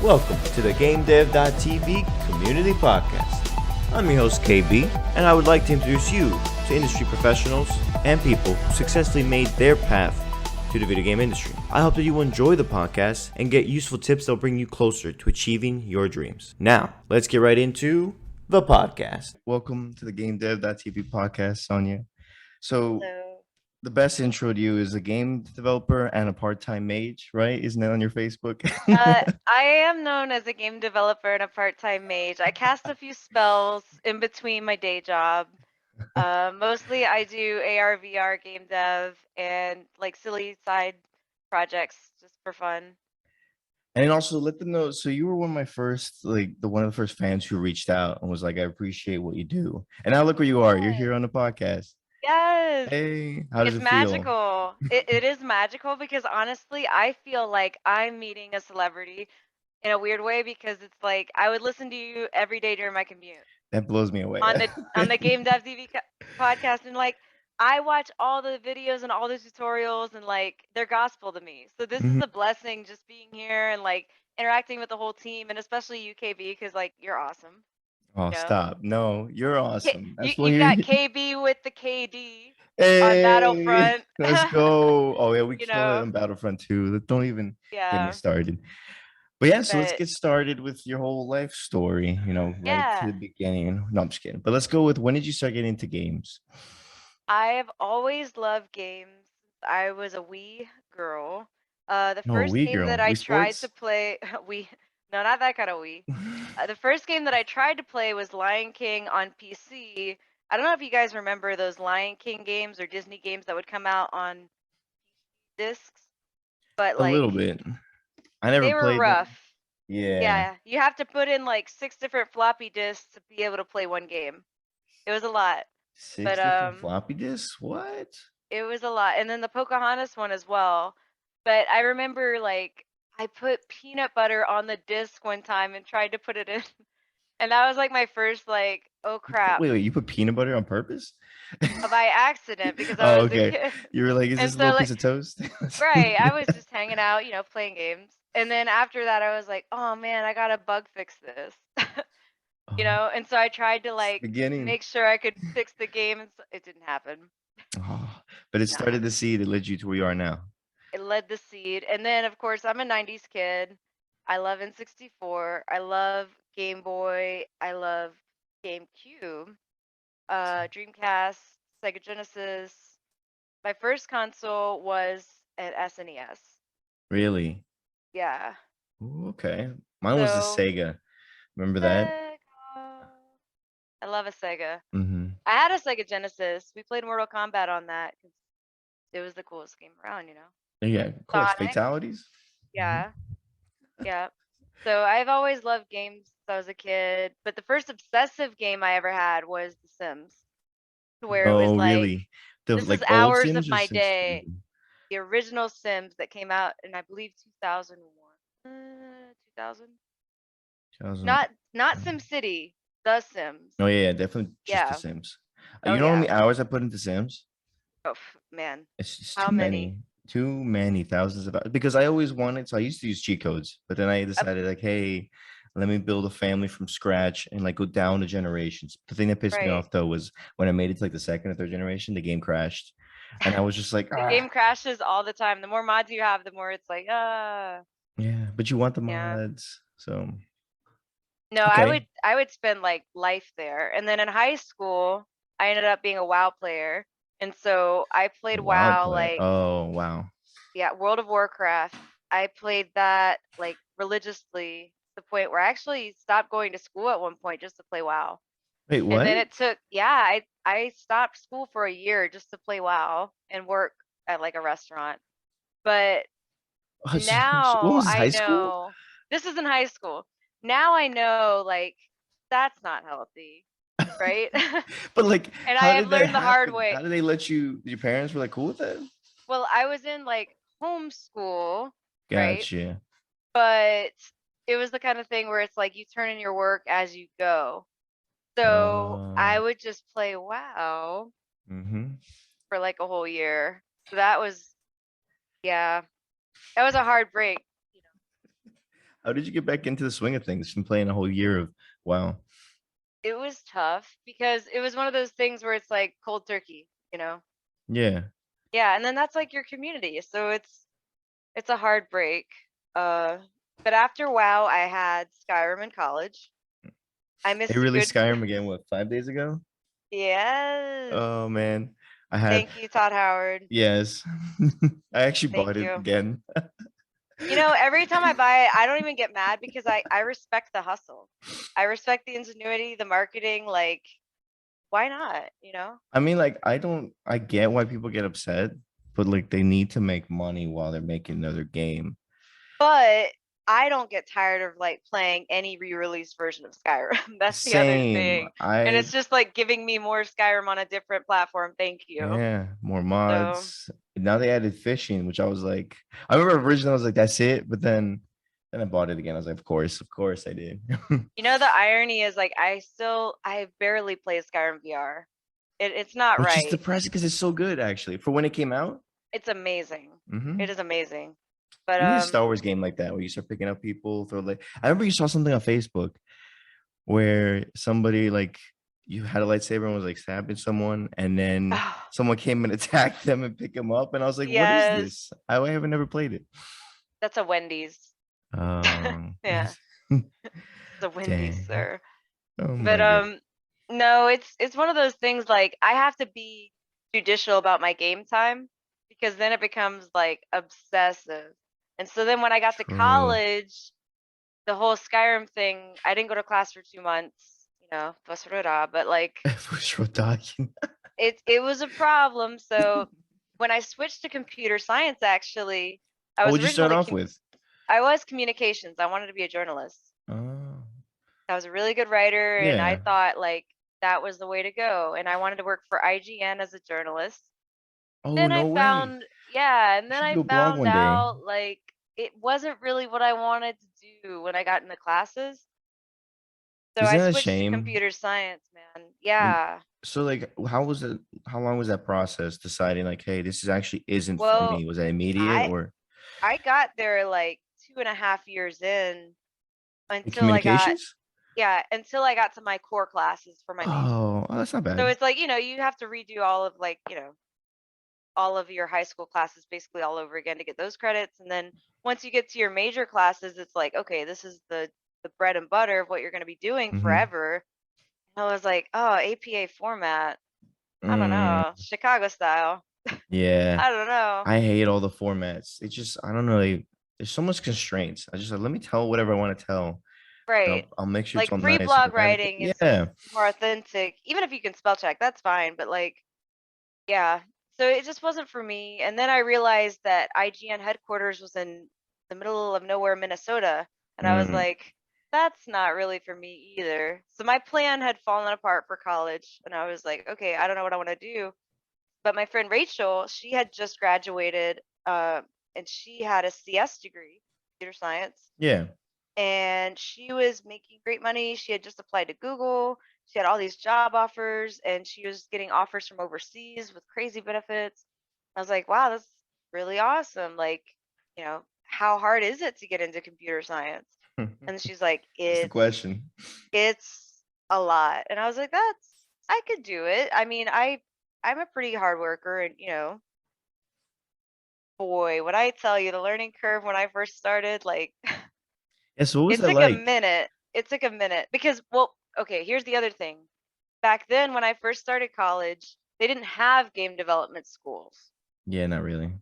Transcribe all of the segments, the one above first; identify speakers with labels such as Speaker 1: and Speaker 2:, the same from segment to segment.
Speaker 1: Welcome to the GameDev.tv Community Podcast. I'm your host KB, and I would like to introduce you to industry professionals and people who successfully made their path to the video game industry. I hope that you will enjoy the podcast and get useful tips that will bring you closer to achieving your dreams. Now, let's get right into the podcast. Welcome to the GameDev.tv podcast, Sonya. So,
Speaker 2: Hello.
Speaker 1: the best intro to you is a game developer and a part-time mage, right? Isn't that on your Facebook?
Speaker 2: I am known as a game developer and a part-time mage. I cast a few spells in between my day job. Mostly I do AR, VR, game dev, and like silly side projects just for fun.
Speaker 1: And also let them know. So you were one of my first, one of the first fans who reached out and was like, "I appreciate what you do." And now look where you are. You're here on the podcast.
Speaker 2: Yes,
Speaker 1: Hey, how does
Speaker 2: it's
Speaker 1: it feel?
Speaker 2: magical. It is magical because honestly, I feel like I'm meeting a celebrity in a weird way because it's like I would listen to you every day during my commute.
Speaker 1: That blows me away.
Speaker 2: on the GameDev.tv podcast, and like I watch all the videos and all the tutorials, and like they're gospel to me. So this is
Speaker 1: Mhm.
Speaker 2: a blessing, just being here and like interacting with the whole team, and especially you, KB, because like you're awesome.
Speaker 1: Oh,
Speaker 2: You know,
Speaker 1: stop. No, you're awesome.
Speaker 2: You
Speaker 1: That's what
Speaker 2: you've
Speaker 1: you're.
Speaker 2: got KB with the KD on
Speaker 1: Hey,
Speaker 2: Battlefront.
Speaker 1: let's go. Oh, yeah, we
Speaker 2: You
Speaker 1: kill it
Speaker 2: know,
Speaker 1: on Battlefront 2. Don't even get me
Speaker 2: yeah,
Speaker 1: started. But yeah, so let's
Speaker 2: but
Speaker 1: get started with your whole life story, right to
Speaker 2: yeah,
Speaker 1: the beginning. No, I'm just kidding. But let's go with when did you start getting into games?
Speaker 2: I've always loved games. I was a wee girl. The
Speaker 1: No,
Speaker 2: first
Speaker 1: we
Speaker 2: game that
Speaker 1: girl.
Speaker 2: I
Speaker 1: We
Speaker 2: tried to
Speaker 1: sports?
Speaker 2: play, no, not that kind of wee. The first game that I tried to play was Lion King on PC. I don't know if you guys remember those Lion King games or Disney games that would come out on discs, but
Speaker 1: A little
Speaker 2: like
Speaker 1: bit. I never
Speaker 2: they were
Speaker 1: played them.
Speaker 2: rough.
Speaker 1: Yeah.
Speaker 2: Yeah, you have to put in like 6 different floppy disks to be able to play one game. It was a lot, but
Speaker 1: 6 different floppy disks? What?
Speaker 2: it was a lot. And then the Pocahontas one as well. But I remember like I put peanut butter on the disc one time and tried to put it in. And that was like my first like, oh crap,
Speaker 1: Wait, you put peanut butter on purpose?
Speaker 2: by accident because I
Speaker 1: Oh,
Speaker 2: was a
Speaker 1: okay.
Speaker 2: kid.
Speaker 1: You were like, is
Speaker 2: And
Speaker 1: this a
Speaker 2: so
Speaker 1: little
Speaker 2: like
Speaker 1: piece of toast?
Speaker 2: right, I was just hanging out, playing games. And then after that I was like, oh man, I gotta bug fix this.
Speaker 1: Oh,
Speaker 2: And so I tried to
Speaker 1: it's the
Speaker 2: like
Speaker 1: beginning.
Speaker 2: make sure I could fix the game, and it didn't happen.
Speaker 1: Oh, but it
Speaker 2: Nah.
Speaker 1: started the seed that led you to where you are now.
Speaker 2: It led the seed. And then of course I'm a 90s kid. I love N64. I love Game Boy. I love GameCube, Dreamcast, Sega Genesis. My first console was an SNES.
Speaker 1: Really?
Speaker 2: Yeah.
Speaker 1: Ooh, okay. Mine was the
Speaker 2: So
Speaker 1: Sega. Remember that?
Speaker 2: Sega. I love a Sega.
Speaker 1: Mm-hmm.
Speaker 2: I had a Sega Genesis. We played Mortal Kombat on that 'cause it was the coolest game around.
Speaker 1: Yeah, of course.
Speaker 2: Sonic.
Speaker 1: Fatalities. Mhm.
Speaker 2: Yeah. Yeah. So I've always loved games since I was a kid, but the first obsessive game I ever had was The Sims, to where it was
Speaker 1: No,
Speaker 2: like,
Speaker 1: really. The
Speaker 2: this is
Speaker 1: like old
Speaker 2: hours of
Speaker 1: Sims or
Speaker 2: my
Speaker 1: Sims
Speaker 2: day.
Speaker 1: 3?
Speaker 2: The original Sims that came out in, I believe, 2001, 2000.
Speaker 1: 2000.
Speaker 2: Not Sim City, The Sims.
Speaker 1: Oh yeah, definitely just The
Speaker 2: Yeah.
Speaker 1: Sims.
Speaker 2: Oh
Speaker 1: You know how
Speaker 2: yeah.
Speaker 1: many hours I put into Sims?
Speaker 2: Oh man.
Speaker 1: It's just
Speaker 2: How
Speaker 1: too
Speaker 2: many?
Speaker 1: many. Too many thousands of hours. Because I always wanted, so I used to use cheat codes, but then I
Speaker 2: Uh,
Speaker 1: decided like, hey, let me build a family from scratch and like go down the generations. The thing that pissed me
Speaker 2: right.
Speaker 1: off though was when I made it to like the second or third generation, the game crashed. And I was just like,
Speaker 2: The
Speaker 1: ah,
Speaker 2: game crashes all the time. The more mods you have, the more it's like,
Speaker 1: yeah, but you want the
Speaker 2: yeah.
Speaker 1: mods. So
Speaker 2: No,
Speaker 1: okay.
Speaker 2: I would spend like life there. And then in high school, I ended up being a WoW player. And so I played
Speaker 1: WoW
Speaker 2: WoW
Speaker 1: play.
Speaker 2: like,
Speaker 1: Oh wow.
Speaker 2: yeah, World of Warcraft. I played that like religiously to the point where I actually stopped going to school at one point just to play WoW.
Speaker 1: Wait,
Speaker 2: And then
Speaker 1: what?
Speaker 2: it took, yeah, I stopped school for a year just to play WoW and work at like a restaurant. But
Speaker 1: So what
Speaker 2: now
Speaker 1: was this,
Speaker 2: I
Speaker 1: high school?
Speaker 2: know, this is in high school. Now I know like that's not healthy, right?
Speaker 1: But like,
Speaker 2: And I
Speaker 1: how
Speaker 2: have
Speaker 1: did that
Speaker 2: learned the hard
Speaker 1: happen? How
Speaker 2: way.
Speaker 1: did they let you? Your parents were like cool with that?
Speaker 2: Well, I was in like homeschool, right?
Speaker 1: Gotcha.
Speaker 2: But it was the kind of thing where it's like you turn in your work as you go. So I
Speaker 1: Oh.
Speaker 2: would just play WoW
Speaker 1: Mm-hmm.
Speaker 2: for like a whole year. So that was, yeah, that was a hard break.
Speaker 1: How did you get back into the swing of things from playing a whole year of WoW?
Speaker 2: It was tough because it was one of those things where it's like cold turkey, you know?
Speaker 1: Yeah.
Speaker 2: Yeah, and then that's like your community. So it's a hard break. Uh, but after WoW, I had Skyrim in college. I
Speaker 1: They
Speaker 2: missed a
Speaker 1: released
Speaker 2: good
Speaker 1: Skyrim again, what, 5 days ago?
Speaker 2: yes.
Speaker 1: Oh man. I had
Speaker 2: Thank you, Todd Howard.
Speaker 1: yes. I actually
Speaker 2: Thank
Speaker 1: bought it
Speaker 2: you.
Speaker 1: again.
Speaker 2: You know, every time I buy it, I don't even get mad because I respect the hustle. I respect the ingenuity, the marketing, like why not, you know?
Speaker 1: I mean, like, I get why people get upset, but like they need to make money while they're making another game.
Speaker 2: But I don't get tired of like playing any re-release version of Skyrim. That's the other
Speaker 1: Same.
Speaker 2: thing. And it's just like giving me more Skyrim on a different platform. Thank you.
Speaker 1: Yeah, more
Speaker 2: So,
Speaker 1: mods. Now they added fishing, which I was like, I remember originally I was like, that's it. But then I bought it again. I was like, of course I did.
Speaker 2: you know, the irony is like I barely play Skyrim VR. It's not
Speaker 1: Which is
Speaker 2: right.
Speaker 1: depressing because it's so good actually. For when it came out.
Speaker 2: It's amazing. It
Speaker 1: Hmm.
Speaker 2: is amazing. But
Speaker 1: You need a Star Wars game like that where you start picking up people, throw like I remember you saw something on Facebook where somebody like you had a lightsaber and was like stabbing someone, and then someone came and attacked them and picked them up, and I was like, "What is
Speaker 2: yes,
Speaker 1: this? I haven't never played it."
Speaker 2: that's a Wendy's.
Speaker 1: Um,
Speaker 2: Yeah, it's a Wendy's,
Speaker 1: dang.
Speaker 2: sir.
Speaker 1: Oh
Speaker 2: But
Speaker 1: my god.
Speaker 2: no, it's one of those things like I have to be judicial about my game time because then it becomes like obsessive. And so then when I got to
Speaker 1: True.
Speaker 2: college, the whole Skyrim thing, I didn't go to class for 2 months, you know, but like
Speaker 1: For sure, talking.
Speaker 2: it was a problem. So when I switched to computer science, actually, I
Speaker 1: What
Speaker 2: was
Speaker 1: would you start
Speaker 2: originally
Speaker 1: off with?
Speaker 2: I was communications. I wanted to be a journalist.
Speaker 1: Oh,
Speaker 2: I was a really good writer, and I
Speaker 1: yeah.
Speaker 2: thought like that was the way to go. And I wanted to work for IGN as a journalist.
Speaker 1: Oh,
Speaker 2: Then I
Speaker 1: no way.
Speaker 2: found, yeah, and
Speaker 1: You
Speaker 2: then
Speaker 1: should
Speaker 2: I
Speaker 1: do a blog
Speaker 2: found
Speaker 1: one day.
Speaker 2: out like it wasn't really what I wanted to do when I got into classes. So I
Speaker 1: Isn't that a
Speaker 2: switched to
Speaker 1: shame?
Speaker 2: computer science, man.
Speaker 1: When
Speaker 2: Yeah.
Speaker 1: so like how was it how long was that process deciding like, hey, this is actually isn't for
Speaker 2: Well,
Speaker 1: me? Was that immediate
Speaker 2: I
Speaker 1: or
Speaker 2: I got there like 2.5 years in
Speaker 1: in
Speaker 2: until I got,
Speaker 1: communications?
Speaker 2: yeah, until I got to my core classes for my major.
Speaker 1: Oh, that's not
Speaker 2: So
Speaker 1: bad.
Speaker 2: it's like, you know, you have to redo all of like, you know, all of your high school classes basically all over again to get those credits. And then once you get to your major classes, it's like, okay, this is the bread and butter of what you're going to be doing
Speaker 1: Hmm.
Speaker 2: forever. And I was like, oh, APA format. I don't
Speaker 1: Mm,
Speaker 2: know. Chicago style.
Speaker 1: yeah.
Speaker 2: I don't know.
Speaker 1: I hate all the formats. It just I don't know. There's so much constraints. I just like, let me tell whatever I want to tell. And
Speaker 2: Right.
Speaker 1: I'll make sure it's
Speaker 2: Like
Speaker 1: all
Speaker 2: free
Speaker 1: nice and
Speaker 2: blog
Speaker 1: grammatically.
Speaker 2: writing
Speaker 1: Yeah.
Speaker 2: is more authentic. Even if you can spell check, that's fine. But like, yeah. So it just wasn't for me. And then I realized that IGN headquarters was in the middle of nowhere, Minnesota. And I was
Speaker 1: Mm,
Speaker 2: like, that's not really for me either. So my plan had fallen apart for college. And I was like, okay, I don't know what I want to do. But my friend Rachel, she had just graduated and she had a CS degree, computer science,
Speaker 1: yeah.
Speaker 2: and she was making great money. She had just applied to Google. She had all these job offers and she was getting offers from overseas with crazy benefits. I was like, wow, that's really awesome. Like, you know, how hard is it to get into computer science? And she's like,
Speaker 1: That's the question.
Speaker 2: it's a lot. And I was like, that's I could do it. I mean, I'm a pretty hard worker and, you know, boy, when I tell you the learning curve when I first started, like
Speaker 1: Yeah, so what was
Speaker 2: it
Speaker 1: that
Speaker 2: took a
Speaker 1: like?
Speaker 2: minute. It took a minute because, well, okay, here's the other thing. Back then, when I first started college, they didn't have game development schools.
Speaker 1: Yeah, not really.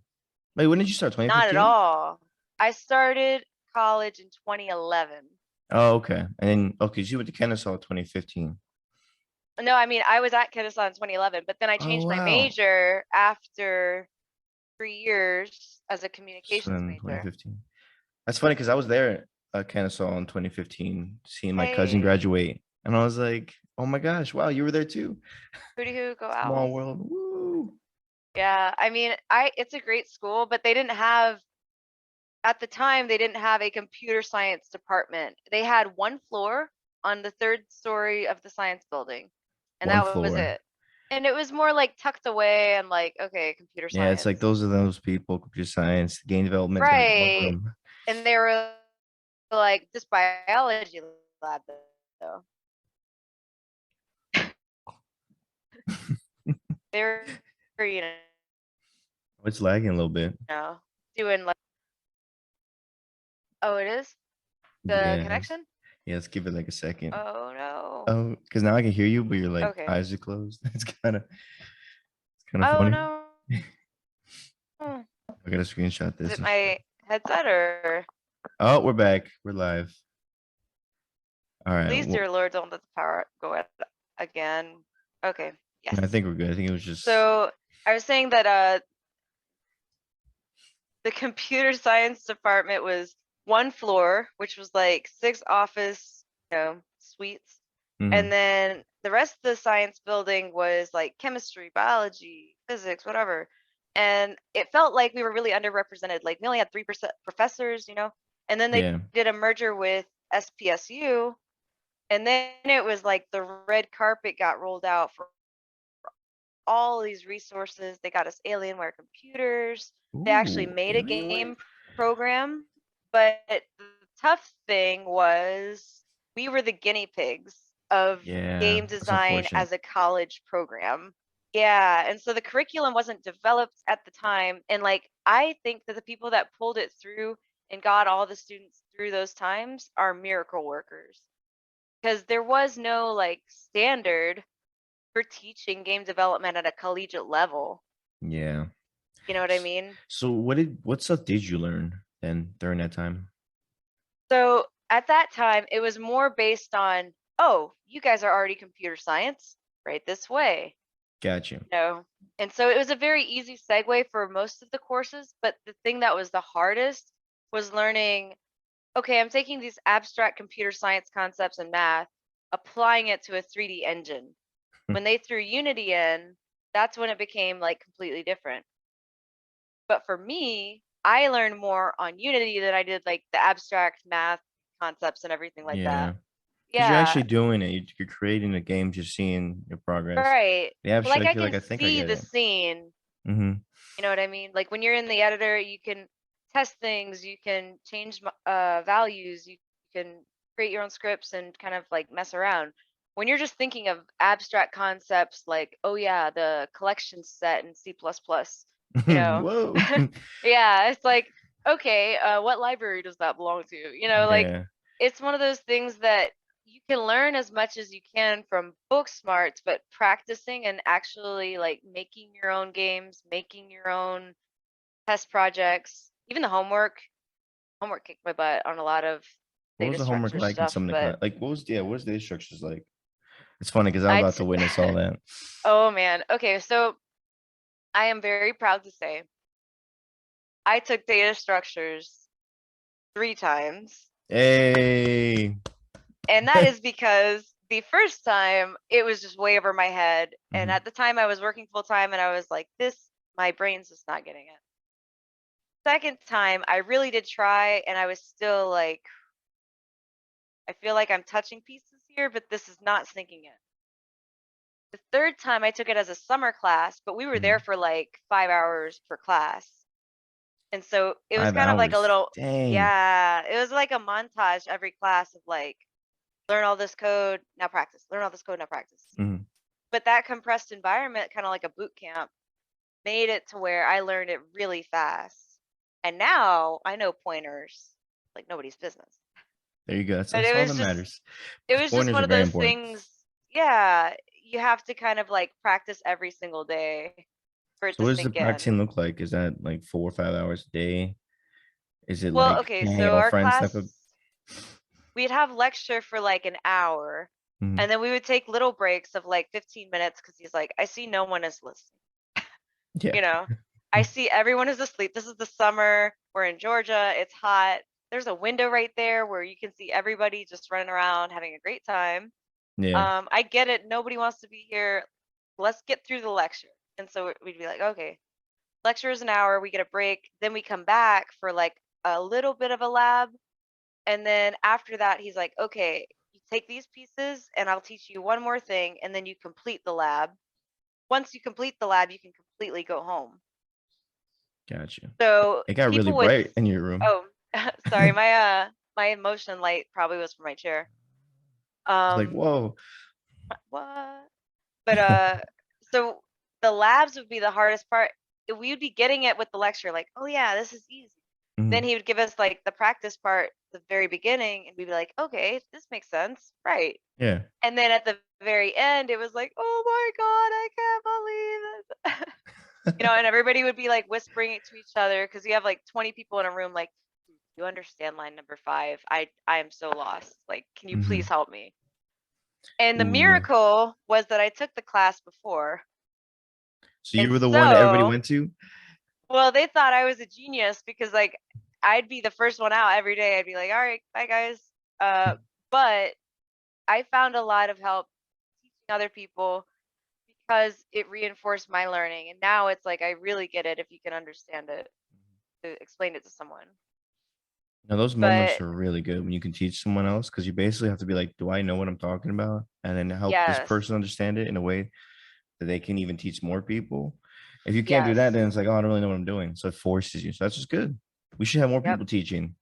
Speaker 1: Wait, when did you start?
Speaker 2: Not at
Speaker 1: 2015?
Speaker 2: all. I started college in 2011.
Speaker 1: Oh, okay. And then okay, so you went to Kennesaw 2015.
Speaker 2: No, I mean, I was at Kennesaw in 2011, but then I
Speaker 1: Oh
Speaker 2: changed my
Speaker 1: wow.
Speaker 2: major after 3 years as a
Speaker 1: So
Speaker 2: communications
Speaker 1: then
Speaker 2: major.
Speaker 1: 2015. That's funny because I was there at Kennesaw in 2015, seeing my cousin
Speaker 2: Hey,
Speaker 1: graduate, and I was like, "Oh my gosh, wow, you were there too."
Speaker 2: hooty hoo, go
Speaker 1: Small
Speaker 2: owls.
Speaker 1: world. Woo.
Speaker 2: Yeah, I mean, it's a great school, but they didn't have at the time they didn't have a computer science department. They had one floor on the third story of the science building, and
Speaker 1: One
Speaker 2: that was
Speaker 1: floor.
Speaker 2: it. And it was more like tucked away and like, okay, computer
Speaker 1: Yeah, it's like
Speaker 2: science.
Speaker 1: those are those people, computer science, game development, got one
Speaker 2: Right.
Speaker 1: room.
Speaker 2: And they were like this biology lab though. They were,
Speaker 1: It's lagging a little bit.
Speaker 2: doing like, oh, it is the
Speaker 1: Yeah.
Speaker 2: connection.
Speaker 1: Yeah, let's give it like a second.
Speaker 2: Oh no.
Speaker 1: Oh, because now I can hear you, but your like
Speaker 2: Okay.
Speaker 1: eyes are closed. It's kind of
Speaker 2: Oh
Speaker 1: funny.
Speaker 2: no. Hmm.
Speaker 1: I gotta screenshot
Speaker 2: Is
Speaker 1: this
Speaker 2: it
Speaker 1: and shit.
Speaker 2: my headset or
Speaker 1: Oh, we're back. We're live. All right.
Speaker 2: please,
Speaker 1: Well,
Speaker 2: dear Lord, don't let the power go out again. Okay. Yes.
Speaker 1: I think we're good. I think it was just
Speaker 2: So I was saying that the computer science department was one floor, which was like 6 office, suites. And
Speaker 1: mhm.
Speaker 2: then the rest of the science building was like chemistry, biology, physics, whatever. And it felt like we were really underrepresented. Like we only had 3% professors, and then they
Speaker 1: Yeah.
Speaker 2: did a merger with SPSU. And then it was like the red carpet got rolled out for all these resources. They got us Alienware computers. They actually
Speaker 1: Ooh,
Speaker 2: made a
Speaker 1: Alienware.
Speaker 2: game program. But the tough thing was we were the guinea pigs of
Speaker 1: Yeah,
Speaker 2: game
Speaker 1: that's
Speaker 2: design
Speaker 1: unfortunate.
Speaker 2: as a college program. Yeah. And so the curriculum wasn't developed at the time. And like, I think that the people that pulled it through and got all the students through those times are miracle workers because there was no like standard for teaching game development at a collegiate level.
Speaker 1: Yeah.
Speaker 2: You know what I mean?
Speaker 1: So what stuff did you learn then during that time?
Speaker 2: So at that time, it was more based on, oh, you guys are already computer science, right this way.
Speaker 1: Got you.
Speaker 2: And so it was a very easy segue for most of the courses. But the thing that was the hardest was learning, okay, I'm taking these abstract computer science concepts and math, applying it to a 3D engine. When they threw Unity in, that's when it became like completely different. But for me, I learned more on Unity than I did like the abstract math concepts and everything like
Speaker 1: Yeah.
Speaker 2: that.
Speaker 1: Because you're
Speaker 2: Yeah,
Speaker 1: actually doing it. You're creating the game, just seeing your progress.
Speaker 2: right.
Speaker 1: The
Speaker 2: Like
Speaker 1: abstract,
Speaker 2: I
Speaker 1: you're like,
Speaker 2: can
Speaker 1: I think I
Speaker 2: see
Speaker 1: get
Speaker 2: the
Speaker 1: it.
Speaker 2: scene,
Speaker 1: Mm-hmm.
Speaker 2: you know what I mean? Like when you're in the editor, you can test things, you can change values, you can create your own scripts and kind of like mess around. When you're just thinking of abstract concepts like, oh yeah, the collection set in C++, plus plus, you know,
Speaker 1: Whoa.
Speaker 2: yeah, it's like, okay, what library does that belong to? Like
Speaker 1: Yeah.
Speaker 2: it's one of those things that you can learn as much as you can from book smarts, but practicing and actually like making your own games, making your own test projects, even the homework kicked my butt on a lot of
Speaker 1: What was
Speaker 2: data
Speaker 1: the homework
Speaker 2: structure
Speaker 1: like in
Speaker 2: stuff,
Speaker 1: some of the
Speaker 2: but
Speaker 1: like what was the structures like? It's funny because I'm
Speaker 2: I
Speaker 1: about
Speaker 2: t-
Speaker 1: to witness all that.
Speaker 2: oh man. Okay, so I am very proud to say I took data structures 3 times.
Speaker 1: Hey.
Speaker 2: And that is because the first time it was just way over my head. And
Speaker 1: Mhm.
Speaker 2: at the time I was working full time and I was like, my brain's just not getting it. Second time I really did try and I was still like, I feel like I'm touching pieces here, but this is not sinking in. The third time I took it as a summer class, but we were there
Speaker 1: Mhm.
Speaker 2: for like 5 hours per class. And so it was
Speaker 1: Five
Speaker 2: kind of like a
Speaker 1: hours.
Speaker 2: little,
Speaker 1: Dang.
Speaker 2: yeah, it was like a montage every class of like, learn all this code, now practice, learn all this code, now practice.
Speaker 1: Mhm.
Speaker 2: But that compressed environment, kind of like a boot camp, made it to where I learned it really fast. And now I know pointers like nobody's business.
Speaker 1: There you go.
Speaker 2: But
Speaker 1: That's all that matters.
Speaker 2: it
Speaker 1: Because
Speaker 2: was just
Speaker 1: pointers
Speaker 2: one
Speaker 1: are
Speaker 2: of
Speaker 1: very
Speaker 2: those
Speaker 1: important.
Speaker 2: things, yeah, you have to kind of like practice every single day for it
Speaker 1: So
Speaker 2: to
Speaker 1: what does the
Speaker 2: sink in.
Speaker 1: practicing look like? Is that like 4 or 5 hours a day? Is it
Speaker 2: Well,
Speaker 1: like
Speaker 2: okay,
Speaker 1: hanging
Speaker 2: so
Speaker 1: out with
Speaker 2: our
Speaker 1: friends
Speaker 2: class,
Speaker 1: type of?
Speaker 2: we'd have lecture for like an hour,
Speaker 1: Mhm.
Speaker 2: and then we would take little breaks of like 15 minutes because he's like, I see no one is listening.
Speaker 1: Yeah.
Speaker 2: you know I see everyone is asleep. This is the summer, we're in Georgia, it's hot, there's a window right there where you can see everybody just running around having a great time.
Speaker 1: Yeah.
Speaker 2: I get it, nobody wants to be here, let's get through the lecture. And so we'd be like, okay, lecture is an hour, we get a break, then we come back for like a little bit of a lab, and then after that he's like, okay, you take these pieces and I'll teach you one more thing and then you complete the lab. Once you complete the lab you can completely go home.
Speaker 1: Gotcha.
Speaker 2: So
Speaker 1: It got really
Speaker 2: people would,
Speaker 1: bright in your room.
Speaker 2: oh, sorry, my my motion light probably was for my chair.
Speaker 1: It's like,
Speaker 2: Um,
Speaker 1: whoa.
Speaker 2: what? But so the labs would be the hardest part. We would be getting it with the lecture, like, oh yeah, this is easy. Then
Speaker 1: Mhm.
Speaker 2: he would give us like the practice part, the very beginning, and we'd be like, okay, this makes sense, right?
Speaker 1: Yeah.
Speaker 2: And then at the very end, it was like, oh my God, I can't believe it. And everybody would be like whispering it to each other because you have like 20 people in a room, like, you understand line number 5? I am so lost. Like, can you please
Speaker 1: Mhm.
Speaker 2: help me? And the
Speaker 1: Ooh.
Speaker 2: miracle was that I took the class before.
Speaker 1: So you
Speaker 2: And
Speaker 1: were the one that everybody
Speaker 2: so,
Speaker 1: went to?
Speaker 2: well, they thought I was a genius because like I'd be the first one out every day. I'd be like, all right, bye guys. But I found a lot of help teaching other people because it reinforced my learning. And now it's like I really get it if you can understand it to explain it to someone.
Speaker 1: Now those moments
Speaker 2: But
Speaker 1: are really good when you can teach someone else because you basically have to be like, do I know what I'm talking about? And then help this
Speaker 2: yes,
Speaker 1: person understand it in a way that they can even teach more people. If you can't do that,
Speaker 2: yes,
Speaker 1: then it's like, oh, I don't really know what I'm doing. So it forces you. So that's just good. We should have more
Speaker 2: yep.
Speaker 1: people teaching.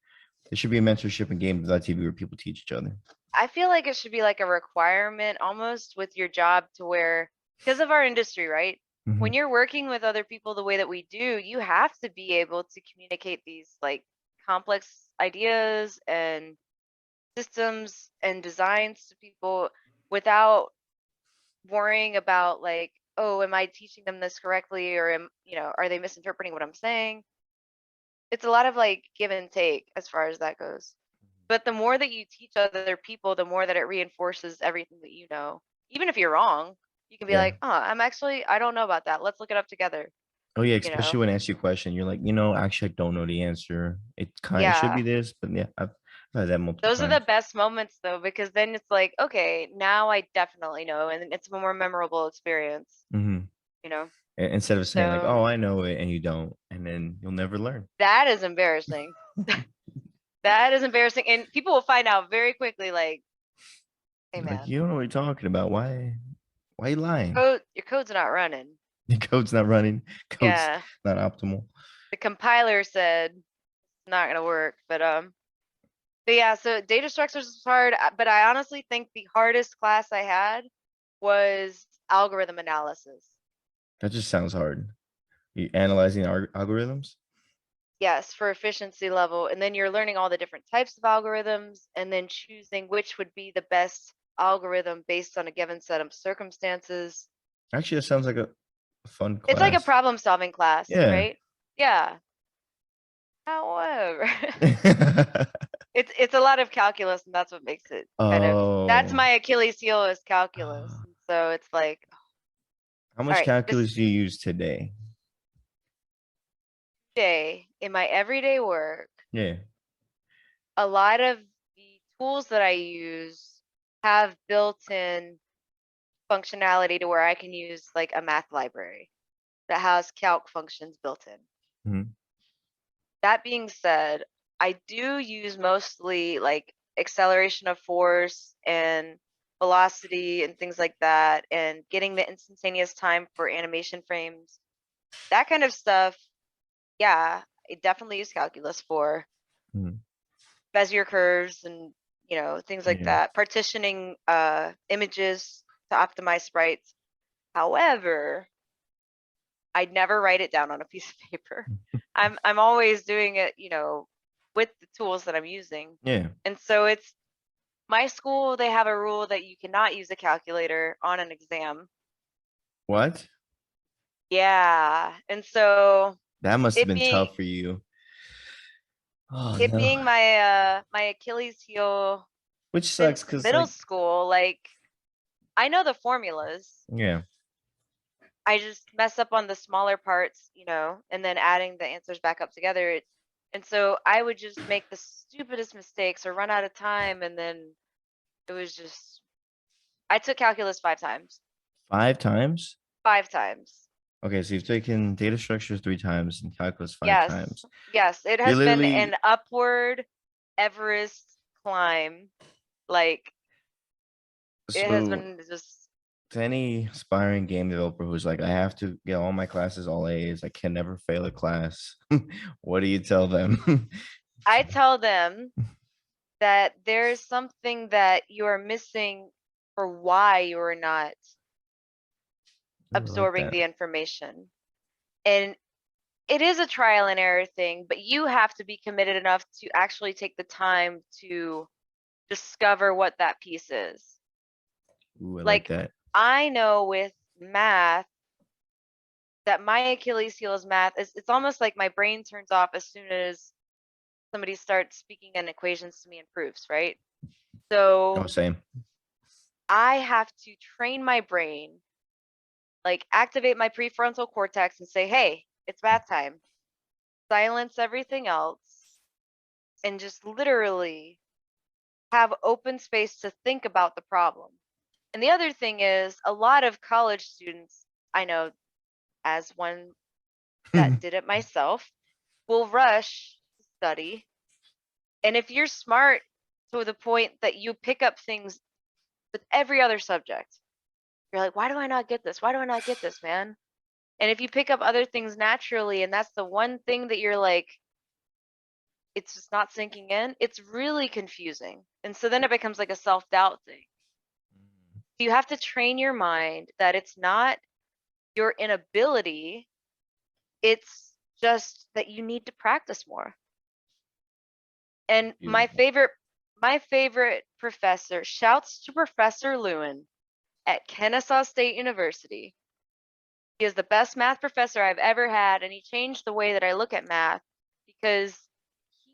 Speaker 1: There should be a mentorship in GameDev.tv where people teach each other.
Speaker 2: I feel like it should be like a requirement almost with your job to where, because of our industry, right? When
Speaker 1: Mhm.
Speaker 2: you're working with other people the way that we do, you have to be able to communicate these like complex ideas and systems and designs to people without worrying about like, oh, am I teaching them this correctly or are they misinterpreting what I'm saying? It's a lot of like give and take as far as that goes. But the more that you teach other people, the more that it reinforces everything that you know. Even if you're wrong, you can be
Speaker 1: Yeah.
Speaker 2: like, oh, I don't know about that. Let's look it up together,
Speaker 1: Oh yeah,
Speaker 2: you
Speaker 1: especially
Speaker 2: know?
Speaker 1: when I ask you a question, you're like, actually, I don't know the answer. It should be
Speaker 2: Yeah.
Speaker 1: this, but yeah, I've had that multiple
Speaker 2: Those are the
Speaker 1: times.
Speaker 2: best moments though, because then it's like, okay, now I definitely know, and it's a more memorable experience,
Speaker 1: Hmm.
Speaker 2: you know?
Speaker 1: Instead of saying like,
Speaker 2: So
Speaker 1: oh, I know it, and you don't, and then you'll never learn.
Speaker 2: that is embarrassing. That is embarrassing. And people will find out very quickly, like, hey
Speaker 1: Like,
Speaker 2: man,
Speaker 1: you don't know what you're talking about. Why are you lying?
Speaker 2: your code's not running.
Speaker 1: The code's not running. Code's
Speaker 2: Yeah.
Speaker 1: not optimal.
Speaker 2: The compiler said it's not gonna work. But yeah, so data structures is hard, but I honestly think the hardest class I had was algorithm analysis.
Speaker 1: That just sounds hard. You analyzing algorithms?
Speaker 2: Yes, for efficiency level. And then you're learning all the different types of algorithms and then choosing which would be the best algorithm based on a given set of circumstances.
Speaker 1: Actually, that sounds like a fun
Speaker 2: It's like a
Speaker 1: class.
Speaker 2: problem solving class,
Speaker 1: Yeah.
Speaker 2: right? Yeah. However, it's a lot of calculus and that's what makes it kind of that's
Speaker 1: Oh.
Speaker 2: my Achilles heel is calculus. And so it's like,
Speaker 1: How
Speaker 2: all
Speaker 1: much
Speaker 2: right, this
Speaker 1: calculus do you use today?
Speaker 2: day in my everyday work,
Speaker 1: Yeah.
Speaker 2: a lot of the tools that I use have built-in functionality to where I can use like a math library that has calc functions built in.
Speaker 1: Mhm.
Speaker 2: That being said, I do use mostly like acceleration of force and velocity and things like that, and getting the instantaneous time for animation frames. That kind of stuff, yeah, I definitely use calculus for.
Speaker 1: Mhm.
Speaker 2: Bezier curves and things like
Speaker 1: Yeah.
Speaker 2: that, partitioning images to optimize sprites. However, I'd never write it down on a piece of paper. I'm always doing it, with the tools that I'm using.
Speaker 1: Yeah.
Speaker 2: And so it's my school, they have a rule that you cannot use a calculator on an exam.
Speaker 1: What?
Speaker 2: Yeah. And so
Speaker 1: That must have
Speaker 2: it
Speaker 1: been
Speaker 2: being
Speaker 1: tough for you. Oh
Speaker 2: it
Speaker 1: no.
Speaker 2: being my Achilles heel
Speaker 1: Which
Speaker 2: since
Speaker 1: sucks because
Speaker 2: middle
Speaker 1: like,
Speaker 2: school, like I know the formulas.
Speaker 1: yeah.
Speaker 2: I just mess up on the smaller parts, and then adding the answers back up together. And so I would just make the stupidest mistakes or run out of time. And then it was just, I took calculus 5 times.
Speaker 1: 5 times?
Speaker 2: 5 times.
Speaker 1: Okay, so you've taken data structures 3 times and calculus five
Speaker 2: Yes.
Speaker 1: times.
Speaker 2: Yes. It
Speaker 1: You're
Speaker 2: has been
Speaker 1: literally
Speaker 2: an upward Everest climb. Like it has
Speaker 1: so
Speaker 2: been just,
Speaker 1: to any aspiring game developer who's like, I have to get all my classes all A's, I can never fail a class. What do you tell them?
Speaker 2: I tell them that there's something that you are missing for why you are not
Speaker 1: Ooh, I like
Speaker 2: absorbing
Speaker 1: that.
Speaker 2: the information. And it is a trial and error thing, but you have to be committed enough to actually take the time to discover what that piece is.
Speaker 1: Ooh, I like
Speaker 2: Like,
Speaker 1: that.
Speaker 2: I know with math that my Achilles heel is math. It's almost like my brain turns off as soon as somebody starts speaking in equations to me in proofs, right?
Speaker 1: Oh,
Speaker 2: So
Speaker 1: same.
Speaker 2: I have to train my brain, like activate my prefrontal cortex and say, hey, it's math time. Silence everything else and just literally have open space to think about the problem. And the other thing is, a lot of college students, I know as one that did it myself, will rush to study. And if you're smart to the point that you pick up things with every other subject, you're like, why do I not get this? Why do I not get this, man? And if you pick up other things naturally, and that's the one thing that you're like, it's just not sinking in, it's really confusing. And so then it becomes like a self-doubt thing. You have to train your mind that it's not your inability, it's just that you need to practice more. And
Speaker 1: Beautiful.
Speaker 2: my favorite professor, shouts to Professor Lewin at Kennesaw State University. He is the best math professor I've ever had, and he changed the way that I look at math because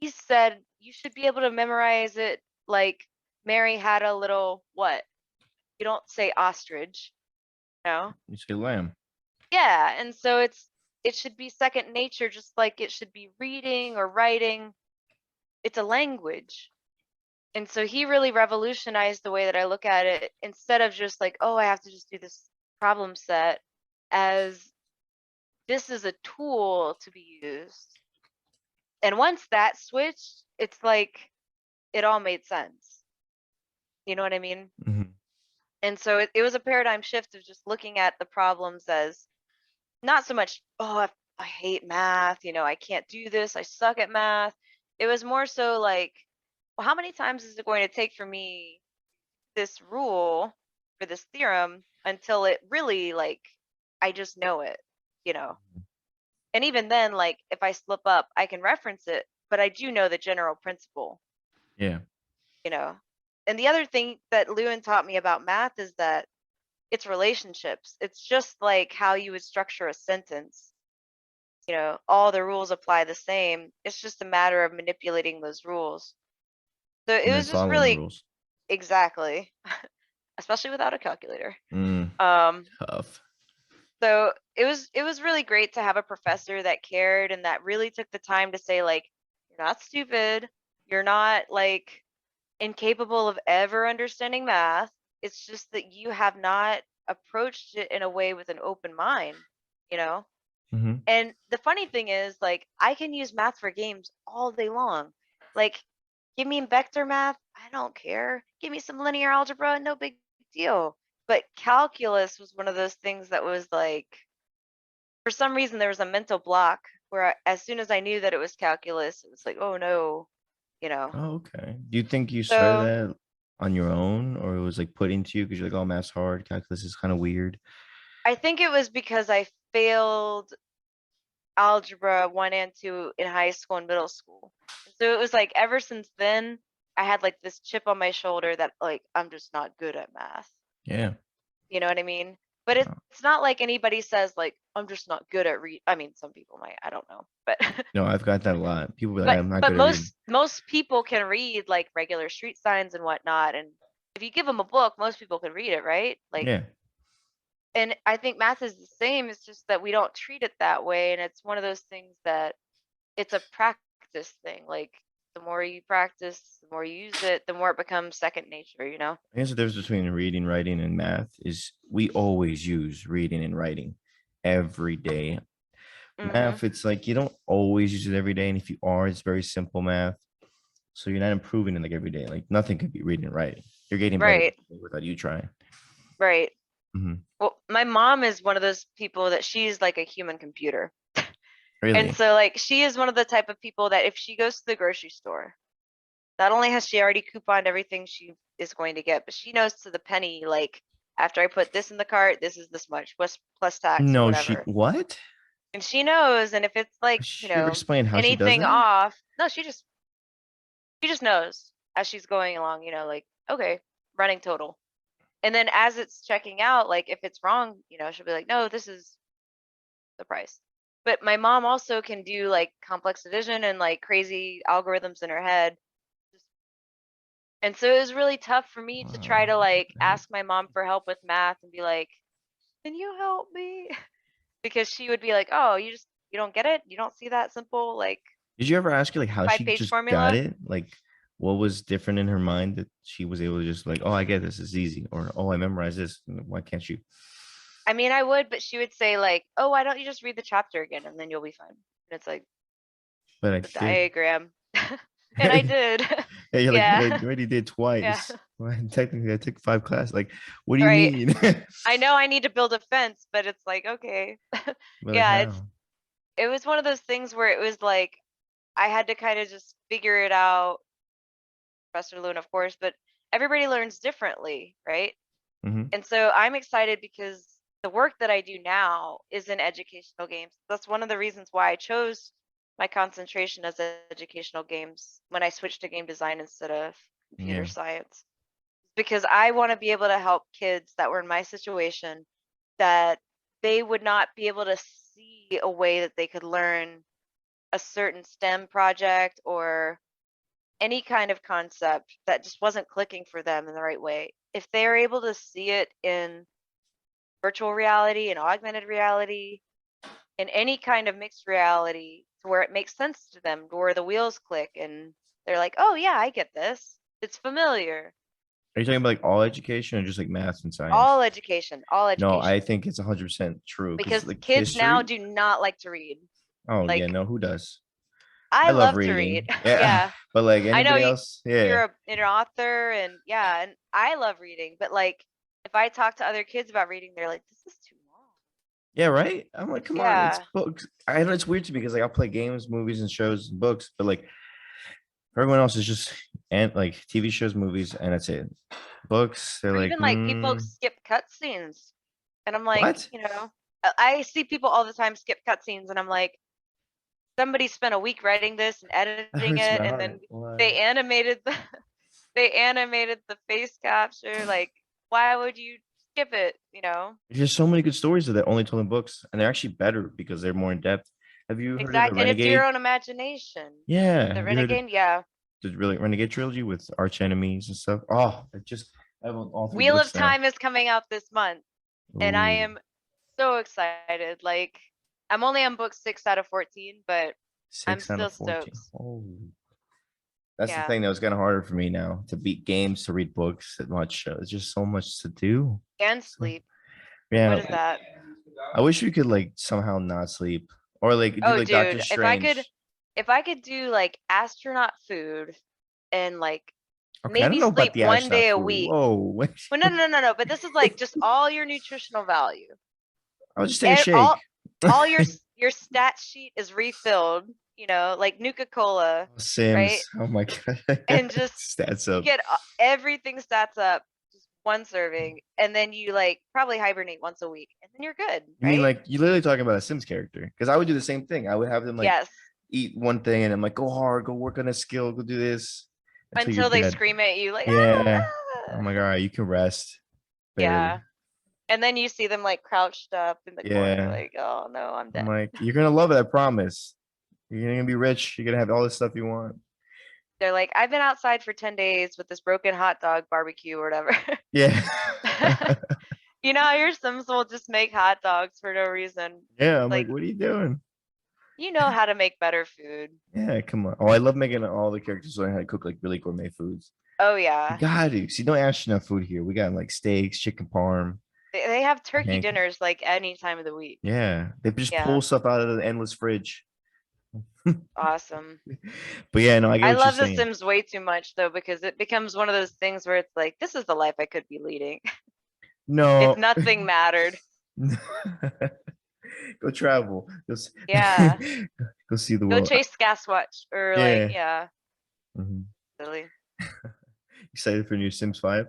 Speaker 2: he said you should be able to memorize it like Mary had a little what? You don't say ostrich, no?
Speaker 1: You say lamb.
Speaker 2: Yeah, and so it should be second nature, just like it should be reading or writing. It's a language. And so he really revolutionized the way that I look at it instead of just like, oh, I have to just do this problem set, as this is a tool to be used. And once that switched, it's like it all made sense. You know what I mean?
Speaker 1: Hmm.
Speaker 2: And so it was a paradigm shift of just looking at the problems as not so much, oh, I hate math, I can't do this, I suck at math. It was more so like, well, how many times is it going to take for me this rule for this theorem until it really like I just know it, you know? And even then, like if I slip up, I can reference it, but I do know the general principle,
Speaker 1: Yeah.
Speaker 2: you know? And the other thing that Lewin taught me about math is that it's relationships. It's just like how you would structure a sentence. All the rules apply the same. It's just a matter of manipulating those rules. So it
Speaker 1: And then
Speaker 2: was just
Speaker 1: following the
Speaker 2: really
Speaker 1: rules.
Speaker 2: exactly, especially without a calculator.
Speaker 1: Mm,
Speaker 2: Um,
Speaker 1: tough.
Speaker 2: so it was really great to have a professor that cared and that really took the time to say like, you're not stupid, you're not like incapable of ever understanding math. It's just that you have not approached it in a way with an open mind, you know?
Speaker 1: Hmm.
Speaker 2: And the funny thing is, like, I can use math for games all day long. Like, give me vector math, I don't care. Give me some linear algebra, no big deal. But calculus was one of those things that was like, for some reason, there was a mental block where as soon as I knew that it was calculus, it was like, oh no, you know.
Speaker 1: Oh, okay. Do you think you started
Speaker 2: So
Speaker 1: that on your own, or it was like put into you because you're like, oh, math's hard, calculus is kind of weird?
Speaker 2: I think it was because I failed algebra 1 and 2 in high school and middle school. And so it was like ever since then, I had like this chip on my shoulder that like I'm just not good at math.
Speaker 1: Yeah.
Speaker 2: You know what I mean? But
Speaker 1: Uh,
Speaker 2: it's not like anybody says like I'm just not good at read. I mean, some people might, I don't know. But
Speaker 1: No, I've got that a lot. People be like,
Speaker 2: but
Speaker 1: I'm not
Speaker 2: but
Speaker 1: good at reading.
Speaker 2: most people can read like regular street signs and whatnot. And if you give them a book, most people can read it, right? Like,
Speaker 1: Yeah.
Speaker 2: and I think math is the same. It's just that we don't treat it that way. And it's one of those things that it's a practice thing. Like the more you practice, the more you use it, the more it becomes second nature, you know?
Speaker 1: I guess the difference between reading, writing, and math is we always use reading and writing every day.
Speaker 2: Hmm.
Speaker 1: Math, it's like you don't always use it every day. And if you are, it's very simple math. So you're not improving in like every day. Like nothing could be reading and writing. You're getting better
Speaker 2: Right,
Speaker 1: without you trying.
Speaker 2: right.
Speaker 1: Hmm.
Speaker 2: Well, my mom is one of those people that she's like a human computer. And
Speaker 1: Really?
Speaker 2: so like she is one of the type of people that if she goes to the grocery store Not only has she already couponed everything she is going to get, but she knows to the penny, like, after I put this in the cart, this is this much, plus tax or
Speaker 1: No,
Speaker 2: whatever.
Speaker 1: what?
Speaker 2: And she knows, and if it's like,
Speaker 1: Has she ever explained how she does
Speaker 2: anything
Speaker 1: that?
Speaker 2: off, no, she just knows as she's going along, like, okay, running total. And then as it's checking out, like if it's wrong, she'll be like, no, this is the price. But my mom also can do like complex division and like crazy algorithms in her head. And so it was really tough for me to try to like ask my mom for help with math and be like, can you help me? Because she would be like, oh, you don't get it? You don't see that simple like
Speaker 1: Did you ever ask her like how she
Speaker 2: 5-page
Speaker 1: just got
Speaker 2: formula?
Speaker 1: it? Like what was different in her mind that she was able to just like, oh, I get this, it's easy, or oh, I memorized this. Why can't you?
Speaker 2: I mean, I would, but she would say like, oh, why don't you just read the chapter again and then you'll be fine. And it's like
Speaker 1: But I
Speaker 2: the
Speaker 1: did.
Speaker 2: diagram. And I did.
Speaker 1: Yeah, you're like, but I
Speaker 2: Yeah.
Speaker 1: already did
Speaker 2: Yeah.
Speaker 1: twice. Well, technically, I took 5 classes. Like, what do you
Speaker 2: Right.
Speaker 1: mean?
Speaker 2: I know I need to build a fence, but it's like, okay.
Speaker 1: But like,
Speaker 2: Yeah,
Speaker 1: how?
Speaker 2: it was one of those things where it was like I had to kind of just figure it out, Professor Loon, of course, but everybody learns differently, right?
Speaker 1: Hmm.
Speaker 2: And so I'm excited because the work that I do now is in educational games. That's one of the reasons why I chose my concentration as educational games when I switched to game design instead of computer
Speaker 1: Yeah.
Speaker 2: science. Because I want to be able to help kids that were in my situation that they would not be able to see a way that they could learn a certain STEM project or any kind of concept that just wasn't clicking for them in the right way. If they're able to see it in virtual reality and augmented reality, in any kind of mixed reality to where it makes sense to them, to where the wheels click and they're like, oh yeah, I get this. It's familiar.
Speaker 1: Are you talking about like all education or just like math and science?
Speaker 2: All education, all
Speaker 1: No, I
Speaker 2: education.
Speaker 1: think it's 100% true because
Speaker 2: Because
Speaker 1: like
Speaker 2: kids now
Speaker 1: history.
Speaker 2: do not like to read.
Speaker 1: Oh yeah,
Speaker 2: Like,
Speaker 1: no, who does?
Speaker 2: I
Speaker 1: I love
Speaker 2: love to read.
Speaker 1: reading. Yeah,
Speaker 2: Yeah.
Speaker 1: but like
Speaker 2: I know
Speaker 1: anybody else, yeah,
Speaker 2: you're an author and yeah, and I love reading, but like if I talk to other kids about reading, they're like, this is too long.
Speaker 1: yeah, right. I'm like, come on, it's
Speaker 2: Yeah.
Speaker 1: books. I know it's weird to me because like I'll play games, movies, and shows and books, but like everyone else is just and like TV shows, movies, and that's it. Books, they're
Speaker 2: Or
Speaker 1: like,
Speaker 2: even like people skip cutscenes. And I'm like,
Speaker 1: what?
Speaker 2: I see people all the time skip cutscenes and I'm like, somebody spent a week writing this and
Speaker 1: That
Speaker 2: editing
Speaker 1: hurts
Speaker 2: it
Speaker 1: my
Speaker 2: and then
Speaker 1: heart. Why?
Speaker 2: they animated the they animated the face capture. Like, why would you skip it?
Speaker 1: There's so many good stories that are only told in books, and they're actually better because they're more in depth. Have you heard of the
Speaker 2: Exactly. And it's your
Speaker 1: Renegade?
Speaker 2: own imagination.
Speaker 1: Yeah,
Speaker 2: The
Speaker 1: have you heard of
Speaker 2: Renegade, yeah.
Speaker 1: the really Renegade trilogy with arch enemies and stuff? Oh, I have all three
Speaker 2: Wheel of
Speaker 1: books now.
Speaker 2: Time is coming out this month, and I
Speaker 1: Ooh,
Speaker 2: am so excited. Like, I'm only on book 6 out of 14, but I'm
Speaker 1: 6 out of
Speaker 2: still
Speaker 1: 14.
Speaker 2: stoked.
Speaker 1: Oh, that's the
Speaker 2: Yeah.
Speaker 1: thing that was kind of harder for me now to beat games, to read books, that much. It's just so much to do.
Speaker 2: And
Speaker 1: So
Speaker 2: sleep. What
Speaker 1: yeah,
Speaker 2: is that?
Speaker 1: I wish we could like somehow not sleep or like do
Speaker 2: Oh,
Speaker 1: like Doctor
Speaker 2: dude,
Speaker 1: Strange.
Speaker 2: if I could do like astronaut food and like
Speaker 1: Okay, I don't
Speaker 2: maybe
Speaker 1: know about
Speaker 2: sleep
Speaker 1: the
Speaker 2: one day
Speaker 1: astronaut
Speaker 2: a
Speaker 1: food.
Speaker 2: week.
Speaker 1: Whoa,
Speaker 2: Well, no, no, no, no, no. But this is like just all your nutritional value.
Speaker 1: I'll just take a
Speaker 2: And
Speaker 1: shake.
Speaker 2: all your stat sheet is refilled, like Nuka-Cola, right?
Speaker 1: Sims. Oh my god.
Speaker 2: And just
Speaker 1: Stats
Speaker 2: you
Speaker 1: up.
Speaker 2: get everything stats up, just one serving, and then you like probably hibernate once a week, and then you're good,
Speaker 1: You mean
Speaker 2: right?
Speaker 1: like you literally talking about a Sims character? Because I would do the same thing. I would have them like
Speaker 2: Yes,
Speaker 1: eat one thing and I'm like, go hard, go work on a skill, go do this until you're
Speaker 2: until they
Speaker 1: dead.
Speaker 2: scream at you like,
Speaker 1: Yeah.
Speaker 2: ah!
Speaker 1: I'm like, all right, you can rest. Barely.
Speaker 2: Yeah. And then you see them like crouched up in the corner,
Speaker 1: Yeah.
Speaker 2: like, oh no, I'm
Speaker 1: I'm
Speaker 2: dead.
Speaker 1: like, you're gonna love it, I promise. You're gonna be rich. You're gonna have all this stuff you want.
Speaker 2: They're like, I've been outside for 10 days with this broken hot dog barbecue or whatever.
Speaker 1: Yeah.
Speaker 2: How your Sims will just make hot dogs for no reason.
Speaker 1: Yeah. I'm like,
Speaker 2: Like,
Speaker 1: what are you doing?
Speaker 2: you know how to make better food.
Speaker 1: Yeah, come on. Oh, I love making all the characters learn how to cook like really gourmet foods.
Speaker 2: Oh
Speaker 1: You
Speaker 2: yeah.
Speaker 1: got to. See, no astronaut food here. We got like steaks, chicken parm,
Speaker 2: They have turkey
Speaker 1: pancakes.
Speaker 2: dinners like any time of the week.
Speaker 1: Yeah, they just
Speaker 2: Yeah.
Speaker 1: pull stuff out of the endless fridge.
Speaker 2: Awesome.
Speaker 1: But yeah, no, I get
Speaker 2: I
Speaker 1: what you're
Speaker 2: love The
Speaker 1: saying.
Speaker 2: Sims way too much though, because it becomes one of those things where it's like, this is the life I could be leading if
Speaker 1: No,
Speaker 2: nothing mattered.
Speaker 1: go travel.
Speaker 2: Yeah.
Speaker 1: Go see the
Speaker 2: Go
Speaker 1: world.
Speaker 2: chase Sasquatch or like,
Speaker 1: Yeah.
Speaker 2: yeah.
Speaker 1: Mhm.
Speaker 2: silly.
Speaker 1: Excited for new Sims 5?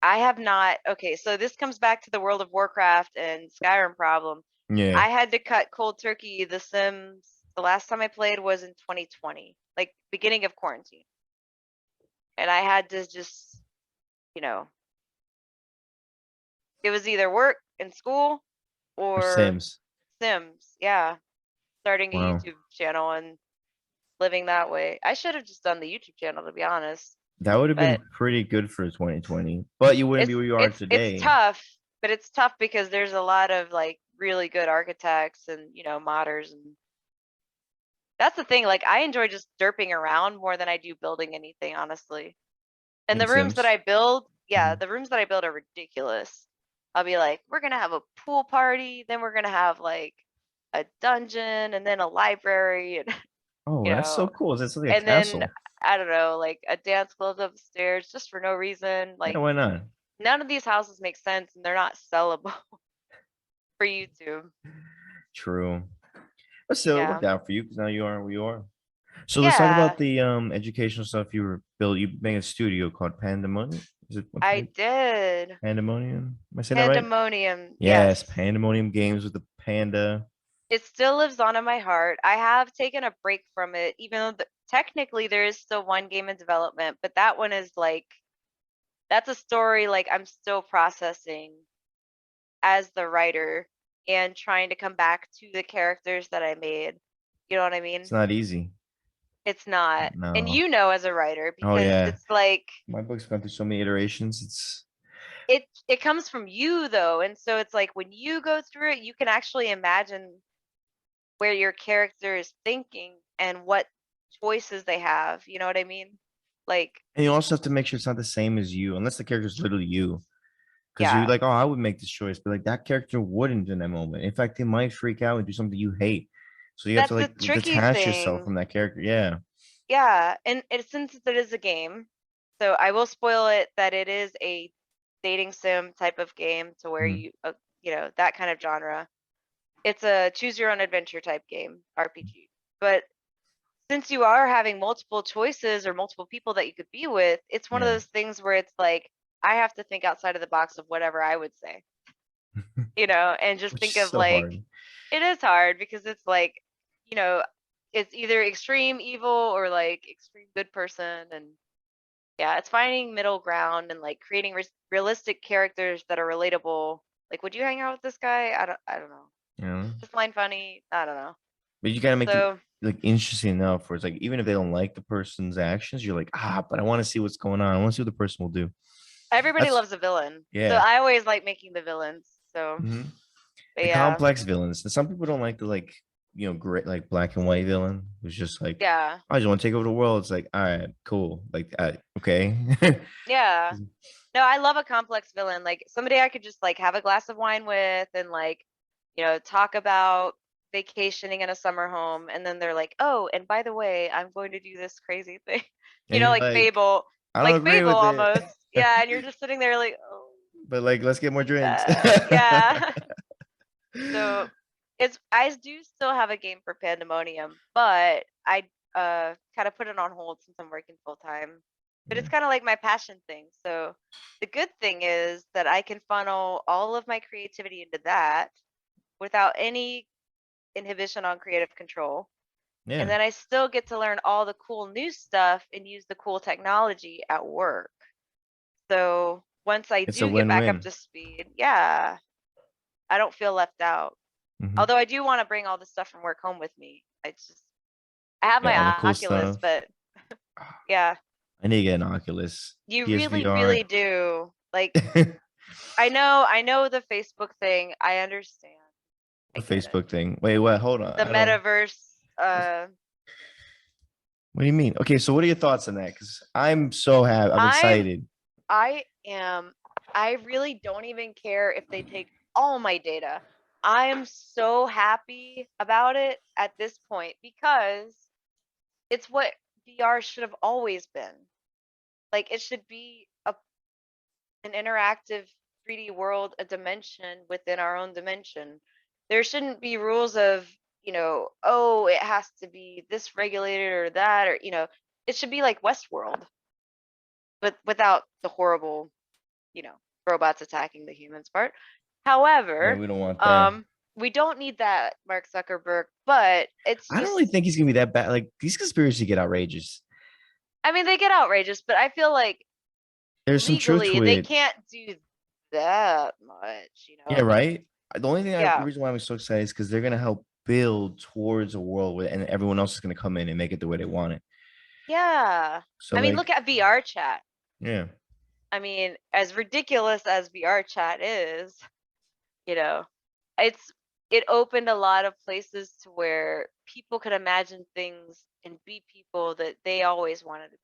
Speaker 2: I have not. Okay, so this comes back to the World of Warcraft and Skyrim problem.
Speaker 1: Yeah.
Speaker 2: I had to cut cold turkey The Sims. The last time I played was in 2020, like beginning of quarantine. And I had to just, you know, it was either work and school
Speaker 1: Or
Speaker 2: or
Speaker 1: Sims.
Speaker 2: Sims. Yeah, starting a
Speaker 1: Wow.
Speaker 2: YouTube channel and living that way. I should have just done the YouTube channel, to be honest.
Speaker 1: That would have been
Speaker 2: But
Speaker 1: pretty good for 2020. But you wouldn't be where you are
Speaker 2: it's
Speaker 1: today.
Speaker 2: tough, but it's tough because there's a lot of like really good architects and modders, and that's the thing. Like I enjoy just derping around more than I do building anything, honestly. And
Speaker 1: In
Speaker 2: the rooms that
Speaker 1: Sims.
Speaker 2: I build, yeah,
Speaker 1: Mhm.
Speaker 2: the rooms that I build are ridiculous. I'll be like, we're gonna have a pool party, then we're gonna have like a dungeon and then a library and
Speaker 1: Oh,
Speaker 2: you
Speaker 1: that's so
Speaker 2: know,
Speaker 1: cool. It's like a
Speaker 2: and then
Speaker 1: castle.
Speaker 2: I don't know, like a dance club upstairs just for no reason.
Speaker 1: Yeah,
Speaker 2: Like
Speaker 1: why not?
Speaker 2: none of these houses make sense and they're not sellable for YouTube.
Speaker 1: True. But still, it
Speaker 2: Yeah.
Speaker 1: worked out for you because now you are where you are. So let's talk
Speaker 2: Yeah,
Speaker 1: about the educational stuff you were built. You made a studio called Pandemonium. Is it what's
Speaker 2: I
Speaker 1: it?
Speaker 2: did.
Speaker 1: Pandemonium? Am I saying that right?
Speaker 2: Pandemonium,
Speaker 1: Yes,
Speaker 2: yes.
Speaker 1: Pandemonium Games with the panda.
Speaker 2: It still lives on in my heart. I have taken a break from it, even though technically there is still one game in development, but that one is like, that's a story like I'm still processing as the writer and trying to come back to the characters that I made. You know what I
Speaker 1: It's
Speaker 2: mean?
Speaker 1: not easy.
Speaker 2: It's not. And
Speaker 1: No.
Speaker 2: you know, as a writer,
Speaker 1: Oh
Speaker 2: because
Speaker 1: yeah.
Speaker 2: it's like,
Speaker 1: My book's gone through so many iterations. It's
Speaker 2: it comes from you though, and so it's like when you go through it, you can actually imagine where your character is thinking and what choices they have. You know what I mean? Like,
Speaker 1: and you also have to make sure it's not the same as you, unless the character's literally you. Because you're
Speaker 2: yeah,
Speaker 1: like, oh, I would make this choice, but like that character wouldn't in that moment. In fact, they might freak out and do something you hate. So you have to
Speaker 2: that's the
Speaker 1: like
Speaker 2: tricky
Speaker 1: detach yourself
Speaker 2: thing.
Speaker 1: from that character. Yeah.
Speaker 2: Yeah, and since it is a game, so I will spoil it that it is a dating sim type of game to where
Speaker 1: Mhm.
Speaker 2: that kind of genre. It's a choose your own adventure type game, RPG. But since you are having multiple choices or multiple people that you could be with, it's one of
Speaker 1: Yeah.
Speaker 2: those things where it's like I have to think outside of the box of whatever I would say, and just
Speaker 1: Which
Speaker 2: think
Speaker 1: is
Speaker 2: of
Speaker 1: so
Speaker 2: like
Speaker 1: hard.
Speaker 2: it is hard because it's like, you know, it's either extreme evil or like extreme good person, and yeah, it's finding middle ground and like creating realistic characters that are relatable. Like, would you hang out with this guy? I don't know.
Speaker 1: You know?
Speaker 2: Just line funny. I don't know.
Speaker 1: But you gotta make it
Speaker 2: So
Speaker 1: like interesting enough where it's like even if they don't like the person's actions, you're like, but I want to see what's going on. I want to see what the person will do.
Speaker 2: everybody
Speaker 1: That's
Speaker 2: loves a villain. So
Speaker 1: yeah.
Speaker 2: I always like making the villains. So,
Speaker 1: Mhm.
Speaker 2: but
Speaker 1: The
Speaker 2: yeah,
Speaker 1: complex villains. And some people don't like the like, great like black and white villain who's just like,
Speaker 2: yeah,
Speaker 1: I just want to take over the world. It's like, all right, cool. Like, okay.
Speaker 2: yeah. No, I love a complex villain. Like somebody I could just like have a glass of wine with and like, talk about vacationing in a summer home, and then they're like, "Oh, and by the way, I'm going to do this crazy thing."
Speaker 1: And you're
Speaker 2: Like
Speaker 1: like,
Speaker 2: Fable,
Speaker 1: I don't agree with it.
Speaker 2: almost. Yeah, and you're just sitting there like, "Oh,
Speaker 1: But like, let's get more drinks.
Speaker 2: yeah." So I do still have a game for Pandemonium, but I kind of put it on hold since I'm working full time. But
Speaker 1: Yeah.
Speaker 2: it's kind of like my passion thing. So the good thing is that I can funnel all of my creativity into that without any inhibition on creative control. And
Speaker 1: Yeah.
Speaker 2: then I still get to learn all the cool new stuff and use the cool technology at work. So once I
Speaker 1: It's a
Speaker 2: do get back up
Speaker 1: win-win.
Speaker 2: to speed, yeah, I don't feel left out.
Speaker 1: Mhm.
Speaker 2: Although I do want to bring all the stuff from work home with me. I have
Speaker 1: Yeah,
Speaker 2: my
Speaker 1: all the cool
Speaker 2: Oculus,
Speaker 1: stuff.
Speaker 2: but yeah,
Speaker 1: I need to get an Oculus,
Speaker 2: you really,
Speaker 1: PSVR.
Speaker 2: really do. Like I know the Facebook thing. I understand. I
Speaker 1: The
Speaker 2: get it.
Speaker 1: Facebook thing. Wait, what? Hold on.
Speaker 2: The
Speaker 1: I don't.
Speaker 2: metaverse,
Speaker 1: What do you mean? Okay, so what are your thoughts on that? Because I'm so happy. I'm
Speaker 2: I'm
Speaker 1: excited.
Speaker 2: I am I really don't even care if they take all my data. I am so happy about it at this point because it's what VR should have always been. Like it should be an interactive 3D world, a dimension within our own dimension. There shouldn't be rules of, oh, it has to be this regulated or that, or, it should be like Westworld, but without the horrible, robots attacking the humans part.
Speaker 1: Yeah,
Speaker 2: However,
Speaker 1: we don't want that.
Speaker 2: we don't need that, Mark Zuckerberg, but it's
Speaker 1: I don't really
Speaker 2: just,
Speaker 1: think he's gonna be that bad. Like these conspiracies get outrageous.
Speaker 2: I mean, they get outrageous, but I feel like
Speaker 1: There's some truth
Speaker 2: legally
Speaker 1: to
Speaker 2: they
Speaker 1: it.
Speaker 2: can't do that much,
Speaker 1: Yeah, right. The only thing the
Speaker 2: Yeah.
Speaker 1: reason why I'm so excited is because they're gonna help build towards a world where and everyone else is gonna come in and make it the way they want it.
Speaker 2: Yeah.
Speaker 1: So
Speaker 2: I mean,
Speaker 1: like,
Speaker 2: look at VR chat.
Speaker 1: yeah,
Speaker 2: I mean, as ridiculous as VR chat is, you know, it's it opened a lot of places to where people could imagine things and be people that they always wanted to be.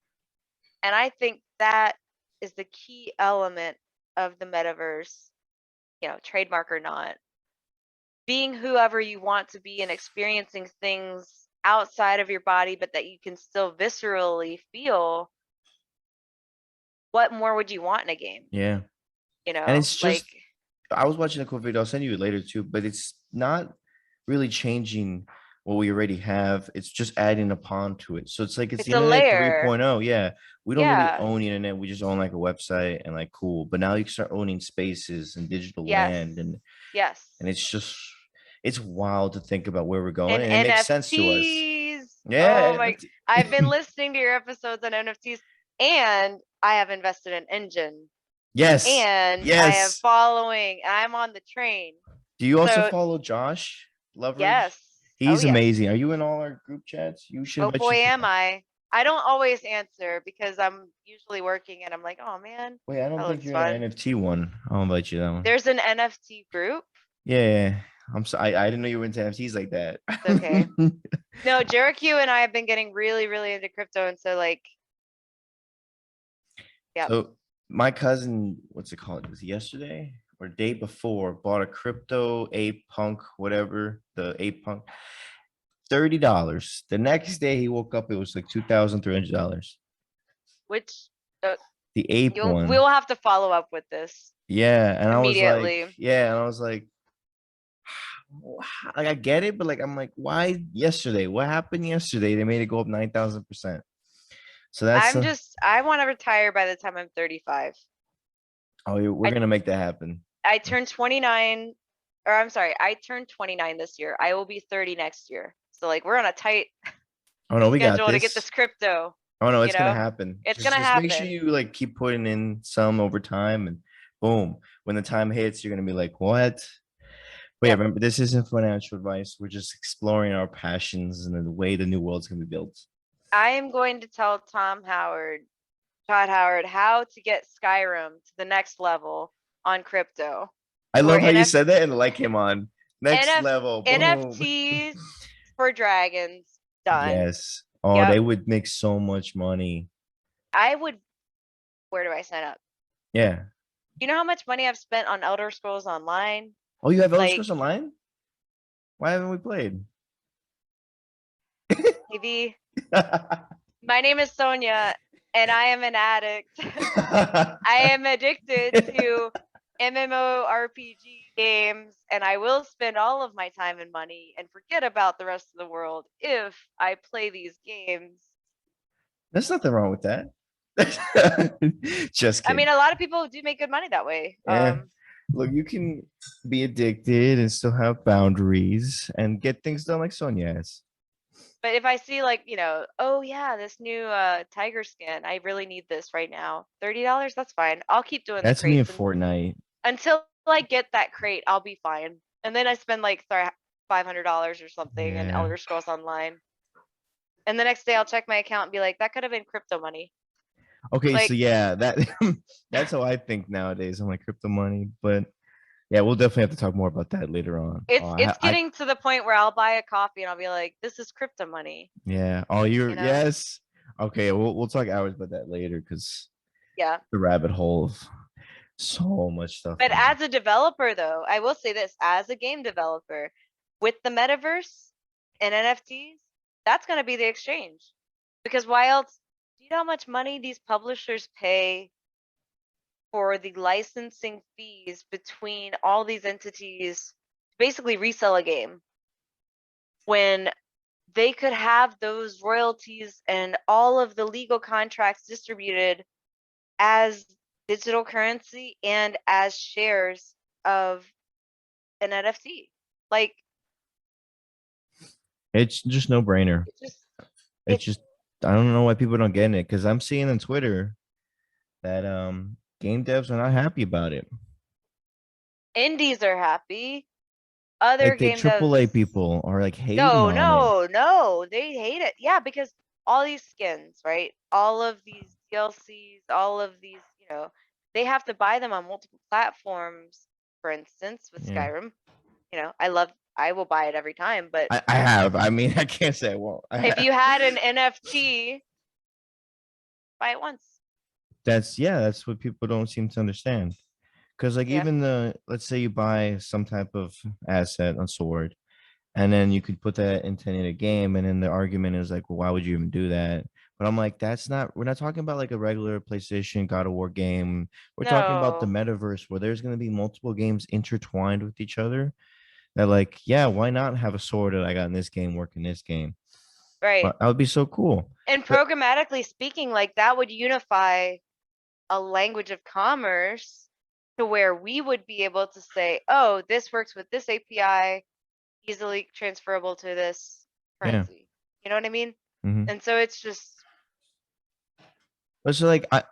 Speaker 2: And I think that is the key element of the metaverse, trademark or not. Being whoever you want to be and experiencing things outside of your body, but that you can still viscerally feel. What more would you want in a game?
Speaker 1: yeah. And it's
Speaker 2: Like,
Speaker 1: just I was watching a cool video. I'll send you it later too, but it's not really changing what we already have. It's just adding upon to it. So it's like it's
Speaker 2: it's
Speaker 1: the
Speaker 2: a
Speaker 1: internet
Speaker 2: layer.
Speaker 1: 3.0. Yeah. We don't really
Speaker 2: Yeah.
Speaker 1: own the internet. We just own like a website and like cool. But now you can start owning spaces and digital
Speaker 2: Yes.
Speaker 1: land
Speaker 2: Yes.
Speaker 1: and it's just it's wild to think about where we're going
Speaker 2: And
Speaker 1: and it makes sense to us.
Speaker 2: NFTs. Oh
Speaker 1: Yeah.
Speaker 2: my, I've been listening to your episodes on NFTs, and I have invested in Engine,
Speaker 1: Yes.
Speaker 2: and I am
Speaker 1: Yes.
Speaker 2: following, I'm on the train.
Speaker 1: Do you also
Speaker 2: So
Speaker 1: follow Josh Loveridge?
Speaker 2: yes. Oh
Speaker 1: He's
Speaker 2: yes.
Speaker 1: amazing. Are you in all our group chats? You should
Speaker 2: Oh
Speaker 1: invite you
Speaker 2: boy,
Speaker 1: to
Speaker 2: am
Speaker 1: that.
Speaker 2: I. I don't always answer because I'm usually working and I'm like, oh man,
Speaker 1: Wait, I don't
Speaker 2: that
Speaker 1: think
Speaker 2: looks
Speaker 1: you're in our
Speaker 2: fun.
Speaker 1: NFT one. I'll invite you to that one.
Speaker 2: There's an NFT group.
Speaker 1: Yeah, yeah. I'm sorry. I didn't know you were into NFTs like that.
Speaker 2: It's okay. No, Jericho and I have been getting really, really into crypto. And so like, yeah.
Speaker 1: So my cousin, what's it called? Was it yesterday or day before? Bought a crypto ape punk, whatever the ape punk, $30. The next day he woke up, it was like $2,300.
Speaker 2: Which uh,
Speaker 1: The ape one.
Speaker 2: we'll have to follow up with this
Speaker 1: Yeah, and I was like,
Speaker 2: immediately.
Speaker 1: yeah, and I was like, I get it, but like I'm like, why yesterday? What happened yesterday? They made it go up 9,000%. So that's
Speaker 2: I want to retire by the time I'm 35.
Speaker 1: we're
Speaker 2: I
Speaker 1: gonna make that happen.
Speaker 2: I turned 29, or I'm sorry, I turned 29 this year. I will be 30 next year. So like we're on a tight
Speaker 1: Oh no, we got
Speaker 2: schedule to get
Speaker 1: this.
Speaker 2: this crypto,
Speaker 1: Oh no,
Speaker 2: you
Speaker 1: it's gonna
Speaker 2: know?
Speaker 1: happen.
Speaker 2: It's gonna
Speaker 1: Just make sure
Speaker 2: happen.
Speaker 1: you like keep putting in some over time, and boom, when the time hits, you're gonna be like, what? But yeah,
Speaker 2: Yep.
Speaker 1: remember, this isn't financial advice. We're just exploring our passions and the way the new world's gonna be built.
Speaker 2: I am going to tell Todd Howard, how to get Skyrim to the next level on crypto.
Speaker 1: I
Speaker 2: To where
Speaker 1: love how you said that and like him on next
Speaker 2: NF
Speaker 1: level. Boom.
Speaker 2: NFTs for dragons done.
Speaker 1: Yes. Oh,
Speaker 2: Yep.
Speaker 1: they would make so much money.
Speaker 2: I would. Where do I sign up?
Speaker 1: Yeah.
Speaker 2: You know how much money I've spent on Elder Scrolls Online?
Speaker 1: Oh, you have Elder
Speaker 2: Like,
Speaker 1: Scrolls Online? Why haven't we played?
Speaker 2: maybe my name is Sonya and I am an addict. I am addicted to MMORPG games, and I will spend all of my time and money and forget about the rest of the world if I play these games.
Speaker 1: There's nothing wrong with that. Just
Speaker 2: I
Speaker 1: kidding.
Speaker 2: mean, a lot of people do make good money that way.
Speaker 1: Yeah. Look, you can be addicted and still have boundaries and get things done like Sonia has.
Speaker 2: But if I see like, oh yeah, this new tiger skin, I really need this right now. $30, that's fine. I'll keep doing the
Speaker 1: That's me in
Speaker 2: crates
Speaker 1: Fortnite.
Speaker 2: until I get that crate, I'll be fine. And then I spend like $500 or something in
Speaker 1: Yeah.
Speaker 2: Elder Scrolls Online. And the next day I'll check my account and be like, that could have been crypto money.
Speaker 1: Okay, so
Speaker 2: Like,
Speaker 1: yeah, that's how I think nowadays. I'm like crypto money, but yeah, we'll definitely have to talk more about that later on.
Speaker 2: it's getting to the point where I'll buy a coffee and I'll be like, this is crypto money.
Speaker 1: Yeah. Oh, you're
Speaker 2: You know?
Speaker 1: yes. Okay, we'll talk hours about that later because
Speaker 2: Yeah.
Speaker 1: the rabbit hole of so much stuff.
Speaker 2: But as a developer though, I will say this, as a game developer, with the metaverse and NFTs, that's gonna be the exchange. Because why else? Do you know how much money these publishers pay for the licensing fees between all these entities to basically resell a game? When they could have those royalties and all of the legal contracts distributed as digital currency and as shares of an NFT. Like,
Speaker 1: It's just no brainer.
Speaker 2: it just,
Speaker 1: It's
Speaker 2: it's
Speaker 1: just I don't know why people don't get it because I'm seeing on Twitter that game devs are not happy about it.
Speaker 2: indies are happy. Other
Speaker 1: Like the
Speaker 2: game devs,
Speaker 1: AAA people are like hating
Speaker 2: no,
Speaker 1: on it.
Speaker 2: no, no, they hate it. Yeah, because all these skins, right? All of these DLCs, all of these, they have to buy them on multiple platforms. For instance, with
Speaker 1: Yeah.
Speaker 2: Skyrim, I will buy it every time, but
Speaker 1: I have. I mean, I can't say I won't.
Speaker 2: if you had an NFT, buy it once.
Speaker 1: That's what people don't seem to understand. Because like
Speaker 2: Yeah.
Speaker 1: even let's say you buy some type of asset, a sword, and then you could put that into a game, and then the argument is like, well, why would you even do that? But I'm like, we're not talking about like a regular PlayStation God of War game. We're talking about the
Speaker 2: No.
Speaker 1: metaverse where there's going to be multiple games intertwined with each other. That like, yeah, why not have a sword that I got in this game work in this game?
Speaker 2: Right.
Speaker 1: Well, that would be so cool.
Speaker 2: And
Speaker 1: But
Speaker 2: programmatically speaking, like that would unify a language of commerce to where we would be able to say, oh, this works with this API, easily transferable to this
Speaker 1: yeah.
Speaker 2: currency. You know what I mean?
Speaker 1: Hmm.
Speaker 2: And so it's just,
Speaker 1: But so like I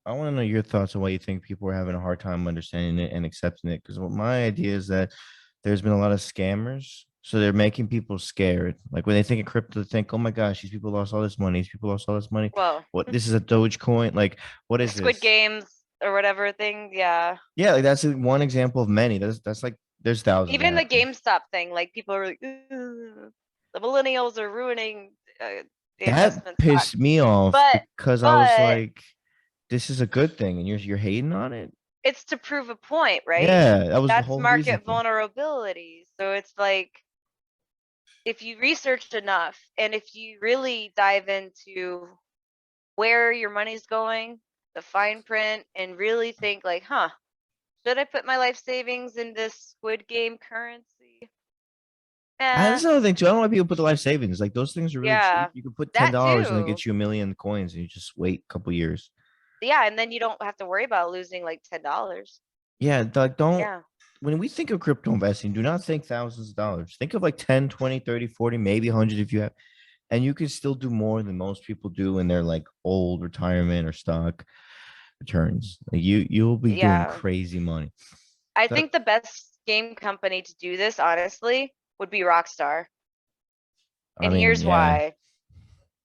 Speaker 1: want to know your thoughts on why you think people are having a hard time understanding it and accepting it. Because my idea is that there's been a lot of scammers, so they're making people scared. Like when they think of crypto, they think, "Oh my gosh, these people lost all this money. These people lost all this money.
Speaker 2: well,
Speaker 1: What? This is a Dogecoin? Like what
Speaker 2: the
Speaker 1: is
Speaker 2: Squid
Speaker 1: this?"
Speaker 2: Games or whatever thing. Yeah.
Speaker 1: Yeah, like that's one example of many. That's like there's thousands that
Speaker 2: Even the
Speaker 1: happen.
Speaker 2: GameStop thing, like people are like, "Ooh, the millennials are ruining the
Speaker 1: That
Speaker 2: investment stock."
Speaker 1: pissed me off
Speaker 2: But,
Speaker 1: because I was
Speaker 2: but
Speaker 1: like, "This is a good thing," and you're hating on it.
Speaker 2: it's to prove a point, right?
Speaker 1: Yeah, that was the
Speaker 2: That's
Speaker 1: whole reason
Speaker 2: market
Speaker 1: for it.
Speaker 2: vulnerability. So it's like, if you researched enough and if you really dive into where your money's going, the fine print, and really think like, huh, should I put my life savings in this Squid Game currency?
Speaker 1: That's
Speaker 2: Eh,
Speaker 1: another thing too. I don't know why people put the life savings. Like those things are really cheap.
Speaker 2: yeah,
Speaker 1: You can put
Speaker 2: that
Speaker 1: $10 and it
Speaker 2: too.
Speaker 1: gets you a million coins, and you just wait a couple years.
Speaker 2: Yeah, and then you don't have to worry about losing like $10.
Speaker 1: Yeah, like don't
Speaker 2: Yeah.
Speaker 1: when we think of crypto investing, do not think thousands of dollars. Think of like 10, 20, 30, 40, maybe 100 if you have, and you can still do more than most people do in their like old retirement or stock returns. Like you'll be doing
Speaker 2: Yeah.
Speaker 1: crazy money.
Speaker 2: I
Speaker 1: That
Speaker 2: think the best game company to do this, honestly, would be Rockstar.
Speaker 1: I
Speaker 2: And
Speaker 1: mean,
Speaker 2: here's
Speaker 1: yeah,
Speaker 2: why.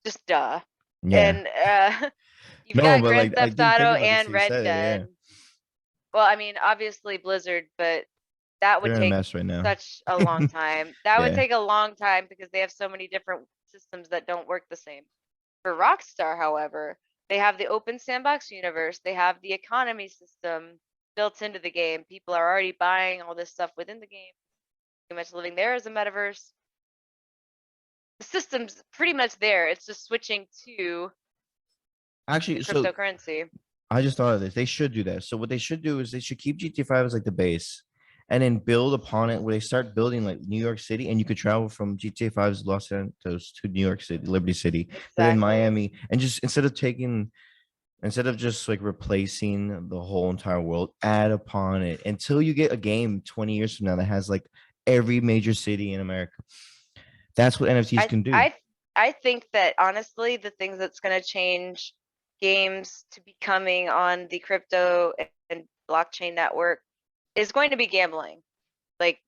Speaker 2: Just duh.
Speaker 1: yeah.
Speaker 2: And you've
Speaker 1: No,
Speaker 2: got
Speaker 1: but
Speaker 2: Grand
Speaker 1: like I
Speaker 2: Theft
Speaker 1: didn't
Speaker 2: Auto
Speaker 1: think about this
Speaker 2: and
Speaker 1: till you
Speaker 2: Red
Speaker 1: said it. Yeah,
Speaker 2: Dead. Well, I mean, obviously Blizzard, but that would
Speaker 1: they're in a
Speaker 2: take
Speaker 1: mess right now.
Speaker 2: such a long time. That would
Speaker 1: Yeah.
Speaker 2: take a long time because they have so many different systems that don't work the same. For Rockstar, however, they have the open sandbox universe, they have the economy system built into the game. People are already buying all this stuff within the game, pretty much living there as a metaverse. The system's pretty much there. It's just switching to the
Speaker 1: Actually, so
Speaker 2: cryptocurrency.
Speaker 1: I just thought of this. They should do that. So what they should do is they should keep GTA 5 as like the base and then build upon it where they start building like New York City and you could travel from GTA 5's Los Santos to New York City, Liberty City, but then
Speaker 2: Exactly.
Speaker 1: Miami and just instead of just like replacing the whole entire world, add upon it until you get a game 20 years from now that has like every major city in America. That's what NFTs
Speaker 2: I
Speaker 1: can do.
Speaker 2: I I think that honestly, the things that's going to change games to becoming on the crypto and blockchain network is going to be gambling. Like,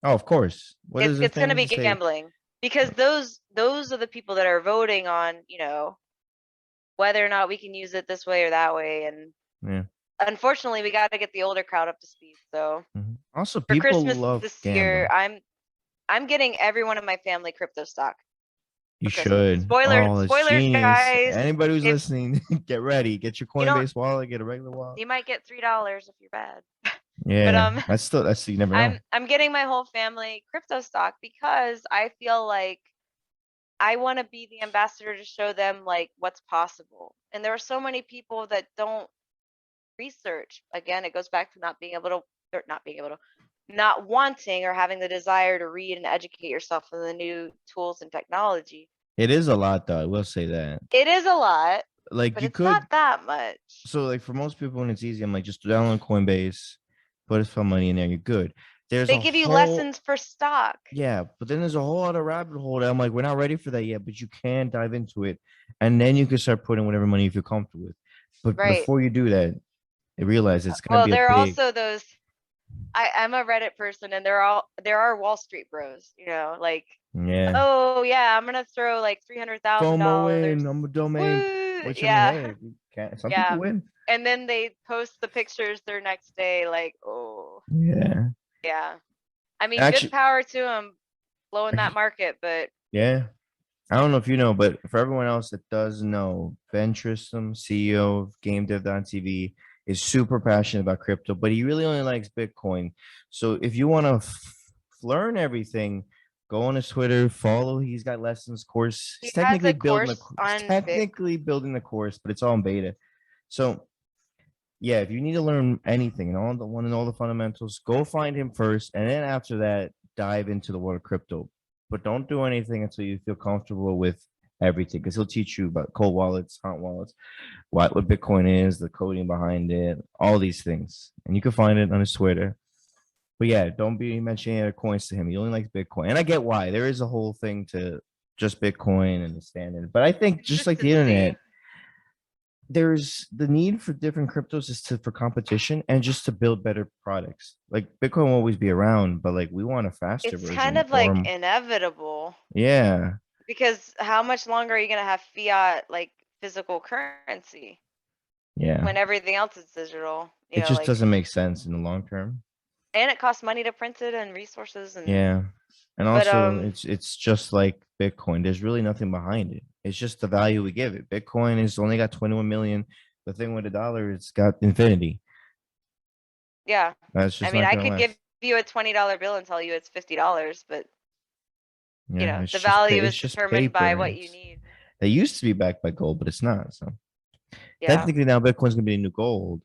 Speaker 1: Oh, of course. What is the
Speaker 2: it's going to
Speaker 1: thing
Speaker 2: be
Speaker 1: to say?
Speaker 2: gambling because those are the people that are voting on, whether or not we can use it this way or that way. And
Speaker 1: Yeah.
Speaker 2: unfortunately, we got to get the older crowd up to speed. So
Speaker 1: Mhm. Also,
Speaker 2: for
Speaker 1: people
Speaker 2: Christmas
Speaker 1: love
Speaker 2: this year,
Speaker 1: gambling.
Speaker 2: I'm getting everyone in my family crypto stock
Speaker 1: You
Speaker 2: for Christmas.
Speaker 1: should.
Speaker 2: Spoiler,
Speaker 1: Oh, it's
Speaker 2: spoilers,
Speaker 1: genius.
Speaker 2: guys.
Speaker 1: Anybody who's
Speaker 2: If
Speaker 1: listening, get ready. Get your
Speaker 2: you don't,
Speaker 1: Coinbase wallet, get a regular wallet.
Speaker 2: you might get $3 if you're bad. But
Speaker 1: Yeah, that's you never know.
Speaker 2: I'm getting my whole family crypto stock because I feel like I want to be the ambassador to show them like what's possible. And there are so many people that don't research. Again, it goes back to not being able to, or not being able to, not wanting or having the desire to read and educate yourself in the new tools and technology.
Speaker 1: It is a lot though, I will say that.
Speaker 2: It is a lot,
Speaker 1: Like
Speaker 2: but
Speaker 1: you
Speaker 2: it's not
Speaker 1: could,
Speaker 2: that much.
Speaker 1: so like for most people when it's easy, I'm like just download Coinbase, put some money in there, you're good. There's
Speaker 2: They
Speaker 1: a
Speaker 2: give you
Speaker 1: whole
Speaker 2: lessons for stock.
Speaker 1: Yeah, but then there's a whole other rabbit hole that I'm like, we're not ready for that yet, but you can dive into it. And then you can start putting whatever money you feel comfortable with. But
Speaker 2: Right.
Speaker 1: before you do that, you realize it's gonna
Speaker 2: Well,
Speaker 1: be a
Speaker 2: there are
Speaker 1: big
Speaker 2: also those I'm a Reddit person and there are Wall Street bros, you know, like,
Speaker 1: yeah.
Speaker 2: oh yeah, I'm gonna throw like
Speaker 1: FOMO
Speaker 2: $300,000.
Speaker 1: in, I'm a domain.
Speaker 2: Woo!
Speaker 1: Which I mean,
Speaker 2: Yeah.
Speaker 1: hey, if you can't, some people
Speaker 2: Yeah.
Speaker 1: win.
Speaker 2: And then they post the pictures their next day, like, oh,
Speaker 1: Yeah.
Speaker 2: yeah. I mean, good
Speaker 1: Actually,
Speaker 2: power to them blowing that market, but
Speaker 1: yeah. I don't know if you know, but for everyone else that does know, Ben Tristem, CEO of GameDev.tv, is super passionate about crypto, but he really only likes Bitcoin. So if you want to learn everything, go on his Twitter, follow. He's got lessons course.
Speaker 2: he has a course
Speaker 1: He's
Speaker 2: on Bit.
Speaker 1: technically building the course, but it's all in beta. So yeah, if you need to learn anything and all the fundamentals, go find him first, and then after that, dive into the world of crypto. But don't do anything until you feel comfortable with everything, because he'll teach you about cold wallets, hot wallets, what Bitcoin is, the coding behind it, all these things, and you can find it on his Twitter. But yeah, don't be mentioning other coins to him. He only likes Bitcoin, and I get why. There is a whole thing to just Bitcoin and the standard, but I think just like the
Speaker 2: Consistency.
Speaker 1: internet, there's the need for different cryptos is to for competition and just to build better products. Like Bitcoin will always be around, but like we want a faster
Speaker 2: It's kind
Speaker 1: version.
Speaker 2: of like
Speaker 1: Or
Speaker 2: inevitable
Speaker 1: yeah,
Speaker 2: because how much longer are you gonna have fiat like physical currency
Speaker 1: yeah.
Speaker 2: when everything else is digital? You
Speaker 1: It
Speaker 2: know,
Speaker 1: just
Speaker 2: like,
Speaker 1: doesn't make sense in the long term.
Speaker 2: and it costs money to print it and resources and
Speaker 1: Yeah. And
Speaker 2: but
Speaker 1: also it's just like Bitcoin. There's really nothing behind it. It's just the value we give it. Bitcoin is only got 21 million. The thing with the dollar, it's got infinity.
Speaker 2: yeah.
Speaker 1: That's
Speaker 2: I
Speaker 1: just
Speaker 2: mean,
Speaker 1: not
Speaker 2: I
Speaker 1: gonna
Speaker 2: could give
Speaker 1: last.
Speaker 2: you a $20 bill and tell you it's $50, but you
Speaker 1: Yeah,
Speaker 2: know, the value
Speaker 1: it's
Speaker 2: is
Speaker 1: just
Speaker 2: determined by
Speaker 1: paper.
Speaker 2: what you need.
Speaker 1: They used to be backed by gold, but it's not. So
Speaker 2: Yeah.
Speaker 1: technically now Bitcoin's gonna be the new gold.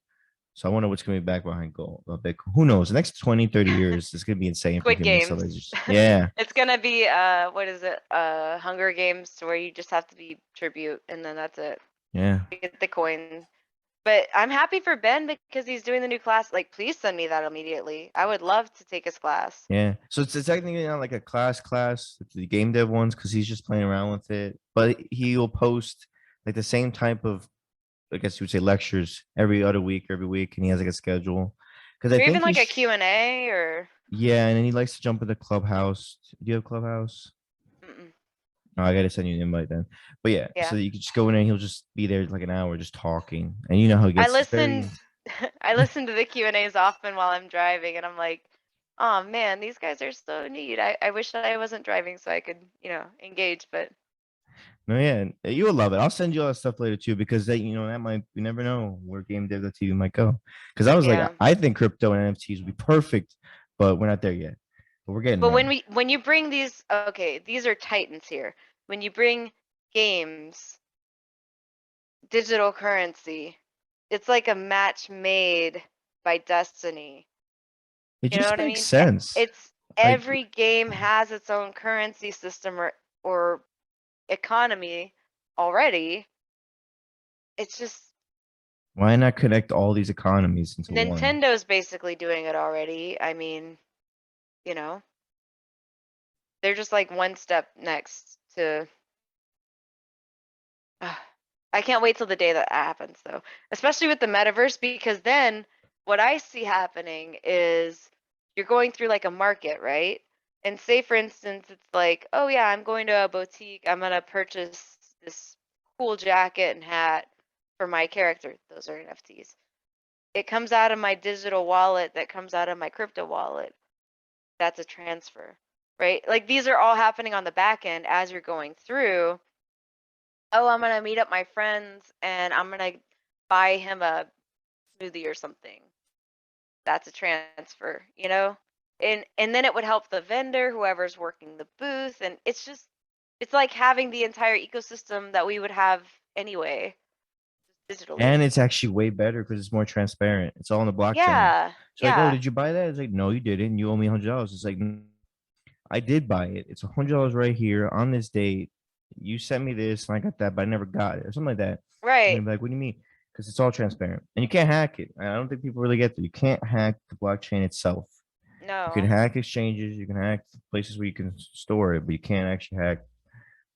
Speaker 1: So I wonder what's gonna be back behind gold. Bitcoin. Who knows? The next 20, 30 years is gonna be insane for
Speaker 2: Squid
Speaker 1: human
Speaker 2: Games.
Speaker 1: civilization. Yeah,
Speaker 2: It's gonna be what is it? Hunger Games to where you just have to be tribute and then that's it.
Speaker 1: yeah,
Speaker 2: You get the coin. But I'm happy for Ben because he's doing the new class. Like, please send me that immediately. I would love to take his class.
Speaker 1: yeah. So it's technically not like a class. It's the game dev ones because he's just playing around with it. But he will post like the same type of, I guess you would say, lectures every week, and he has like a schedule. Because I
Speaker 2: Or even
Speaker 1: think
Speaker 2: like a
Speaker 1: he's
Speaker 2: Q&A or
Speaker 1: yeah, and then he likes to jump into Clubhouse. Do you have Clubhouse?
Speaker 2: mm-mm.
Speaker 1: Oh, I gotta send you an invite then. But yeah, so
Speaker 2: Yeah.
Speaker 1: you could just go in and he'll just be there like an hour just talking, and you know how he
Speaker 2: I
Speaker 1: gets very.
Speaker 2: listened I listen to the Q&As often while I'm driving and I'm like, oh man, these guys are so neat. I wish I wasn't driving so I could, you know, engage, but
Speaker 1: No, yeah, you will love it. I'll send you all that stuff later too, because that might, you never know where GameDev.tv might go. Because I was like,
Speaker 2: yeah.
Speaker 1: I think crypto and NFTs would be perfect, but we're not there yet. But we're getting
Speaker 2: But
Speaker 1: there.
Speaker 2: when you bring these, okay, these are titans here. When you bring games, digital currency, it's like a match made by destiny.
Speaker 1: It
Speaker 2: You know
Speaker 1: just
Speaker 2: what I
Speaker 1: makes
Speaker 2: mean?
Speaker 1: sense.
Speaker 2: It's
Speaker 1: Like,
Speaker 2: every game has its own currency system or economy already. It's just
Speaker 1: why not connect all these economies into one?
Speaker 2: Nintendo's basically doing it already. I mean, you know, they're just like one step next to I can't wait till the day that happens though, especially with the metaverse, because then what I see happening is you're going through like a market, right? And say for instance, it's like, oh yeah, I'm going to a boutique, I'm gonna purchase this cool jacket and hat for my character. Those are NFTs. It comes out of my digital wallet that comes out of my crypto wallet. That's a transfer, right? Like these are all happening on the back end as you're going through. Oh, I'm gonna meet up my friends and I'm gonna buy him a smoothie or something. That's a transfer, you know? And then it would help the vendor, whoever's working the booth, and it's like having the entire ecosystem that we would have anyway, digitally.
Speaker 3: And it's actually way better because it's more transparent. It's all on the blockchain.
Speaker 2: Yeah,
Speaker 3: It's like, oh,
Speaker 2: yeah,
Speaker 3: did you buy that? It's like, no, you didn't. You owe me $100. It's like, I did buy it. It's $100 right here on this date. You sent me this and I got that, but I never got it or something like that. And
Speaker 2: right.
Speaker 3: they're like, what do you mean? Because it's all transparent and you can't hack it. I don't think people really get that. You can't hack the blockchain itself. You can
Speaker 2: No,
Speaker 3: hack exchanges, you can hack places where you can store it, but you can't actually hack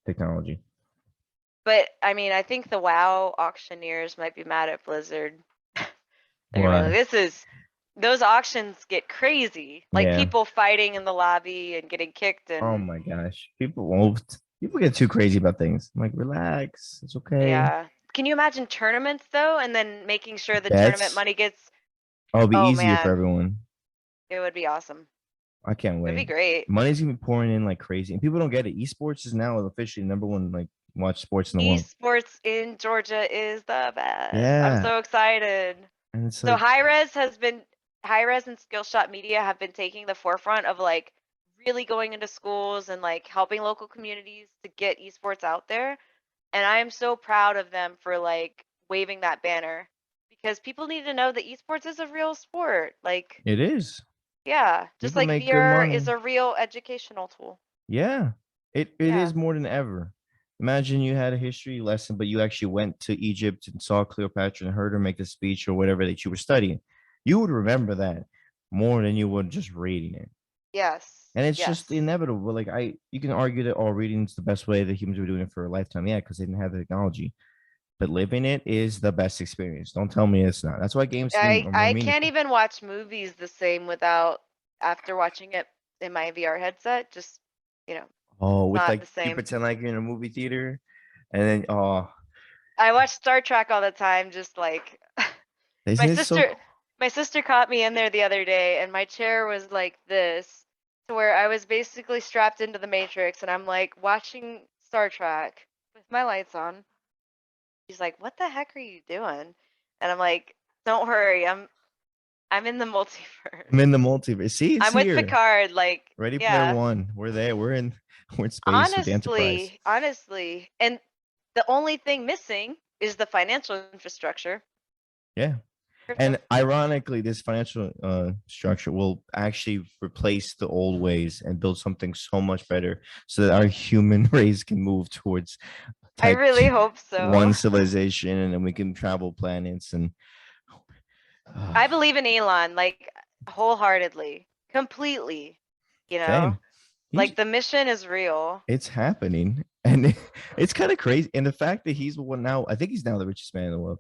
Speaker 3: technology.
Speaker 2: but I mean, I think the WoW auctioneers might be mad at Blizzard. They're gonna be like,
Speaker 3: Why?
Speaker 2: this is those auctions get crazy. Like
Speaker 3: Yeah.
Speaker 2: people fighting in the lobby and getting kicked
Speaker 3: Oh
Speaker 2: and
Speaker 3: my gosh. People won't. People get too crazy about things. I'm like, relax. It's okay.
Speaker 2: yeah. Can you imagine tournaments though, and then making sure the tournament
Speaker 3: Bets.
Speaker 2: money gets?
Speaker 3: Oh, it'll be
Speaker 2: Oh
Speaker 3: easier for
Speaker 2: man,
Speaker 3: everyone.
Speaker 2: it would be awesome.
Speaker 3: I can't
Speaker 2: It'd be
Speaker 3: wait.
Speaker 2: great.
Speaker 3: Money's gonna be pouring in like crazy, and people don't get it. Esports is now officially number one like watch sports in the world.
Speaker 2: Esports in Georgia is the best. I'm
Speaker 3: Yeah,
Speaker 2: so excited.
Speaker 3: and it's
Speaker 2: So
Speaker 3: like
Speaker 2: high res and skill shot media have been taking the forefront of like really going into schools and like helping local communities to get esports out there. And I am so proud of them for like waving that banner because people need to know that esports is a real sport. Like,
Speaker 3: it is.
Speaker 2: yeah, just
Speaker 3: People
Speaker 2: like
Speaker 3: make good
Speaker 2: VR is
Speaker 3: money.
Speaker 2: a real educational tool.
Speaker 3: Yeah, it
Speaker 2: Yeah.
Speaker 3: is more than ever. Imagine you had a history lesson, but you actually went to Egypt and saw Cleopatra and heard her make the speech or whatever that you were studying. You would remember that more than you would just reading it.
Speaker 2: Yes.
Speaker 3: And it's just
Speaker 2: Yes.
Speaker 3: inevitable. Like you can argue that all reading is the best way that humans were doing it for a lifetime. Yeah, because they didn't have the technology. But living it is the best experience. Don't tell me it's not. That's why games to me are more
Speaker 2: I can't
Speaker 3: meaningful.
Speaker 2: even watch movies the same without after watching it in my VR headset. Just, you know,
Speaker 3: Oh, with
Speaker 2: not the
Speaker 3: like you
Speaker 2: same.
Speaker 3: pretend like you're in a movie theater, and then
Speaker 2: I watch Star Trek all the time, just like my
Speaker 3: isn't it so?
Speaker 2: sister my sister caught me in there the other day and my chair was like this to where I was basically strapped into the Matrix and I'm like watching Star Trek with my lights on. She's like, "What the heck are you doing?" And I'm like, "Don't worry, I'm in the multiverse.
Speaker 3: I'm in the multiverse. See, it's
Speaker 2: I'm with
Speaker 3: here.
Speaker 2: Picard." Like,
Speaker 3: Ready Player
Speaker 2: yeah.
Speaker 3: One. We're there. We're in space with the Enterprise.
Speaker 2: Honestly. And the only thing missing is the financial infrastructure.
Speaker 3: Yeah.
Speaker 2: Crypto.
Speaker 3: And ironically, this financial structure will actually replace the old ways and build something so much better so that our human race can move towards
Speaker 2: I
Speaker 3: type
Speaker 2: really hope so.
Speaker 3: one civilization and then we can travel planets and
Speaker 2: I
Speaker 3: uh,
Speaker 2: believe in Elon, like wholeheartedly, completely. You know,
Speaker 3: same. He's
Speaker 2: like the mission is real.
Speaker 3: it's happening and it's kind of crazy. And the fact that he's the one now, I think he's now the richest man in the world.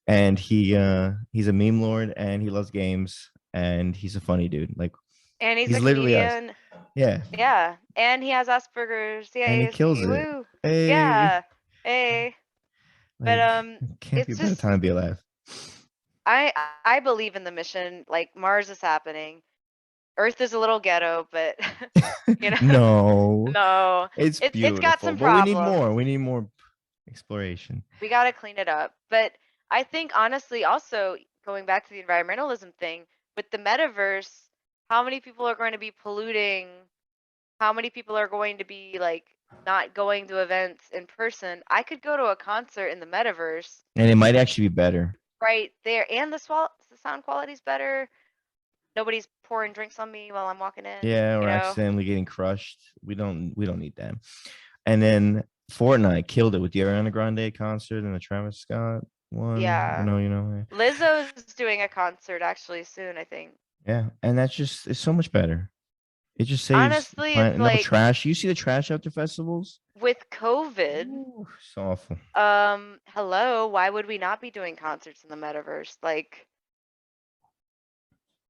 Speaker 3: And he's a meme lord and he loves games and he's a funny dude. Like
Speaker 2: And he's
Speaker 3: he's
Speaker 2: a
Speaker 3: literally us.
Speaker 2: comedian.
Speaker 3: Yeah.
Speaker 2: Yeah. And he has Asperger's. Yeah,
Speaker 3: And he kills
Speaker 2: ASD.
Speaker 3: it.
Speaker 2: Woo.
Speaker 3: Hey,
Speaker 2: Yeah. Hey. But
Speaker 3: like can't be a
Speaker 2: it's
Speaker 3: better
Speaker 2: just
Speaker 3: time to be alive.
Speaker 2: I I believe in the mission. Like Mars is happening. Earth is a little ghetto, but you know,
Speaker 3: No,
Speaker 2: no.
Speaker 3: it's
Speaker 2: It's got
Speaker 3: beautiful,
Speaker 2: some
Speaker 3: but we need
Speaker 2: problems.
Speaker 3: more. We need more exploration.
Speaker 2: We got to clean it up. But I think honestly, also going back to the environmentalism thing with the metaverse, how many people are going to be polluting? How many people are going to be like not going to events in person? I could go to a concert in the metaverse
Speaker 3: And it might actually be better.
Speaker 2: right there, and the sound quality's better. Nobody's pouring drinks on me while I'm walking in,
Speaker 3: Yeah,
Speaker 2: you
Speaker 3: we're
Speaker 2: know?
Speaker 3: accidentally getting crushed. We don't need that. And then Fortnite killed it with the Ariana Grande concert and the Travis Scott one.
Speaker 2: Yeah.
Speaker 3: Yeah.
Speaker 2: Lizzo's doing a concert actually soon, I think.
Speaker 3: Yeah, and that's just it's so much better. It just saves the
Speaker 2: Honestly, it's
Speaker 3: planet. No
Speaker 2: like
Speaker 3: trash. You see the trash after festivals?
Speaker 2: with COVID,
Speaker 3: Ooh, it's awful.
Speaker 2: hello, why would we not be doing concerts in the metaverse? Like,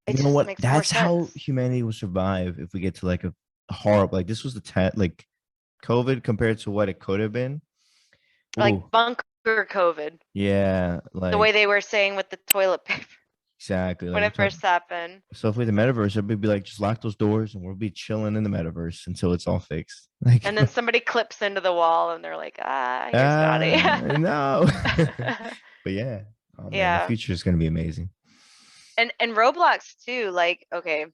Speaker 2: it
Speaker 3: You know
Speaker 2: just
Speaker 3: what?
Speaker 2: makes more
Speaker 3: That's how
Speaker 2: sense.
Speaker 3: humanity will survive if we get to like a horrible like this was like COVID compared to what it could have been.
Speaker 2: Like
Speaker 3: Ooh,
Speaker 2: bunker COVID,
Speaker 3: yeah,
Speaker 2: the way
Speaker 3: like
Speaker 2: they were saying with the toilet paper
Speaker 3: exactly. Like
Speaker 2: when
Speaker 3: we're
Speaker 2: it
Speaker 3: talking.
Speaker 2: first happened.
Speaker 3: So if we're the metaverse, it would be like just lock those doors and we'll be chilling in the metaverse until it's all fixed. Like
Speaker 2: And then somebody clips into the wall and they're like, ah, here's Scotty.
Speaker 3: no. But yeah, oh man, the
Speaker 2: Yeah.
Speaker 3: future is gonna be amazing.
Speaker 2: And Roblox too, like, okay,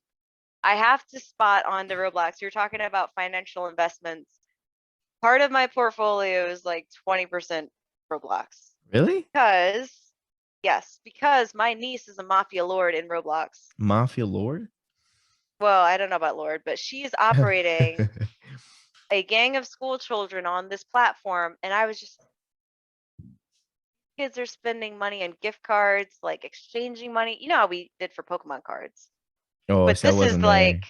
Speaker 2: I have to spot on the Roblox. You're talking about financial investments. Part of my portfolio is like 20% Roblox.
Speaker 3: Really?
Speaker 2: Because my niece is a mafia lord in Roblox.
Speaker 3: Mafia Lord?
Speaker 2: Well, I don't know about Lord, but she is operating a gang of school children on this platform, and I was just, kids are spending money on gift cards, like exchanging money. You know how we did for Pokemon cards.
Speaker 3: Oh,
Speaker 2: But
Speaker 3: so I
Speaker 2: this is
Speaker 3: wasn't there.
Speaker 2: like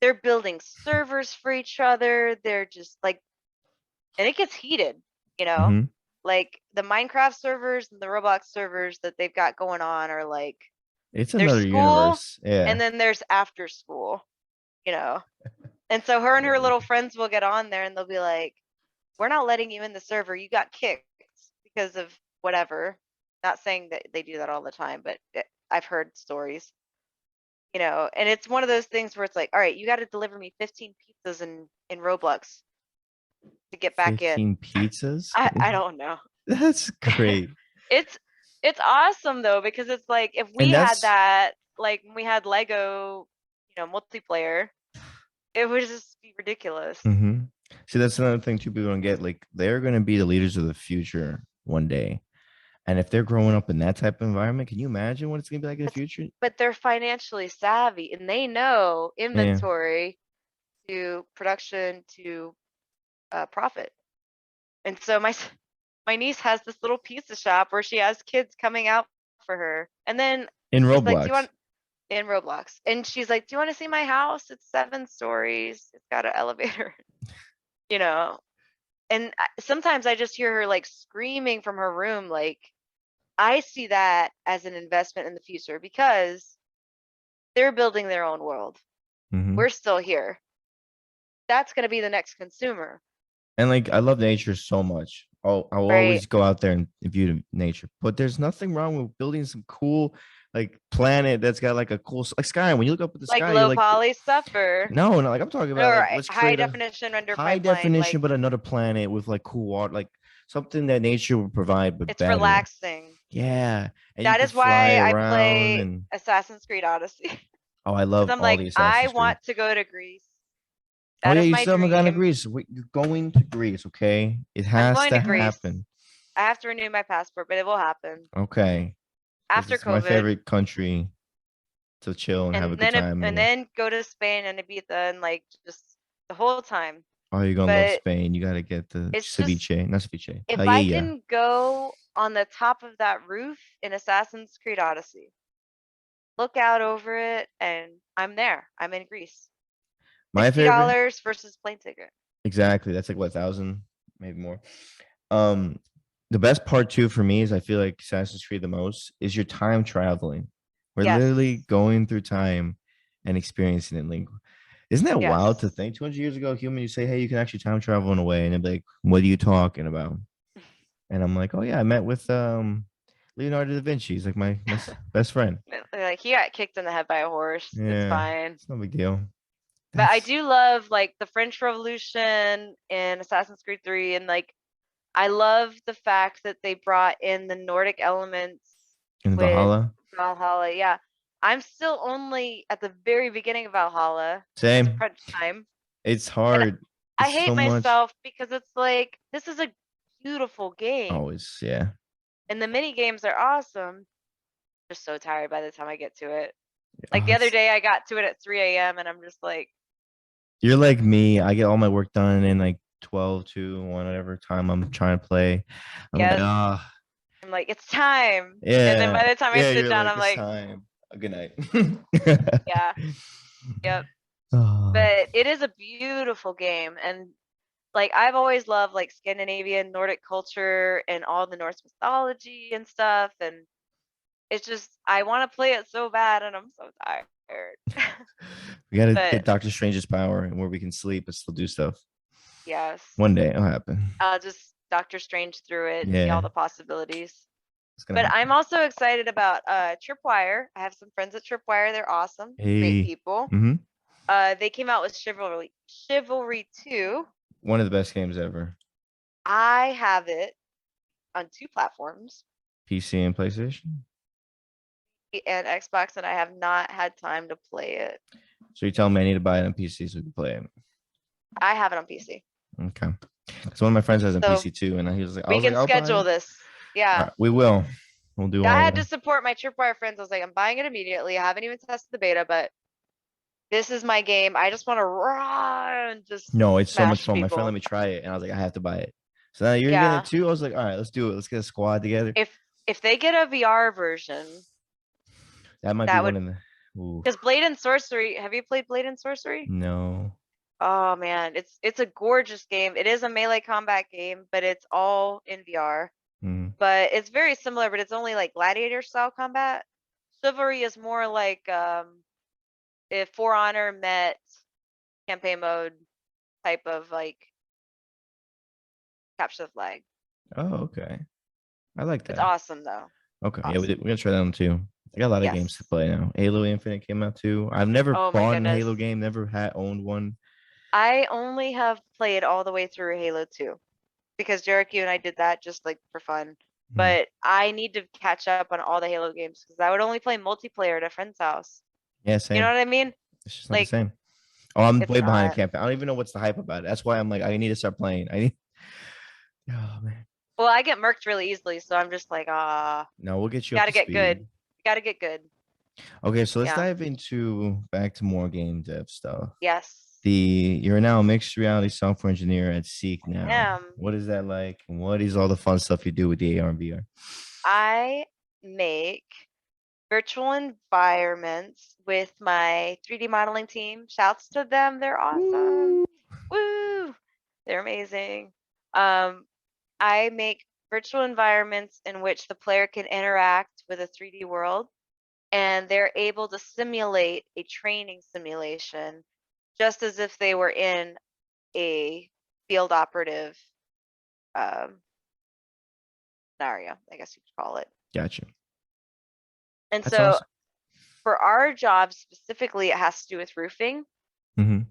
Speaker 2: they're building servers for each other. They're just like, and it gets heated, you know?
Speaker 3: Mhm.
Speaker 2: Like the Minecraft servers and the Roblox servers that they've got going on are like
Speaker 3: It's
Speaker 2: there's
Speaker 3: another
Speaker 2: school
Speaker 3: universe. Yeah.
Speaker 2: and then there's after school, you know? And so her and her little friends will get on there and they'll be like, we're not letting you in the server. You got kicked because of whatever. Not saying that they do that all the time, but I've heard stories, you know, and it's one of those things where it's like, all right, you got to deliver me 15 pizzas in Roblox to get back in.
Speaker 3: 15 pizzas?
Speaker 2: I don't know.
Speaker 3: That's great.
Speaker 2: It's it's awesome though, because it's like if we
Speaker 3: And
Speaker 2: had
Speaker 3: that's
Speaker 2: that, like when we had Lego, you know, multiplayer, it would just be ridiculous.
Speaker 3: mhm. See, that's another thing too people don't get. Like, they're gonna be the leaders of the future one day. And if they're growing up in that type of environment, can you imagine what it's gonna be like in the
Speaker 2: But
Speaker 3: future?
Speaker 2: but they're financially savvy and they know
Speaker 3: Yeah.
Speaker 2: inventory to production to profit. And so my niece has this little pizza shop where she has kids coming out for her. And then
Speaker 3: In
Speaker 2: she's like, "Do you
Speaker 3: Roblox.
Speaker 2: want in Roblox?" And she's like, "Do you want to see my house? It's 7 stories. It's got an elevator." You know. And sometimes I just hear her like screaming from her room like I see that as an investment in the future because they're building their own world.
Speaker 3: Mhm.
Speaker 2: We're still here. That's going to be the next consumer,
Speaker 3: And like, I love nature so much. I'll
Speaker 2: right?
Speaker 3: always go out there and view the nature. But there's nothing wrong with building some cool like planet that's got like a cool like sky. When you look up at the
Speaker 2: Like
Speaker 3: sky, you're
Speaker 2: low
Speaker 3: like,
Speaker 2: poly stuff
Speaker 3: no, no, like I'm talking about like let's
Speaker 2: high
Speaker 3: create a
Speaker 2: definition render
Speaker 3: high
Speaker 2: pipeline.
Speaker 3: definition,
Speaker 2: Like
Speaker 3: but another planet with like cool water, like something that nature would provide, but
Speaker 2: it's
Speaker 3: better.
Speaker 2: relaxing.
Speaker 3: Yeah. And you
Speaker 2: That
Speaker 3: could
Speaker 2: is
Speaker 3: fly
Speaker 2: why I
Speaker 3: around
Speaker 2: play
Speaker 3: and
Speaker 2: Assassin's Creed Odyssey.
Speaker 3: oh, I
Speaker 2: Because
Speaker 3: love
Speaker 2: I'm
Speaker 3: all
Speaker 2: like,
Speaker 3: the
Speaker 2: I
Speaker 3: Assassin's Creed.
Speaker 2: want to go to Greece.
Speaker 3: Oh
Speaker 2: That
Speaker 3: yeah,
Speaker 2: is
Speaker 3: you
Speaker 2: my
Speaker 3: still haven't gone to
Speaker 2: dream.
Speaker 3: Greece. Wait, you're going to Greece, okay? It
Speaker 2: I'm
Speaker 3: has
Speaker 2: going
Speaker 3: to
Speaker 2: to Greece.
Speaker 3: happen.
Speaker 2: I have to renew my passport, but it will happen
Speaker 3: Okay. Because
Speaker 2: after
Speaker 3: it's my
Speaker 2: COVID.
Speaker 3: favorite country to chill and have a good time.
Speaker 2: And
Speaker 3: And
Speaker 2: then go to Spain and Ibiza and like just the whole time.
Speaker 3: oh, you're gonna love
Speaker 2: But
Speaker 3: Spain. You gotta get the
Speaker 2: it's just
Speaker 3: ceviche, not ceviche.
Speaker 2: if I
Speaker 3: Paella.
Speaker 2: can go on the top of that roof in Assassin's Creed Odyssey, look out over it, and I'm there. I'm in Greece.
Speaker 3: My
Speaker 2: Fifty
Speaker 3: favorite.
Speaker 2: dollars versus plane ticket.
Speaker 3: Exactly. That's like what 1,000, maybe more. Um, the best part too for me is I feel like Assassin's Creed the most is your time traveling. We're
Speaker 2: Yes.
Speaker 3: literally going through time and experiencing it. Like, isn't that wild to
Speaker 2: Yes.
Speaker 3: think? 200 years ago, human, you say, "Hey, you can actually time travel in a way," and they're like, "What are you talking about?" And I'm like, "Oh yeah, I met with Leonardo da Vinci. He's like my best friend."
Speaker 2: Like he got kicked in the head by a horse. It's
Speaker 3: Yeah,
Speaker 2: fine.
Speaker 3: it's no big deal.
Speaker 2: But I
Speaker 3: That's
Speaker 2: do love like the French Revolution in Assassin's Creed 3 and like I love the fact that they brought in the Nordic elements
Speaker 3: in
Speaker 2: with
Speaker 3: Valhalla.
Speaker 2: Valhalla. Yeah. I'm still only at the very beginning of Valhalla because of
Speaker 3: Same.
Speaker 2: crunch time.
Speaker 3: It's
Speaker 2: And
Speaker 3: hard.
Speaker 2: I
Speaker 3: It's
Speaker 2: hate
Speaker 3: so much.
Speaker 2: myself because it's like this is a beautiful game
Speaker 3: Always, yeah.
Speaker 2: and the mini games are awesome. Just so tired by the time I get to it. Like
Speaker 3: Oh,
Speaker 2: the other
Speaker 3: it's
Speaker 2: day I got to it at 3 a.m. and I'm just like,
Speaker 3: you're like me. I get all my work done in like 12 to whatever time I'm trying to play. I'm like,
Speaker 2: yes.
Speaker 3: ah,
Speaker 2: I'm like, it's time. And then
Speaker 3: yeah,
Speaker 2: by the time I
Speaker 3: yeah.
Speaker 2: sit
Speaker 3: You're
Speaker 2: down,
Speaker 3: like,
Speaker 2: I'm
Speaker 3: it's
Speaker 2: like,
Speaker 3: time. Good night.
Speaker 2: yeah, yep.
Speaker 3: Oh,
Speaker 2: But it is a beautiful game. And like I've always loved like Scandinavian Nordic culture and all the Norse mythology and stuff. And it's just I want to play it so bad and I'm so tired.
Speaker 3: we gotta
Speaker 2: But
Speaker 3: get Doctor Strange's power and where we can sleep but still do stuff.
Speaker 2: yes,
Speaker 3: One day it'll happen.
Speaker 2: I'll just Doctor Strange through it and see all
Speaker 3: Yeah,
Speaker 2: the possibilities.
Speaker 3: it's gonna
Speaker 2: But
Speaker 3: happen.
Speaker 2: I'm also excited about Tripwire. I have some friends at Tripwire. They're awesome. Great
Speaker 3: Hey,
Speaker 2: people.
Speaker 3: mm-hmm.
Speaker 2: They came out with Chivalry 2.
Speaker 3: One of the best games ever.
Speaker 2: I have it on 2 platforms,
Speaker 3: PC and PlayStation.
Speaker 2: and Xbox, and I have not had time to play it.
Speaker 3: So you tell me I need to buy it on PC so we can play it.
Speaker 2: I have it on PC.
Speaker 3: Okay. Because one of my friends has a
Speaker 2: So
Speaker 3: PC too, and he was like, I
Speaker 2: we
Speaker 3: was like,
Speaker 2: can
Speaker 3: I'll buy
Speaker 2: schedule
Speaker 3: it.
Speaker 2: this. Yeah.
Speaker 3: We will. We'll do
Speaker 2: I
Speaker 3: all
Speaker 2: had
Speaker 3: of
Speaker 2: to
Speaker 3: it.
Speaker 2: support my Tripwire friends. I was like, I'm buying it immediately. I haven't even tested the beta, but this is my game. I just want to run, just
Speaker 3: No, it's so much
Speaker 2: smash
Speaker 3: fun. My friend let
Speaker 2: people.
Speaker 3: me try it, and I was like, I have to buy it. So now you're getting it
Speaker 2: Yeah.
Speaker 3: too. I was like, all right, let's do it. Let's get a squad together.
Speaker 2: If they get a VR version,
Speaker 3: That might be
Speaker 2: that
Speaker 3: one
Speaker 2: would,
Speaker 3: in the. Ooh,
Speaker 2: because Blade and Sorcery, have you played Blade and Sorcery?
Speaker 3: no.
Speaker 2: Oh man, it's a gorgeous game. It is a melee combat game, but it's all in VR.
Speaker 3: Mm.
Speaker 2: But it's very similar, but it's only like gladiator style combat. Chivalry is more like if For Honor met campaign mode type of like capture the flag.
Speaker 3: Oh, okay. I like
Speaker 2: It's
Speaker 3: that.
Speaker 2: awesome though.
Speaker 3: Okay, yeah,
Speaker 2: Awesome.
Speaker 3: we're gonna try that one too. I got a lot of games to
Speaker 2: Yes.
Speaker 3: play now. Halo Infinite came out too. I've never
Speaker 2: Oh my
Speaker 3: bought a
Speaker 2: goodness.
Speaker 3: Halo game, never had owned one.
Speaker 2: I only have played all the way through Halo 2 because Jericho and I did that just like for fun.
Speaker 3: Mhm.
Speaker 2: But I need to catch up on all the Halo games because I would only play multiplayer at a friend's house.
Speaker 3: Yeah,
Speaker 2: You know
Speaker 3: same.
Speaker 2: what I mean?
Speaker 3: It's just not the
Speaker 2: Like,
Speaker 3: same. Oh, I'm
Speaker 2: it's
Speaker 3: way behind in
Speaker 2: not.
Speaker 3: campaign. I don't even know what's the hype about it. That's why I'm like, I need to start playing. I need. Oh man.
Speaker 2: Well, I get murked really easily, so I'm just like,
Speaker 3: No, we'll get you up
Speaker 2: gotta
Speaker 3: to
Speaker 2: get good.
Speaker 3: speed.
Speaker 2: Gotta get good.
Speaker 3: Okay, so let's
Speaker 2: Yeah.
Speaker 3: dive into back to more game dev stuff.
Speaker 2: Yes.
Speaker 3: You're now a mixed reality software engineer at Seek now.
Speaker 2: Am.
Speaker 3: What is that like? And what is all the fun stuff you do with the AR and VR?
Speaker 2: I make virtual environments with my 3D modeling team. Shouts to them. They're awesome. Woo! They're amazing. I make virtual environments in which the player can interact with a 3D world and they're able to simulate a training simulation just as if they were in a field operative um, scenario, I guess you could call it.
Speaker 3: Gotcha.
Speaker 2: And
Speaker 3: That's
Speaker 2: so
Speaker 3: awesome.
Speaker 2: for our job specifically, it has to do with roofing.
Speaker 3: Mm-hmm.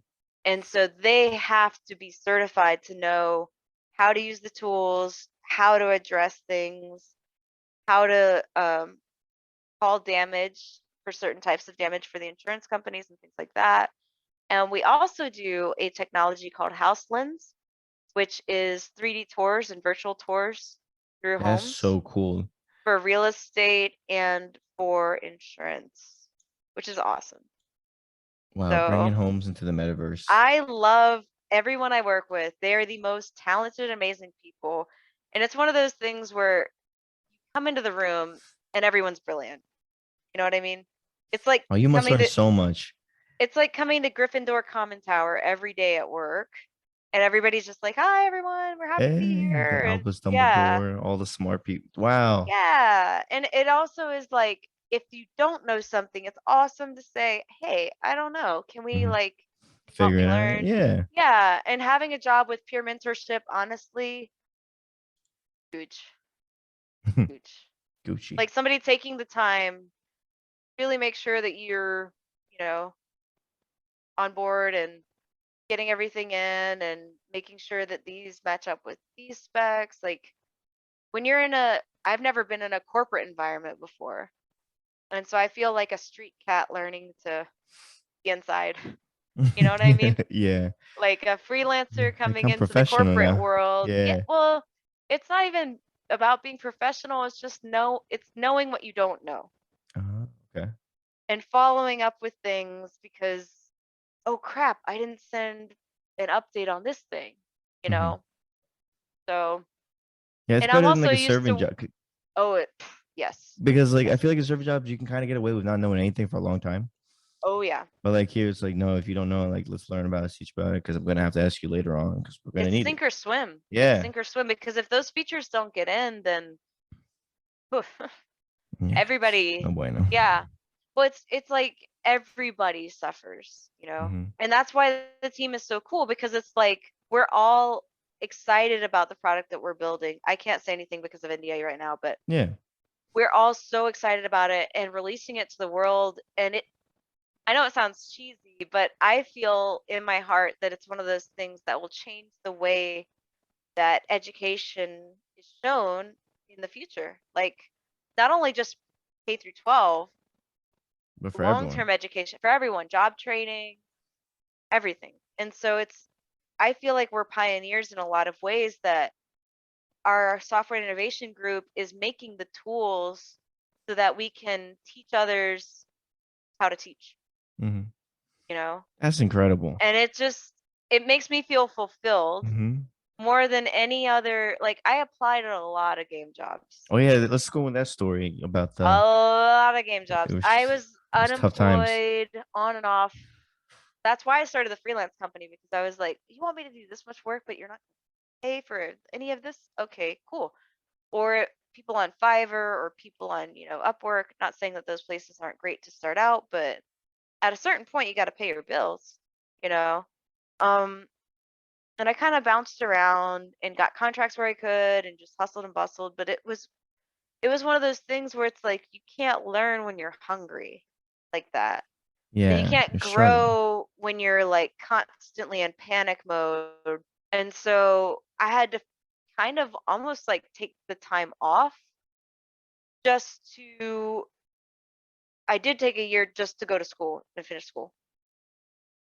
Speaker 2: And so they have to be certified to know how to use the tools, how to address things, how to call damage for certain types of damage for the insurance companies and things like that. And we also do a technology called House Lens, which is 3D tours and virtual tours through
Speaker 3: That's
Speaker 2: homes
Speaker 3: so cool.
Speaker 2: for real estate and for insurance, which is awesome.
Speaker 3: Wow, bringing
Speaker 2: So
Speaker 3: homes into the metaverse.
Speaker 2: I love everyone I work with. They are the most talented, amazing people. And it's one of those things where you come into the room and everyone's brilliant. You know what I mean? It's like
Speaker 3: Oh, you must
Speaker 2: coming
Speaker 3: learn
Speaker 2: to
Speaker 3: so much.
Speaker 2: it's like coming to Gryffindor Common Tower every day at work and everybody's just like, "Hi everyone, we're happy to be
Speaker 3: Hey, you got
Speaker 2: here." And
Speaker 3: Albus
Speaker 2: yeah.
Speaker 3: Dumbledore, all the smart people. Wow.
Speaker 2: Yeah. And it also is like if you don't know something, it's awesome to say, "Hey, I don't know. Can we
Speaker 3: Mhm.
Speaker 2: like help
Speaker 3: Figure
Speaker 2: me
Speaker 3: it out.
Speaker 2: learn?"
Speaker 3: Yeah.
Speaker 2: Yeah, and having a job with peer mentorship, honestly, huge, huge.
Speaker 3: Gucci.
Speaker 2: Like somebody taking the time really make sure that you're, you know, on board and getting everything in and making sure that these match up with these specs. Like when you're in a, I've never been in a corporate environment before. And so I feel like a street cat learning to be inside. You know what I mean?
Speaker 3: Yeah.
Speaker 2: Like a freelancer coming
Speaker 3: Become
Speaker 2: into the
Speaker 3: professional
Speaker 2: corporate
Speaker 3: now.
Speaker 2: world. Yeah,
Speaker 3: Yeah.
Speaker 2: well, it's not even about being professional. It's just it's knowing what you don't know
Speaker 3: Okay.
Speaker 2: and following up with things because, oh crap, I didn't send an update on this thing, you
Speaker 3: Mhm.
Speaker 2: know? So,
Speaker 3: Yeah, it's
Speaker 2: and I'm
Speaker 3: better than
Speaker 2: also
Speaker 3: like a
Speaker 2: used
Speaker 3: serving
Speaker 2: to,
Speaker 3: job
Speaker 2: oh, yes,
Speaker 3: because like I
Speaker 2: yes.
Speaker 3: feel like a serving job you can kind of get away with not knowing anything for a long time.
Speaker 2: Oh, yeah.
Speaker 3: But like here, it's like no, if you don't know, like let's learn about it, teach about it, because I'm gonna have to ask you later on because we're gonna
Speaker 2: It's
Speaker 3: need it.
Speaker 2: sink or swim. It's
Speaker 3: Yeah.
Speaker 2: sink or swim because if those features don't get in, then oof,
Speaker 3: Yeah. No
Speaker 2: everybody,
Speaker 3: bueno.
Speaker 2: yeah. Well, it's like everybody suffers, you know?
Speaker 3: Hmm.
Speaker 2: And that's why the team is so cool because it's like we're all excited about the product that we're building. I can't say anything because of NDA right now, but
Speaker 3: Yeah.
Speaker 2: we're all so excited about it and releasing it to the world. And I know it sounds cheesy, but I feel in my heart that it's one of those things that will change the way that education is shown in the future. Like not only just K through 12,
Speaker 3: But for everyone.
Speaker 2: long-term education for everyone, job training, everything. And so I feel like we're pioneers in a lot of ways that our software innovation group is making the tools so that we can teach others how to teach,
Speaker 3: Hmm.
Speaker 2: you know?
Speaker 3: That's incredible.
Speaker 2: And it makes me feel fulfilled
Speaker 3: Hmm.
Speaker 2: more than any other. Like, I applied at a lot of game jobs.
Speaker 3: Oh yeah, let's go with that story about
Speaker 2: A
Speaker 3: the.
Speaker 2: lot of game jobs. I was
Speaker 3: It was tough times.
Speaker 2: unemployed on and off. That's why I started the freelance company, because I was like, you want me to do this much work, but you're not gonna pay for any of this? Okay, cool. Or people on Fiverr or people on, Upwork. Not saying that those places aren't great to start out, but at a certain point you got to pay your bills, you know. Um, and I kind of bounced around and got contracts where I could and just hustled and bustled, but it was one of those things where it's like you can't learn when you're hungry like that. And you
Speaker 3: Yeah,
Speaker 2: can't
Speaker 3: you're struggling.
Speaker 2: grow when you're like constantly in panic mode. And so I had to kind of almost like take the time off just to I did take a year just to go to school and finish school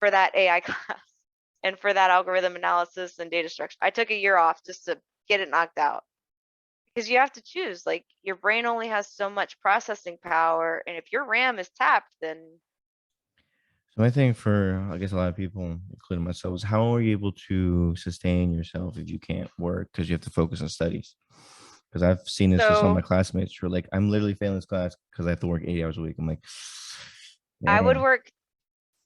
Speaker 2: for that AI class and for that algorithm analysis and data structure. I took a year off just to get it knocked out, because you have to choose. Like, your brain only has so much processing power, and if your RAM is tapped, then
Speaker 3: So I think for I guess a lot of people, including myself, is how are you able to sustain yourself if you can't work because you have to focus on studies? Because I've seen this with some of my
Speaker 2: so
Speaker 3: classmates who are like, I'm literally failing this class because I have to work 8 hours a week. I'm like,
Speaker 2: I would
Speaker 3: damn.
Speaker 2: work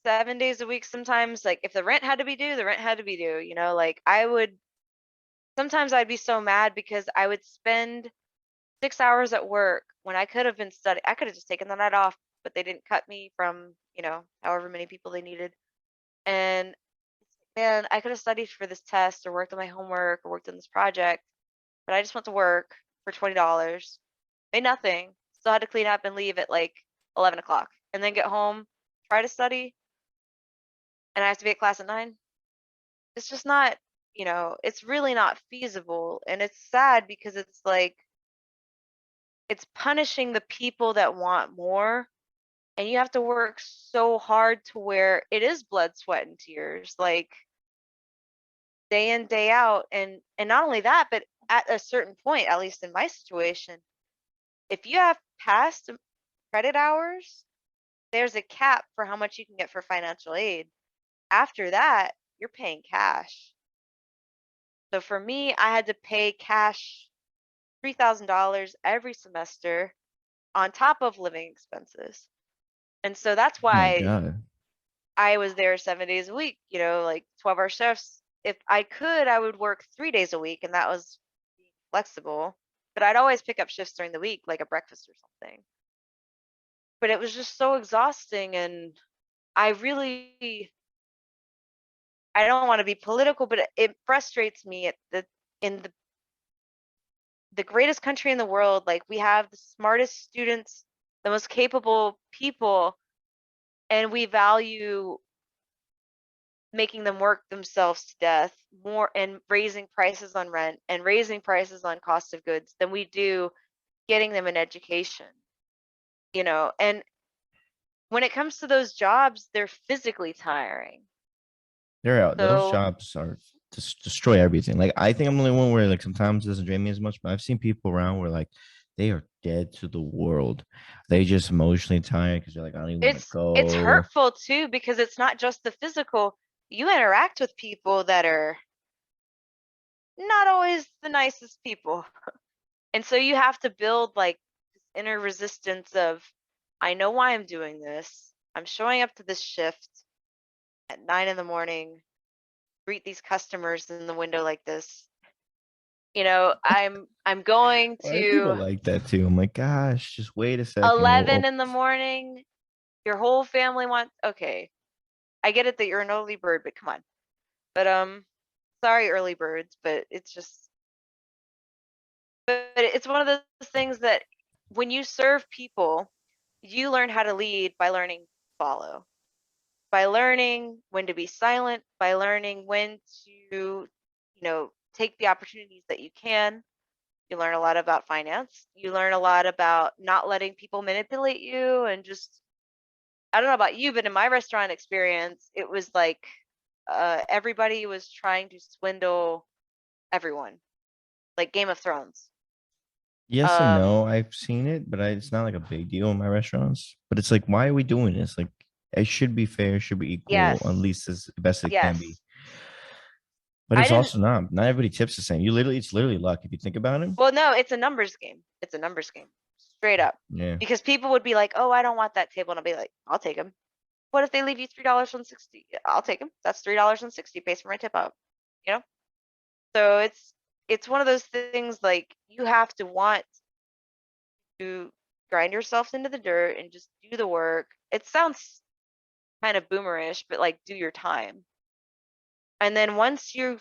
Speaker 2: 7 days a week sometimes. Like, if the rent had to be due, the rent had to be due, like I would sometimes I'd be so mad because I would spend 6 hours at work when I could have been studying. I could have just taken the night off, but they didn't cut me from, however many people they needed. And man, I could have studied for this test or worked on my homework or worked on this project, but I just went to work for $20, made nothing, still had to clean up and leave at like 11 o'clock, and then get home, try to study, and I have to be at class at 9. It's just not, it's really not feasible. And it's sad because it's like, it's punishing the people that want more, and you have to work so hard to where it is blood, sweat, and tears, like day in, day out. And not only that, but at a certain point, at least in my situation, if you have passed credit hours, there's a cap for how much you can get for financial aid. After that, you're paying cash. So for me, I had to pay cash $3,000 every semester on top of living expenses. And so that's
Speaker 3: Oh my
Speaker 2: why
Speaker 3: God.
Speaker 2: I was there 7 days a week, like 12-hour shifts. If I could, I would work 3 days a week, and that was being flexible. But I'd always pick up shifts during the week, like a breakfast or something. But it was just so exhausting, and I really, I don't want to be political, but it frustrates me in the greatest country in the world. Like, we have the smartest students, the most capable people, and we value making them work themselves to death more, and raising prices on rent and raising prices on cost of goods, than we do getting them an education. And when it comes to those jobs, they're physically tiring.
Speaker 3: They're out. Those
Speaker 2: So
Speaker 3: jobs are just destroy everything. Like I think I'm the only one where like sometimes it doesn't drain me as much, but I've seen people around where like they are dead to the world. They just emotionally tired because they're like, I don't even want to
Speaker 2: it's
Speaker 3: go.
Speaker 2: hurtful too, because it's not just the physical. You interact with people that are not always the nicest people. And so you have to build like this inner resistance of, I know why I'm doing this. I'm showing up to this shift at 9 in the morning, greet these customers in the window like this. I'm going
Speaker 3: Why are people
Speaker 2: to
Speaker 3: like that too? I'm like, gosh, just wait a second.
Speaker 2: 11 in the morning. Your whole family wants, okay. I get it that you're an early bird, but come on. But sorry, early birds, but it's one of those things that when you serve people, you learn how to lead by learning to follow, by learning when to be silent, by learning when to, take the opportunities that you can. You learn a lot about finance. You learn a lot about not letting people manipulate you, and just, I don't know about you, but in my restaurant experience, it was like everybody was trying to swindle everyone. like Game of Thrones.
Speaker 3: Yes and no. I've seen it, but it's not like a big deal in my restaurants. But it's like, why are we doing this? Like, it should be fair, it should be equal, at
Speaker 2: Yes.
Speaker 3: least as best it can be.
Speaker 2: Yes.
Speaker 3: But
Speaker 2: I
Speaker 3: it's
Speaker 2: didn't.
Speaker 3: also not. Not everybody tips the same. It's literally luck if you think about it.
Speaker 2: Well, no, it's a numbers game. It's a numbers game, straight up.
Speaker 3: Yeah.
Speaker 2: Because people would be like, "Oh, I don't want that table," and I'll be like, "I'll take them." What if they leave you $3.60? I'll take them. That's $3.60. Pays for my tip out. You know. So it's one of those things like you have to want to grind yourself into the dirt and just do the work. It sounds kind of boomerish, but like do your time. And then once your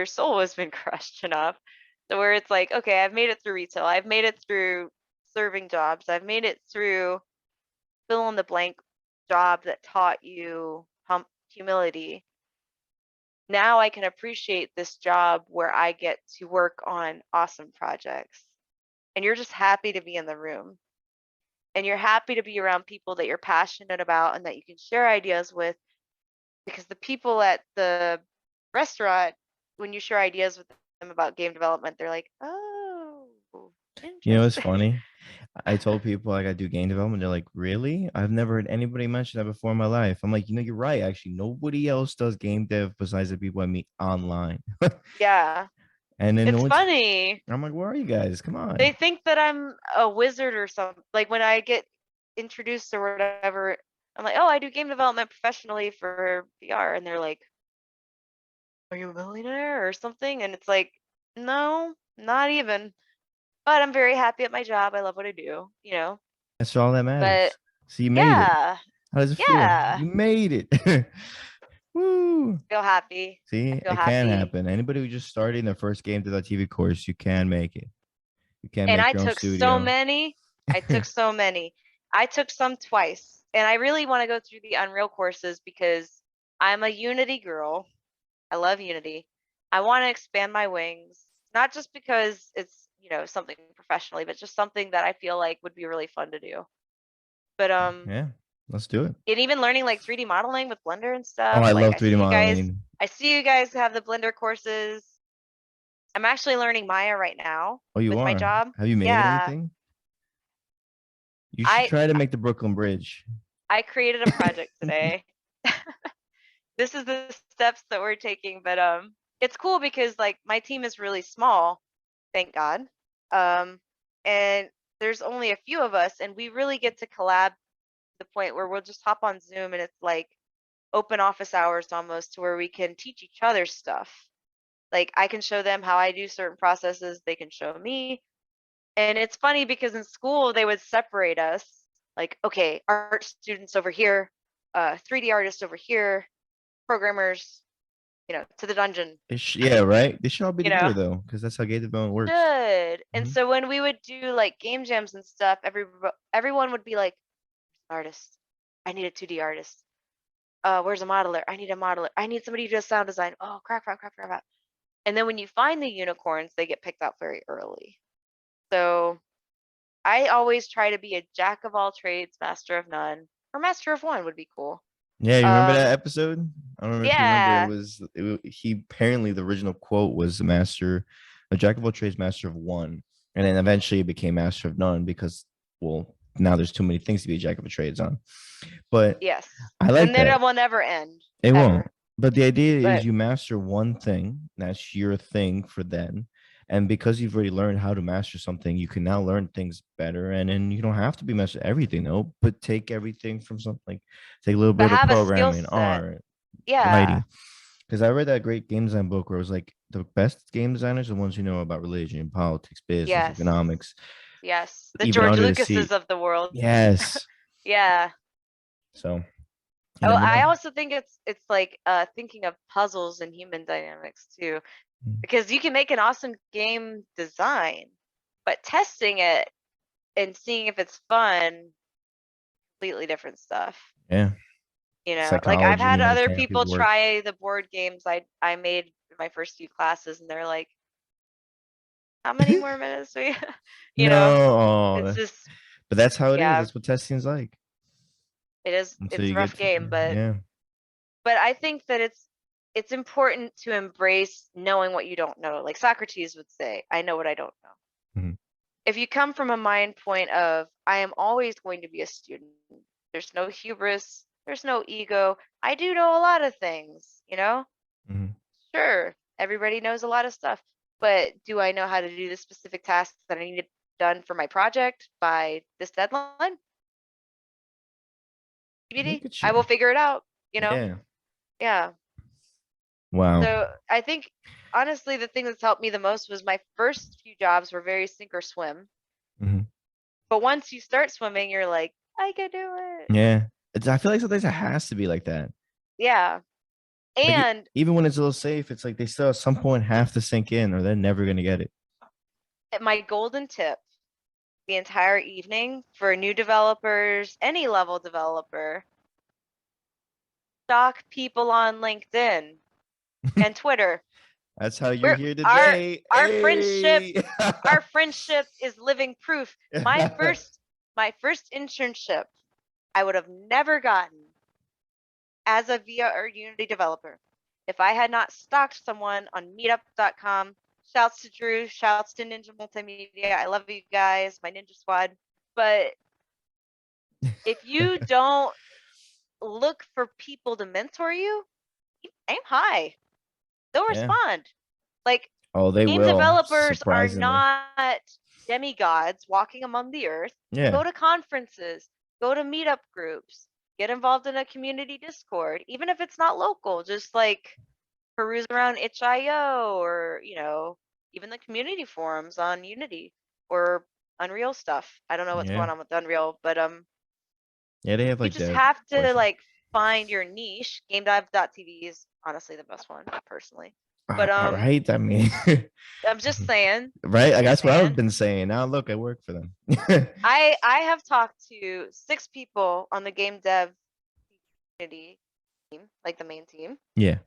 Speaker 2: soul has been crushed enough, to where it's like, okay, I've made it through retail, I've made it through serving jobs, I've made it through fill in the blank job that taught you humility. Now I can appreciate this job where I get to work on awesome projects. And you're just happy to be in the room. And you're happy to be around people that you're passionate about and that you can share ideas with, because the people at the restaurant, when you share ideas with them about game development, they're like, "Oh,
Speaker 3: You know, it's
Speaker 2: interesting."
Speaker 3: funny. I told people like I do game development. They're like, really? I've never heard anybody mention that before in my life. I'm like, you're right. Actually, nobody else does game dev besides the people I meet online.
Speaker 2: Yeah,
Speaker 3: And then
Speaker 2: it's
Speaker 3: once
Speaker 2: funny.
Speaker 3: I'm like, where are you guys? Come
Speaker 2: They
Speaker 3: on.
Speaker 2: think that I'm a wizard or something. Like when I get introduced or whatever, I'm like, "Oh, I do game development professionally for VR," and they're like, "Are you a millionaire or something?" And it's like, "No, not even." But I'm very happy at my job. I love what I do, you know.
Speaker 3: That's all that
Speaker 2: But
Speaker 3: matters. So you made it.
Speaker 2: yeah,
Speaker 3: How does it feel?
Speaker 2: yeah,
Speaker 3: You made it. Woo.
Speaker 2: feel happy. I
Speaker 3: See,
Speaker 2: feel
Speaker 3: it can
Speaker 2: happy.
Speaker 3: happen. Anybody who just started in their first GameDev.tv course, you can make it. You can
Speaker 2: And
Speaker 3: make
Speaker 2: I
Speaker 3: your own
Speaker 2: took so
Speaker 3: studio.
Speaker 2: many. I took so many. I took some twice. And I really want to go through the Unreal courses because I'm a Unity girl. I love Unity. I want to expand my wings, not just because it's, something professionally, but just something that I feel like would be really fun to do. But
Speaker 3: Yeah, let's do it.
Speaker 2: and even learning like 3D modeling with Blender and
Speaker 3: Oh,
Speaker 2: stuff.
Speaker 3: I
Speaker 2: Like
Speaker 3: love 3D modeling.
Speaker 2: I see you guys have the Blender courses. I'm actually learning Maya right now
Speaker 3: Oh, you
Speaker 2: with my
Speaker 3: are?
Speaker 2: job.
Speaker 3: Have you made
Speaker 2: Yeah.
Speaker 3: anything? You should
Speaker 2: I
Speaker 3: try to make the Brooklyn Bridge.
Speaker 2: I created a project today. This is the steps that we're taking, but it's cool because like my team is really small, thank God. Um and there's only a few of us and we really get to collab to the point where we'll just hop on Zoom and it's like open office hours almost, to where we can teach each other stuff. Like I can show them how I do certain processes, they can show me. And it's funny because in school they would separate us. Like, okay, art students over here, 3D artists over here, programmers, to the dungeon,
Speaker 3: Yeah, right. They should all be
Speaker 2: you know.
Speaker 3: together though, because that's how game development works.
Speaker 2: Should. And
Speaker 3: Mhm.
Speaker 2: so when we would do like game jams and stuff, everyone would be like, artist, I need a 2D artist. Where's a modeler? I need a modeler. I need somebody who does sound design. Oh, crap, crap, crap, crap, crap. And then when you find the unicorns, they get picked out very early. So I always try to be a jack of all trades, master of none, or master of one would be cool.
Speaker 3: Yeah, you remember that episode? I don't remember if you remember.
Speaker 2: Yeah,
Speaker 3: He apparently the original quote was the master, a jack of all trades, master of one, and then eventually it became master of none because well now there's too many things to be a jack of all trades on. But
Speaker 2: yes.
Speaker 3: I
Speaker 2: And
Speaker 3: like
Speaker 2: then
Speaker 3: that.
Speaker 2: it will never end,
Speaker 3: It won't.
Speaker 2: ever.
Speaker 3: But the idea is
Speaker 2: But
Speaker 3: you master one thing, that's your thing for then. And because you've already learned how to master something, you can now learn things better. And then you don't have to be master everything though, but take everything from something like take a little
Speaker 2: but
Speaker 3: bit of
Speaker 2: have a skill
Speaker 3: programming,
Speaker 2: set.
Speaker 3: art,
Speaker 2: Yeah.
Speaker 3: writing. Because I read that great game design book where it was like the best game designers are the ones who know about religion, politics, business,
Speaker 2: Yes.
Speaker 3: economics,
Speaker 2: Yes. The
Speaker 3: even
Speaker 2: George
Speaker 3: under the
Speaker 2: Lucases
Speaker 3: sea.
Speaker 2: of the world.
Speaker 3: Yes.
Speaker 2: Yeah.
Speaker 3: So you
Speaker 2: Oh,
Speaker 3: never
Speaker 2: I
Speaker 3: know.
Speaker 2: also think it's like thinking of puzzles and human dynamics too, because you can make an awesome game design, but testing it and seeing if it's fun, completely different stuff.
Speaker 3: Yeah.
Speaker 2: Like I've had
Speaker 3: Psychology,
Speaker 2: other
Speaker 3: understanding
Speaker 2: people
Speaker 3: people's work.
Speaker 2: try the board games I made in my first few classes, and they're like, "How many more minutes we?" you know, it's
Speaker 3: No,
Speaker 2: just
Speaker 3: but that's how it is.
Speaker 2: yeah,
Speaker 3: That's what testing's like
Speaker 2: it is.
Speaker 3: until
Speaker 2: It's a
Speaker 3: you get
Speaker 2: rough
Speaker 3: to
Speaker 2: game, but
Speaker 3: yeah.
Speaker 2: I think that it's important to embrace knowing what you don't know. Like Socrates would say, I know what I don't know.
Speaker 3: Mhm.
Speaker 2: If you come from a mind point of, I am always going to be a student, there's no hubris, there's no ego. I do know a lot of things, you know?
Speaker 3: Mhm.
Speaker 2: Sure, everybody knows a lot of stuff, but do I know how to do the specific tasks that I need done for my project by this deadline?
Speaker 3: Look
Speaker 2: TBD.
Speaker 3: at
Speaker 2: I will
Speaker 3: you.
Speaker 2: figure it out, you know?
Speaker 3: Yeah.
Speaker 2: Yeah.
Speaker 3: Wow.
Speaker 2: So I think honestly, the thing that's helped me the most was my first few jobs were very sink or swim.
Speaker 3: Mhm.
Speaker 2: But once you start swimming, you're like, I can do it.
Speaker 3: Yeah. I feel like sometimes it has to be like that.
Speaker 2: Yeah.
Speaker 3: Like
Speaker 2: And
Speaker 3: even when it's a little safe, it's like they still at some point have to sink in, or they're never gonna get it.
Speaker 2: my golden tip the entire evening for new developers, any level developer, stalk people on LinkedIn and Twitter.
Speaker 3: That's how you're
Speaker 2: We're
Speaker 3: here
Speaker 2: our
Speaker 3: today.
Speaker 2: our friendship,
Speaker 3: Hey.
Speaker 2: our friendship is living proof. My first internship, I would have never gotten as a Via or Unity developer if I had not stalked someone on meetup.com. Shouts to Drew, shouts to Ninja Multimedia. I love you guys, my Ninja Squad. But if you don't look for people to mentor you, aim high. They'll
Speaker 3: Yeah.
Speaker 2: respond. Like,
Speaker 3: Oh, they
Speaker 2: game
Speaker 3: will,
Speaker 2: developers are
Speaker 3: surprisingly.
Speaker 2: not demigods walking among the earth.
Speaker 3: Yeah.
Speaker 2: Go to conferences, go to meetup groups, get involved in a community Discord, even if it's not local, just like peruse around itch.io or, even the community forums on Unity or Unreal stuff. I don't know what's
Speaker 3: Yeah.
Speaker 2: going on with Unreal, but
Speaker 3: Yeah, they have
Speaker 2: you
Speaker 3: like
Speaker 2: just
Speaker 3: dev
Speaker 2: have to
Speaker 3: portion.
Speaker 2: like find your niche. GameDev.tv is honestly the best one, personally. But
Speaker 3: Right? I mean,
Speaker 2: I'm just saying,
Speaker 3: right? Like
Speaker 2: just
Speaker 3: that's what I've
Speaker 2: saying.
Speaker 3: been saying. Now look, I work for them.
Speaker 2: I have talked to 6 people on the game dev community team, like the main team.
Speaker 3: Yeah,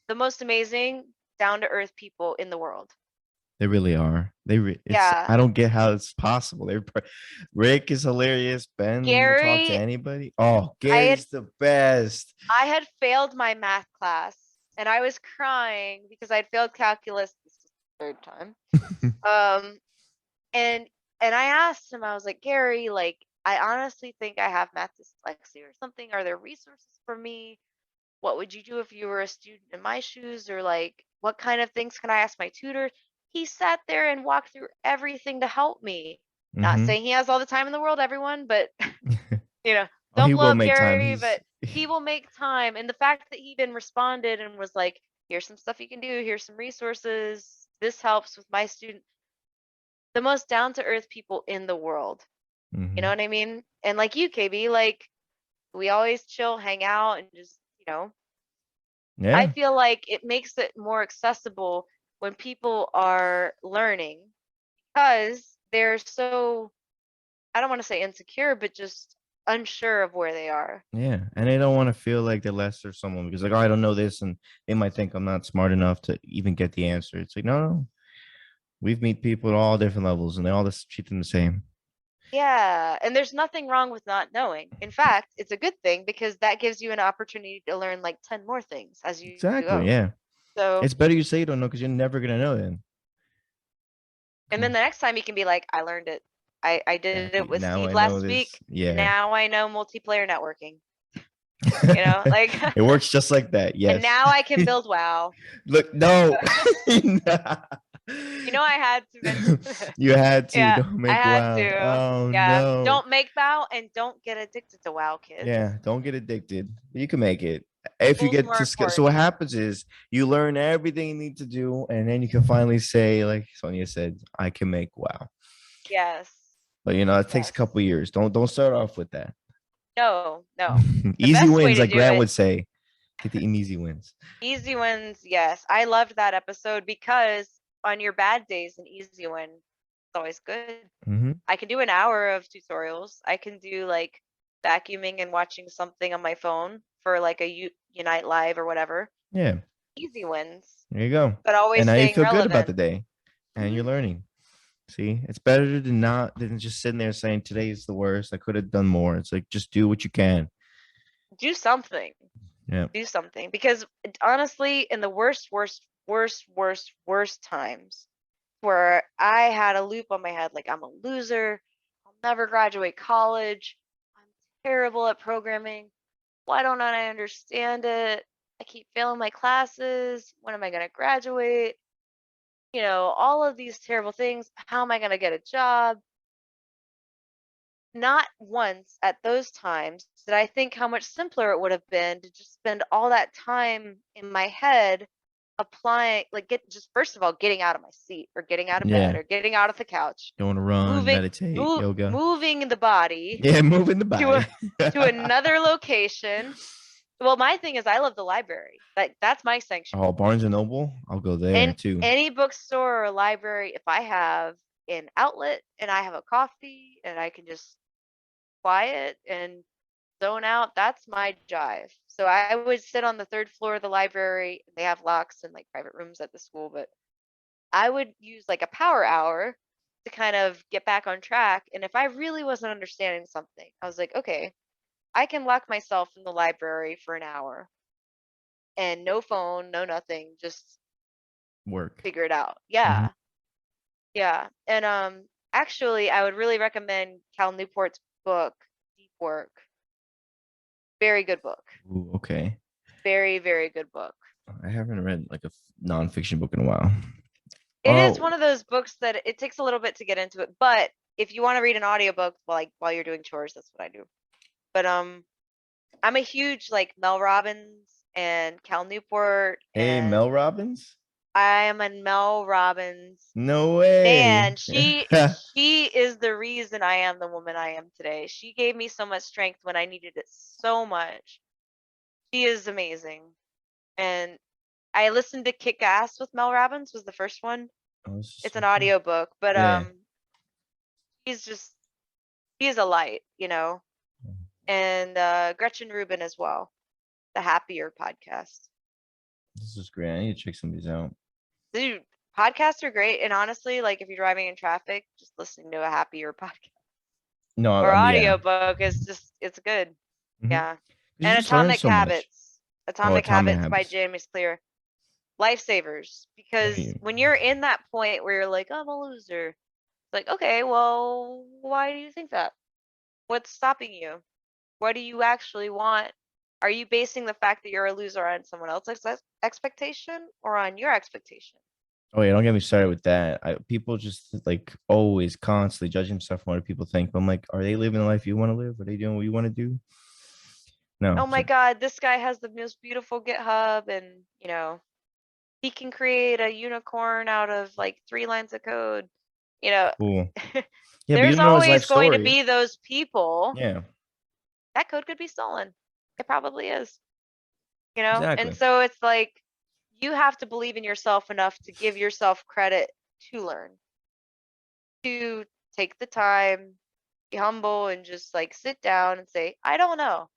Speaker 2: The most amazing, down to earth people in the world.
Speaker 3: they really are. It's
Speaker 2: Yeah.
Speaker 3: I don't get how it's possible. Rick is hilarious. Ben will talk to
Speaker 2: Gary,
Speaker 3: anybody. Oh,
Speaker 2: I had
Speaker 3: Gary's the best.
Speaker 2: I had failed my math class and I was crying because I'd failed calculus. This is the third time. Um and I asked him, I was like, Gary, like, I honestly think I have math dyslexia or something. Are there resources for me? What would you do if you were a student in my shoes? Or like, what kind of things can I ask my tutor? He sat there and walked through everything to help me. Not
Speaker 3: Hmm.
Speaker 2: saying he has all the time in the world, everyone, but you know,
Speaker 3: Oh, he
Speaker 2: don't blow
Speaker 3: will
Speaker 2: up
Speaker 3: make time.
Speaker 2: Gary, but he will make time. And the fact that he even responded and was like, here's some stuff you can do, here's some resources, this helps with my student, the most down to earth people in the world. You know
Speaker 3: Mhm.
Speaker 2: what I mean? And like you, KB, like we always chill, hang out, and just, I
Speaker 3: Yeah,
Speaker 2: feel like it makes it more accessible when people are learning because they're so, I don't want to say insecure, but just unsure of where they are.
Speaker 3: yeah, and they don't want to feel like they're less or someone because like, oh, I don't know this, and they might think I'm not smart enough to even get the answer. It's like, no, we've meet people at all different levels, and they all just treat them the same.
Speaker 2: Yeah, and there's nothing wrong with not knowing. In fact, it's a good thing because that gives you an opportunity to learn like 10 more things as you
Speaker 3: Exactly.
Speaker 2: go.
Speaker 3: Yeah,
Speaker 2: So,
Speaker 3: it's better you say you don't know because you're never gonna know then.
Speaker 2: and then the next time you can be like, I learned it. I did it
Speaker 3: Exactly.
Speaker 2: with
Speaker 3: Now
Speaker 2: Steve
Speaker 3: I know
Speaker 2: last
Speaker 3: this.
Speaker 2: week.
Speaker 3: Yeah.
Speaker 2: Now I know multiplayer networking, like,
Speaker 3: It works just like that.
Speaker 2: and
Speaker 3: Yes.
Speaker 2: now I can build WoW.
Speaker 3: Look, no.
Speaker 2: I had to mention this.
Speaker 3: You had to.
Speaker 2: Yeah,
Speaker 3: Don't
Speaker 2: I
Speaker 3: make
Speaker 2: had
Speaker 3: wow.
Speaker 2: to.
Speaker 3: Oh
Speaker 2: Yeah,
Speaker 3: no.
Speaker 2: don't make WoW and don't get addicted to WoW, kids.
Speaker 3: Yeah, don't get addicted. You can make it. If you
Speaker 2: School's
Speaker 3: get
Speaker 2: more
Speaker 3: to skill, so what
Speaker 2: important.
Speaker 3: happens is you learn everything you need to do, and then you can finally say, like Sonya said, I can make wow.
Speaker 2: Yes,
Speaker 3: But it takes a
Speaker 2: yes.
Speaker 3: couple years. Don't start off with that.
Speaker 2: No, no. The
Speaker 3: Easy
Speaker 2: best way
Speaker 3: wins,
Speaker 2: to
Speaker 3: like
Speaker 2: do
Speaker 3: Grant
Speaker 2: it,
Speaker 3: would say. Get the easy wins.
Speaker 2: easy wins, yes. I loved that episode because on your bad days, an easy win is always good.
Speaker 3: Hmm.
Speaker 2: I can do an hour of tutorials. I can do like vacuuming and watching something on my phone for like a Unite Live or whatever.
Speaker 3: Yeah,
Speaker 2: Easy wins,
Speaker 3: there you go.
Speaker 2: but
Speaker 3: And
Speaker 2: always
Speaker 3: now you
Speaker 2: staying
Speaker 3: feel good about
Speaker 2: relevant.
Speaker 3: the day, and you're
Speaker 2: Mhm.
Speaker 3: learning. See, it's better to not than just sitting there saying today's the worst. I could have done more. It's like just do what you can.
Speaker 2: Do something.
Speaker 3: Yeah.
Speaker 2: Do something, because honestly, in the worst times where I had a loop on my head, like I'm a loser, I'll never graduate college, I'm terrible at programming, why don't I understand it? I keep failing my classes. When am I going to graduate? You know, all of these terrible things. How am I going to get a job? Not once at those times did I think how much simpler it would have been to just spend all that time in my head applying, like just first of all, getting out of my seat or getting out of bed
Speaker 3: Yeah.
Speaker 2: or getting out of the couch,
Speaker 3: You want to run,
Speaker 2: moving,
Speaker 3: meditate, yoga.
Speaker 2: moving the body
Speaker 3: Yeah, moving the
Speaker 2: to
Speaker 3: body.
Speaker 2: to another location. Well, my thing is I love the library. Like that's my
Speaker 3: Oh,
Speaker 2: sanctuary.
Speaker 3: Barnes and Noble. I'll go there
Speaker 2: And
Speaker 3: too.
Speaker 2: any bookstore or library, if I have an outlet and I have a coffee and I can just quiet and zone out, that's my jive. So I would sit on the third floor of the library. They have locks and like private rooms at the school, but I would use like a power hour to kind of get back on track. And if I really wasn't understanding something, I was like, okay, I can lock myself in the library for an hour and no phone, no nothing, just
Speaker 3: Work.
Speaker 2: figure it out.
Speaker 3: Mhm.
Speaker 2: Yeah. Yeah. And actually I would really recommend Cal Newport's book, Deep Work. Very good book.
Speaker 3: Ooh, okay.
Speaker 2: Very, very good book.
Speaker 3: I haven't read like a nonfiction book in a while.
Speaker 2: It is
Speaker 3: Oh,
Speaker 2: one of those books that it takes a little bit to get into it, but if you want to read an audiobook while you're doing chores, that's what I do. But I'm a huge like Mel Robbins and Cal Newport,
Speaker 3: hey,
Speaker 2: and
Speaker 3: Mel Robbins?
Speaker 2: I am a Mel Robbins.
Speaker 3: No way.
Speaker 2: Man, she is the reason I am the woman I am today. She gave me so much strength when I needed it so much. She is amazing. And I listened to Kick Ass with Mel Robbins was the first one.
Speaker 3: Oh, this is
Speaker 2: It's
Speaker 3: so
Speaker 2: an
Speaker 3: cool.
Speaker 2: audio book, but
Speaker 3: Yeah.
Speaker 2: he's a light, you know. And Gretchen Rubin as well. The Happier podcast.
Speaker 3: This is great. I need to check some of these out.
Speaker 2: Dude, podcasts are great, and honestly, like if you're driving in traffic, just listening to a Happier podcast
Speaker 3: No,
Speaker 2: or
Speaker 3: yeah.
Speaker 2: audiobook is just it's good.
Speaker 3: Mhm.
Speaker 2: Yeah.
Speaker 3: You
Speaker 2: And
Speaker 3: just learn
Speaker 2: Atomic
Speaker 3: so much.
Speaker 2: Habits.
Speaker 3: Oh,
Speaker 2: Atomic
Speaker 3: Atomic
Speaker 2: Habits by
Speaker 3: Habits.
Speaker 2: James Clear. Lifesavers. Because
Speaker 3: Hey.
Speaker 2: when you're in that point where you're like, I'm a loser, it's like, okay, well, why do you think that? What's stopping you? What do you actually want? Are you basing the fact that you're a loser on someone else's expectation or on your expectation?
Speaker 3: Oh yeah, don't get me started with that. People just like always constantly judge themselves from what people think. But I'm like, are they living the life you want to live? Are they doing what you want to do? No.
Speaker 2: Oh my God, this guy has the most beautiful GitHub, and you know, he can create a unicorn out of like 3 lines of code. You know,
Speaker 3: Cool. Yeah, but you
Speaker 2: there's
Speaker 3: don't know his life
Speaker 2: always going to
Speaker 3: story.
Speaker 2: be those people.
Speaker 3: Yeah,
Speaker 2: That code could be stolen. It probably is, you know? And
Speaker 3: exactly.
Speaker 2: so it's like you have to believe in yourself enough to give yourself credit to learn, to take the time, be humble, and just like sit down and say, I don't know,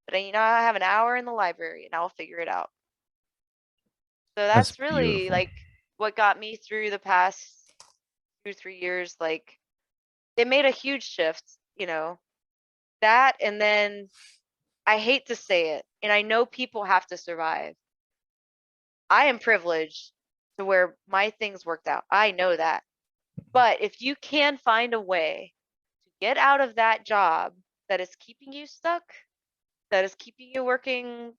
Speaker 2: but you know, I have an hour in the library and I'll figure it out. So
Speaker 3: That's
Speaker 2: that's really
Speaker 3: beautiful.
Speaker 2: like what got me through the past 2 3 years. Like it made a huge shift, you know, that. And then I hate to say it, and I know people have to survive. I am privileged to where my things worked out. I know that. But if you can find a way to get out of that job that is keeping you stuck, that is keeping you working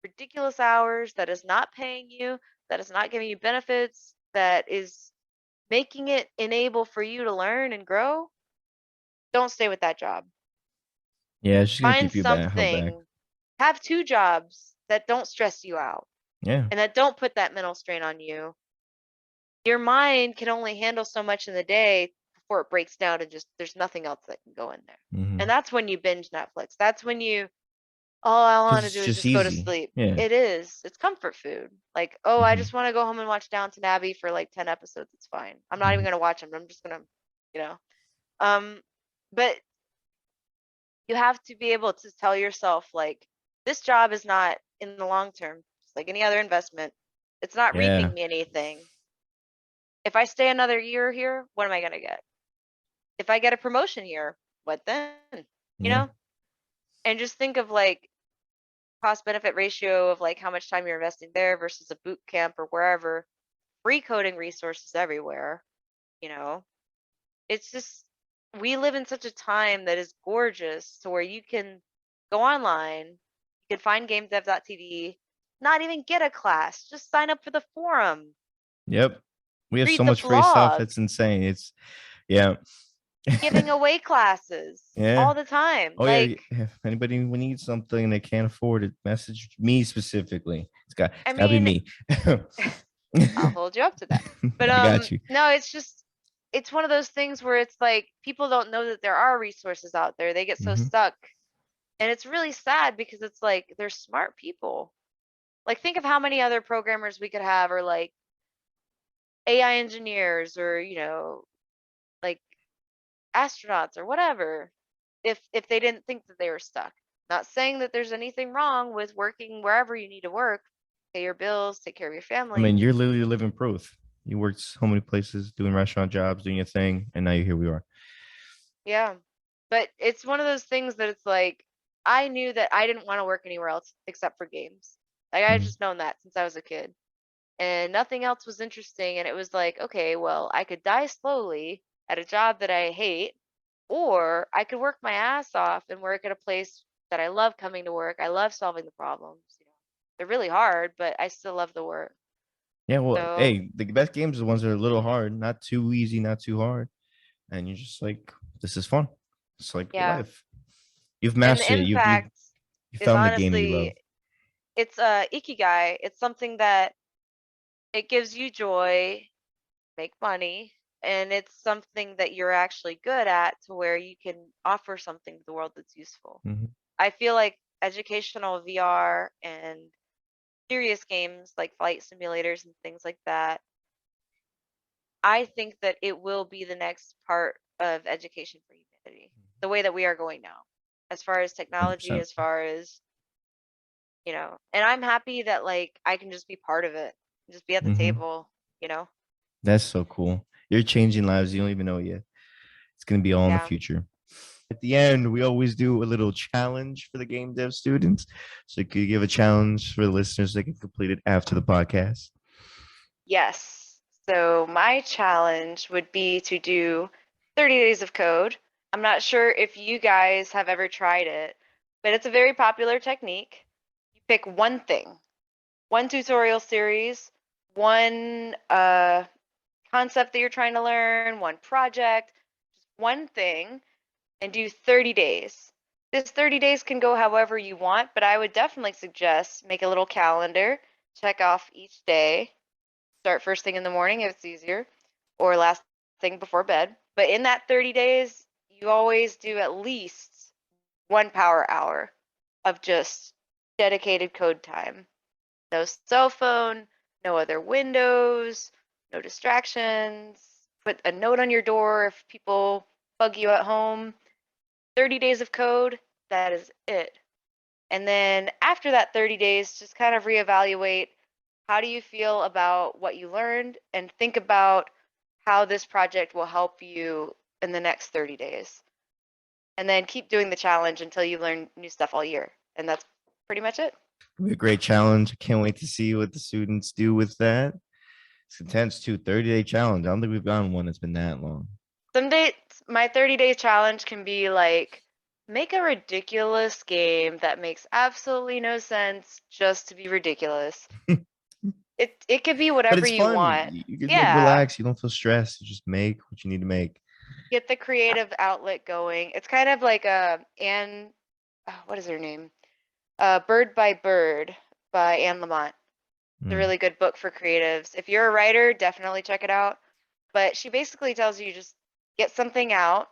Speaker 2: ridiculous hours, that is not paying you, that is not giving you benefits, that is making it enable for you to learn and grow, don't stay with that job.
Speaker 3: Yeah, it's just gonna
Speaker 2: Find
Speaker 3: keep you back, held back.
Speaker 2: something, have 2 jobs that don't stress you out
Speaker 3: Yeah.
Speaker 2: and that don't put that mental strain on you. Your mind can only handle so much in the day before it breaks down and just there's nothing else that can go in there.
Speaker 3: Mm-hmm.
Speaker 2: And that's when you binge Netflix. That's when you all I
Speaker 3: Because
Speaker 2: want to
Speaker 3: it's
Speaker 2: do is
Speaker 3: just
Speaker 2: just go to
Speaker 3: easy.
Speaker 2: sleep.
Speaker 3: Yeah.
Speaker 2: It is. It's comfort food. Like, oh, I
Speaker 3: Mm-hmm.
Speaker 2: just want to go home and watch Downton Abbey for like 10 episodes. It's fine. I'm not even
Speaker 3: Mm-hmm.
Speaker 2: gonna watch them. I'm just gonna, you know. Um, but you have to be able to tell yourself like this job is not in the long term, just like any other investment. It's not
Speaker 3: Yeah.
Speaker 2: reaping me anything. If I stay another year here, what am I gonna get? If I get a promotion here, what then? You
Speaker 3: Yeah.
Speaker 2: know? And just think of like cost benefit ratio of like how much time you're investing there versus a boot camp or wherever. Free coding resources everywhere, you know. It's just we live in such a time that is gorgeous to where you can go online, you can find GameDev.tv, not even get a class, just sign up for the forum,
Speaker 3: Yep. We have
Speaker 2: read
Speaker 3: so
Speaker 2: the
Speaker 3: much free stuff.
Speaker 2: blog,
Speaker 3: It's insane. It's yeah.
Speaker 2: giving away classes
Speaker 3: Yeah.
Speaker 2: all the time.
Speaker 3: Oh yeah.
Speaker 2: Like,
Speaker 3: If anybody needs something they can't afford it, message me specifically.
Speaker 2: I
Speaker 3: It's gotta be
Speaker 2: mean,
Speaker 3: me.
Speaker 2: I'll hold you up to that. But
Speaker 3: I got you.
Speaker 2: no, it's one of those things where it's like people don't know that there are resources out there. They get so
Speaker 3: Mhm.
Speaker 2: stuck. And it's really sad because it's like they're smart people. Like think of how many other programmers we could have or like AI engineers or, you know, like astronauts or whatever if they didn't think that they were stuck. Not saying that there's anything wrong with working wherever you need to work, pay your bills, take care of your
Speaker 3: I mean,
Speaker 2: family.
Speaker 3: you're literally living proof. You worked so many places doing restaurant jobs, doing your thing, and now you're here we are.
Speaker 2: Yeah. But it's one of those things that it's like I knew that I didn't want to work anywhere else except for games. Like I
Speaker 3: Mhm.
Speaker 2: just known that since I was a kid. And nothing else was interesting and it was like, okay, well, I could die slowly at a job that I hate or I could work my ass off and work at a place that I love coming to work. I love solving the problems, you know. They're really hard, but I still love the work.
Speaker 3: Yeah, well,
Speaker 2: So,
Speaker 3: hey, the best games are the ones that are a little hard, not too easy, not too hard. And you're just like, this is fun. It's like
Speaker 2: yeah.
Speaker 3: life. You've
Speaker 2: And the
Speaker 3: mastered it.
Speaker 2: impact
Speaker 3: You
Speaker 2: is
Speaker 3: found the game you love.
Speaker 2: honestly it's ikigai. It's something that it gives you joy, make money, and it's something that you're actually good at to where you can offer something to the world that's useful.
Speaker 3: Mhm.
Speaker 2: I feel like educational VR and serious games like flight simulators and things like that, I think that it will be the next part of education for humanity, the way that we are going now, as far as technology,
Speaker 3: 100%.
Speaker 2: as far as, you know, and I'm happy that like I can just be part of it, just be at the
Speaker 3: Hmm.
Speaker 2: table, you know?
Speaker 3: That's so cool. You're changing lives. You don't even know it yet. It's going to be all in the
Speaker 2: Yeah.
Speaker 3: future. At the end, we always do a little challenge for the game dev students. So could you give a challenge for the listeners that can complete it after the podcast?
Speaker 2: Yes. So my challenge would be to do 30 days of code. I'm not sure if you guys have ever tried it, but it's a very popular technique. You pick one thing, one tutorial series, one concept that you're trying to learn, one project, just one thing, and do 30 days. This 30 days can go however you want, but I would definitely suggest make a little calendar, check off each day, start first thing in the morning if it's easier, or last thing before bed. But in that 30 days, you always do at least 1 power hour of just dedicated code time. No cell phone, no other windows, no distractions. Put a note on your door if people bug you at home. 30 days of code, that is it. And then after that 30 days, just kind of reevaluate how do you feel about what you learned and think about how this project will help you in the next 30 days. And then keep doing the challenge until you learn new stuff all year. And that's pretty much it.
Speaker 3: It'll be a great challenge. I can't wait to see what the students do with that. It's intense too. 30-day challenge. I don't think we've gotten one that's been that long.
Speaker 2: Some days, my 30-day challenge can be like, make a ridiculous game that makes absolutely no sense just to be ridiculous. It could be
Speaker 3: But
Speaker 2: whatever
Speaker 3: it's
Speaker 2: you
Speaker 3: fun.
Speaker 2: want.
Speaker 3: You can like
Speaker 2: Yeah.
Speaker 3: relax. You don't feel stressed. You just make what you need to make.
Speaker 2: Get the creative outlet going. It's kind of like Anne, what is her name? Bird by Bird by Anne Lamott. It's a
Speaker 3: Mm,
Speaker 2: really good book for creatives. If you're a writer, definitely check it out. But she basically tells you just get something out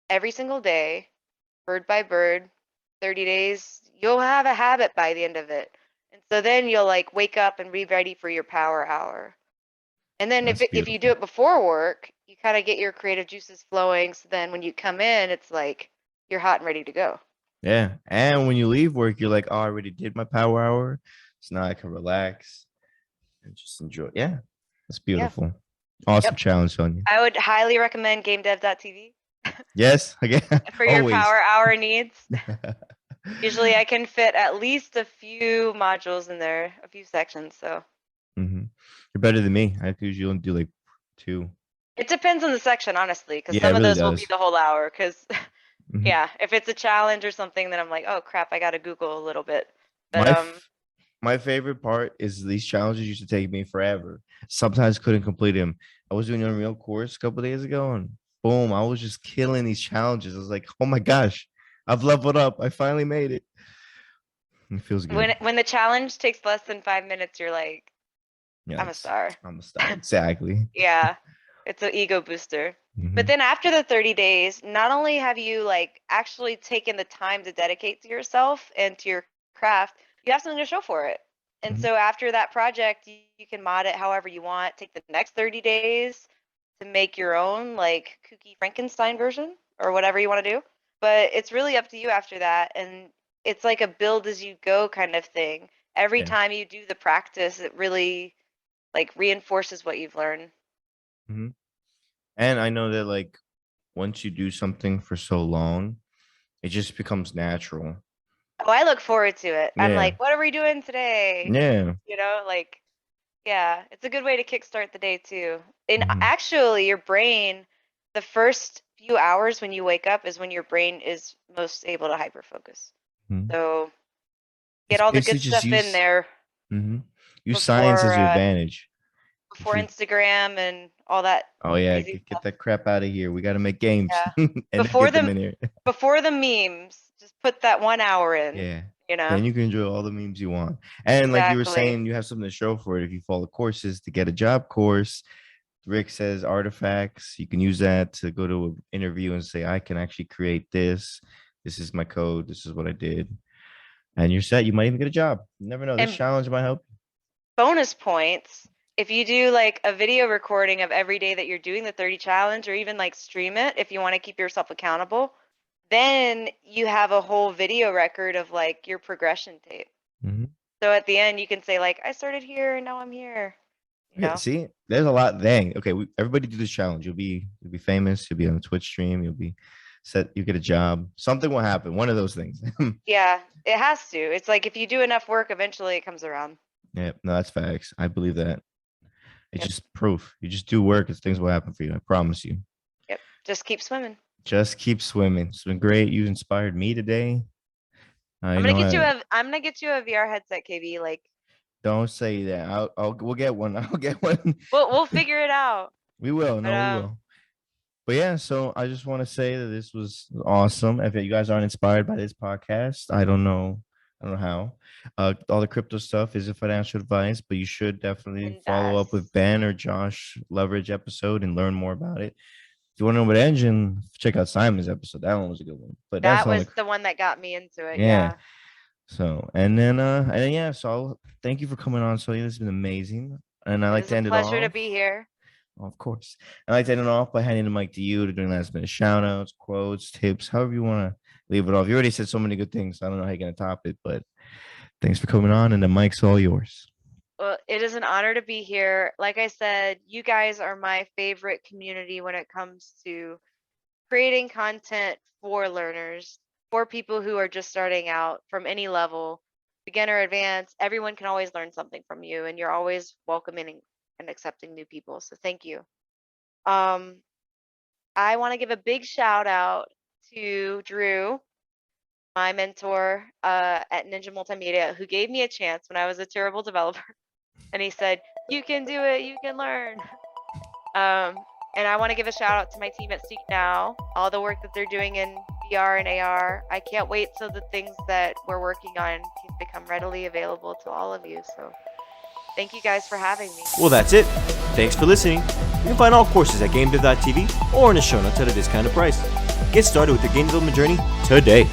Speaker 2: every single day, bird by bird, 30 days. You'll have a habit by the end of it. And so then you'll like wake up and be ready for your power hour. And then
Speaker 3: that's
Speaker 2: if you do
Speaker 3: beautiful.
Speaker 2: it before work, you kind of get your creative juices flowing. So then when you come in, it's like you're hot and ready to go.
Speaker 3: Yeah. And when you leave work, you're like, oh, I already did my power hour. So now I can relax and just enjoy. Yeah. That's
Speaker 2: Yeah.
Speaker 3: beautiful. Awesome
Speaker 2: Yep.
Speaker 3: challenge, Sonya.
Speaker 2: I would highly recommend GameDev.tv
Speaker 3: Yes. Again.
Speaker 2: for your
Speaker 3: Always.
Speaker 2: power hour needs. Usually I can fit at least a few modules in there, a few sections. So
Speaker 3: You're better than me. I usually only do like 2.
Speaker 2: it depends on the section, honestly, because
Speaker 3: Yeah, it
Speaker 2: some of
Speaker 3: really
Speaker 2: those will be
Speaker 3: does.
Speaker 2: the whole hour. Because
Speaker 3: Mhm.
Speaker 2: yeah, if it's a challenge or something, then I'm like, oh crap, I gotta Google a little bit. But
Speaker 3: My favorite part is these challenges used to take me forever. Sometimes couldn't complete them. I was doing an Unreal course a couple days ago, and boom, I was just killing these challenges. I was like, oh my gosh, I've leveled up. I finally made it. It feels good.
Speaker 2: when the challenge takes less than 5 minutes, you're like,
Speaker 3: Yeah,
Speaker 2: I'm a
Speaker 3: like,
Speaker 2: star.
Speaker 3: I'm a star. Exactly.
Speaker 2: Yeah, it's an ego booster. But
Speaker 3: Mhm.
Speaker 2: then after the 30 days, not only have you like actually taken the time to dedicate to yourself and to your craft, you have something to show for it. And
Speaker 3: Mhm.
Speaker 2: so after that project, you can mod it however you want. Take the next 30 days to make your own like kooky Frankenstein version or whatever you want to do. But it's really up to you after that. And it's like a build as you go kind of thing. Every
Speaker 3: Yeah.
Speaker 2: time you do the practice, it really like reinforces what you've learned.
Speaker 3: Mhm. And I know that like once you do something for so long, it just becomes natural.
Speaker 2: Oh, I look forward to it. I'm
Speaker 3: Yeah.
Speaker 2: like, what are we doing today?
Speaker 3: Yeah.
Speaker 2: You know, like, yeah, it's a good way to kickstart the day too. And
Speaker 3: Mhm.
Speaker 2: actually, your brain, the first few hours when you wake up is when your brain is most able to hyper focus.
Speaker 3: Mhm.
Speaker 2: So get
Speaker 3: It's
Speaker 2: all the
Speaker 3: basically
Speaker 2: good
Speaker 3: just
Speaker 2: stuff in there
Speaker 3: use science
Speaker 2: before
Speaker 3: as your advantage. If
Speaker 2: before
Speaker 3: you're
Speaker 2: Instagram and all that
Speaker 3: Oh yeah,
Speaker 2: crazy
Speaker 3: get
Speaker 2: stuff.
Speaker 3: that crap out of here. We got to make games
Speaker 2: Yeah.
Speaker 3: and
Speaker 2: Before
Speaker 3: get them
Speaker 2: the
Speaker 3: in here.
Speaker 2: before the memes, just put that 1 hour in,
Speaker 3: Yeah.
Speaker 2: you know?
Speaker 3: Then you can enjoy all the memes you want. And like you were
Speaker 2: Exactly.
Speaker 3: saying, you have something to show for it. If you follow courses to get a job course, Rick says artifacts. You can use that to go to an interview and say, I can actually create this. This is my code. This is what I did. And you're set. You might even get a job. You never know. This
Speaker 2: And
Speaker 3: challenge might help.
Speaker 2: bonus points if you do like a video recording of every day that you're doing the 30 challenge or even like stream it if you want to keep yourself accountable, then you have a whole video record of like your progression tape.
Speaker 3: Mhm.
Speaker 2: So at the end you can say like I started here and now I'm here, you
Speaker 3: Okay,
Speaker 2: know.
Speaker 3: see, there's a lot. Dang. Okay, everybody do this challenge. You'll be famous. You'll be on a Twitch stream. You'll be set. You get a job. Something will happen. One of those things.
Speaker 2: Yeah, it has to. It's like if you do enough work eventually it comes around.
Speaker 3: Yeah, no, that's facts. I believe that. It's
Speaker 2: Yep.
Speaker 3: just proof. You just do work, and things will happen for you. I promise you.
Speaker 2: Yep. Just keep swimming.
Speaker 3: Just keep swimming. It's been great. You inspired me today. I
Speaker 2: I'm gonna
Speaker 3: know.
Speaker 2: get you a VR headset, KB. Like
Speaker 3: Don't say that. We'll get one. I'll get one.
Speaker 2: we'll figure it out.
Speaker 3: We will.
Speaker 2: But
Speaker 3: No, we will. But yeah, so I just want to say that this was awesome. If you guys aren't inspired by this podcast, I don't know. I don't know how. All the crypto stuff isn't financial advice, but you should definitely
Speaker 2: and
Speaker 3: follow up with Ben or Josh Leverage episode and learn more about it. If you want to know about Engine, check out Simon's episode. That one was a good one. But that's
Speaker 2: that
Speaker 3: on
Speaker 2: was
Speaker 3: the
Speaker 2: the one that got me into it.
Speaker 3: yeah.
Speaker 2: Yeah.
Speaker 3: So and then yeah, so thank you for coming on. So yeah, this has been amazing. And I
Speaker 2: It
Speaker 3: like
Speaker 2: is
Speaker 3: to
Speaker 2: a
Speaker 3: end it
Speaker 2: pleasure to
Speaker 3: off.
Speaker 2: be here.
Speaker 3: Of course. I like to end it off by handing the mic to you to do last minute shout outs, quotes, tips, however you want to leave it off. You already said so many good things. So I don't know how you're going to top it, but thanks for coming on, and the mic's all yours.
Speaker 2: Well, it is an honor to be here. Like I said, you guys are my favorite community when it comes to creating content for learners, for people who are just starting out from any level, beginner, advanced. Everyone can always learn something from you, and you're always welcoming and accepting new people. So thank you. Um, I want to give a big shout out to Drew, my mentor at Ninja Multimedia, who gave me a chance when I was a terrible developer. And he said, "You can do it. You can learn." And I want to give a shout out to my team at Seek Now, all the work that they're doing in VR and AR. I can't wait till the things that we're working on can become readily available to all of you. So thank you guys for having me.
Speaker 1: Well, that's it. Thanks for listening. You can find all courses at GameDev.tv or in the show notes at a discounted price. Get started with your game development journey today.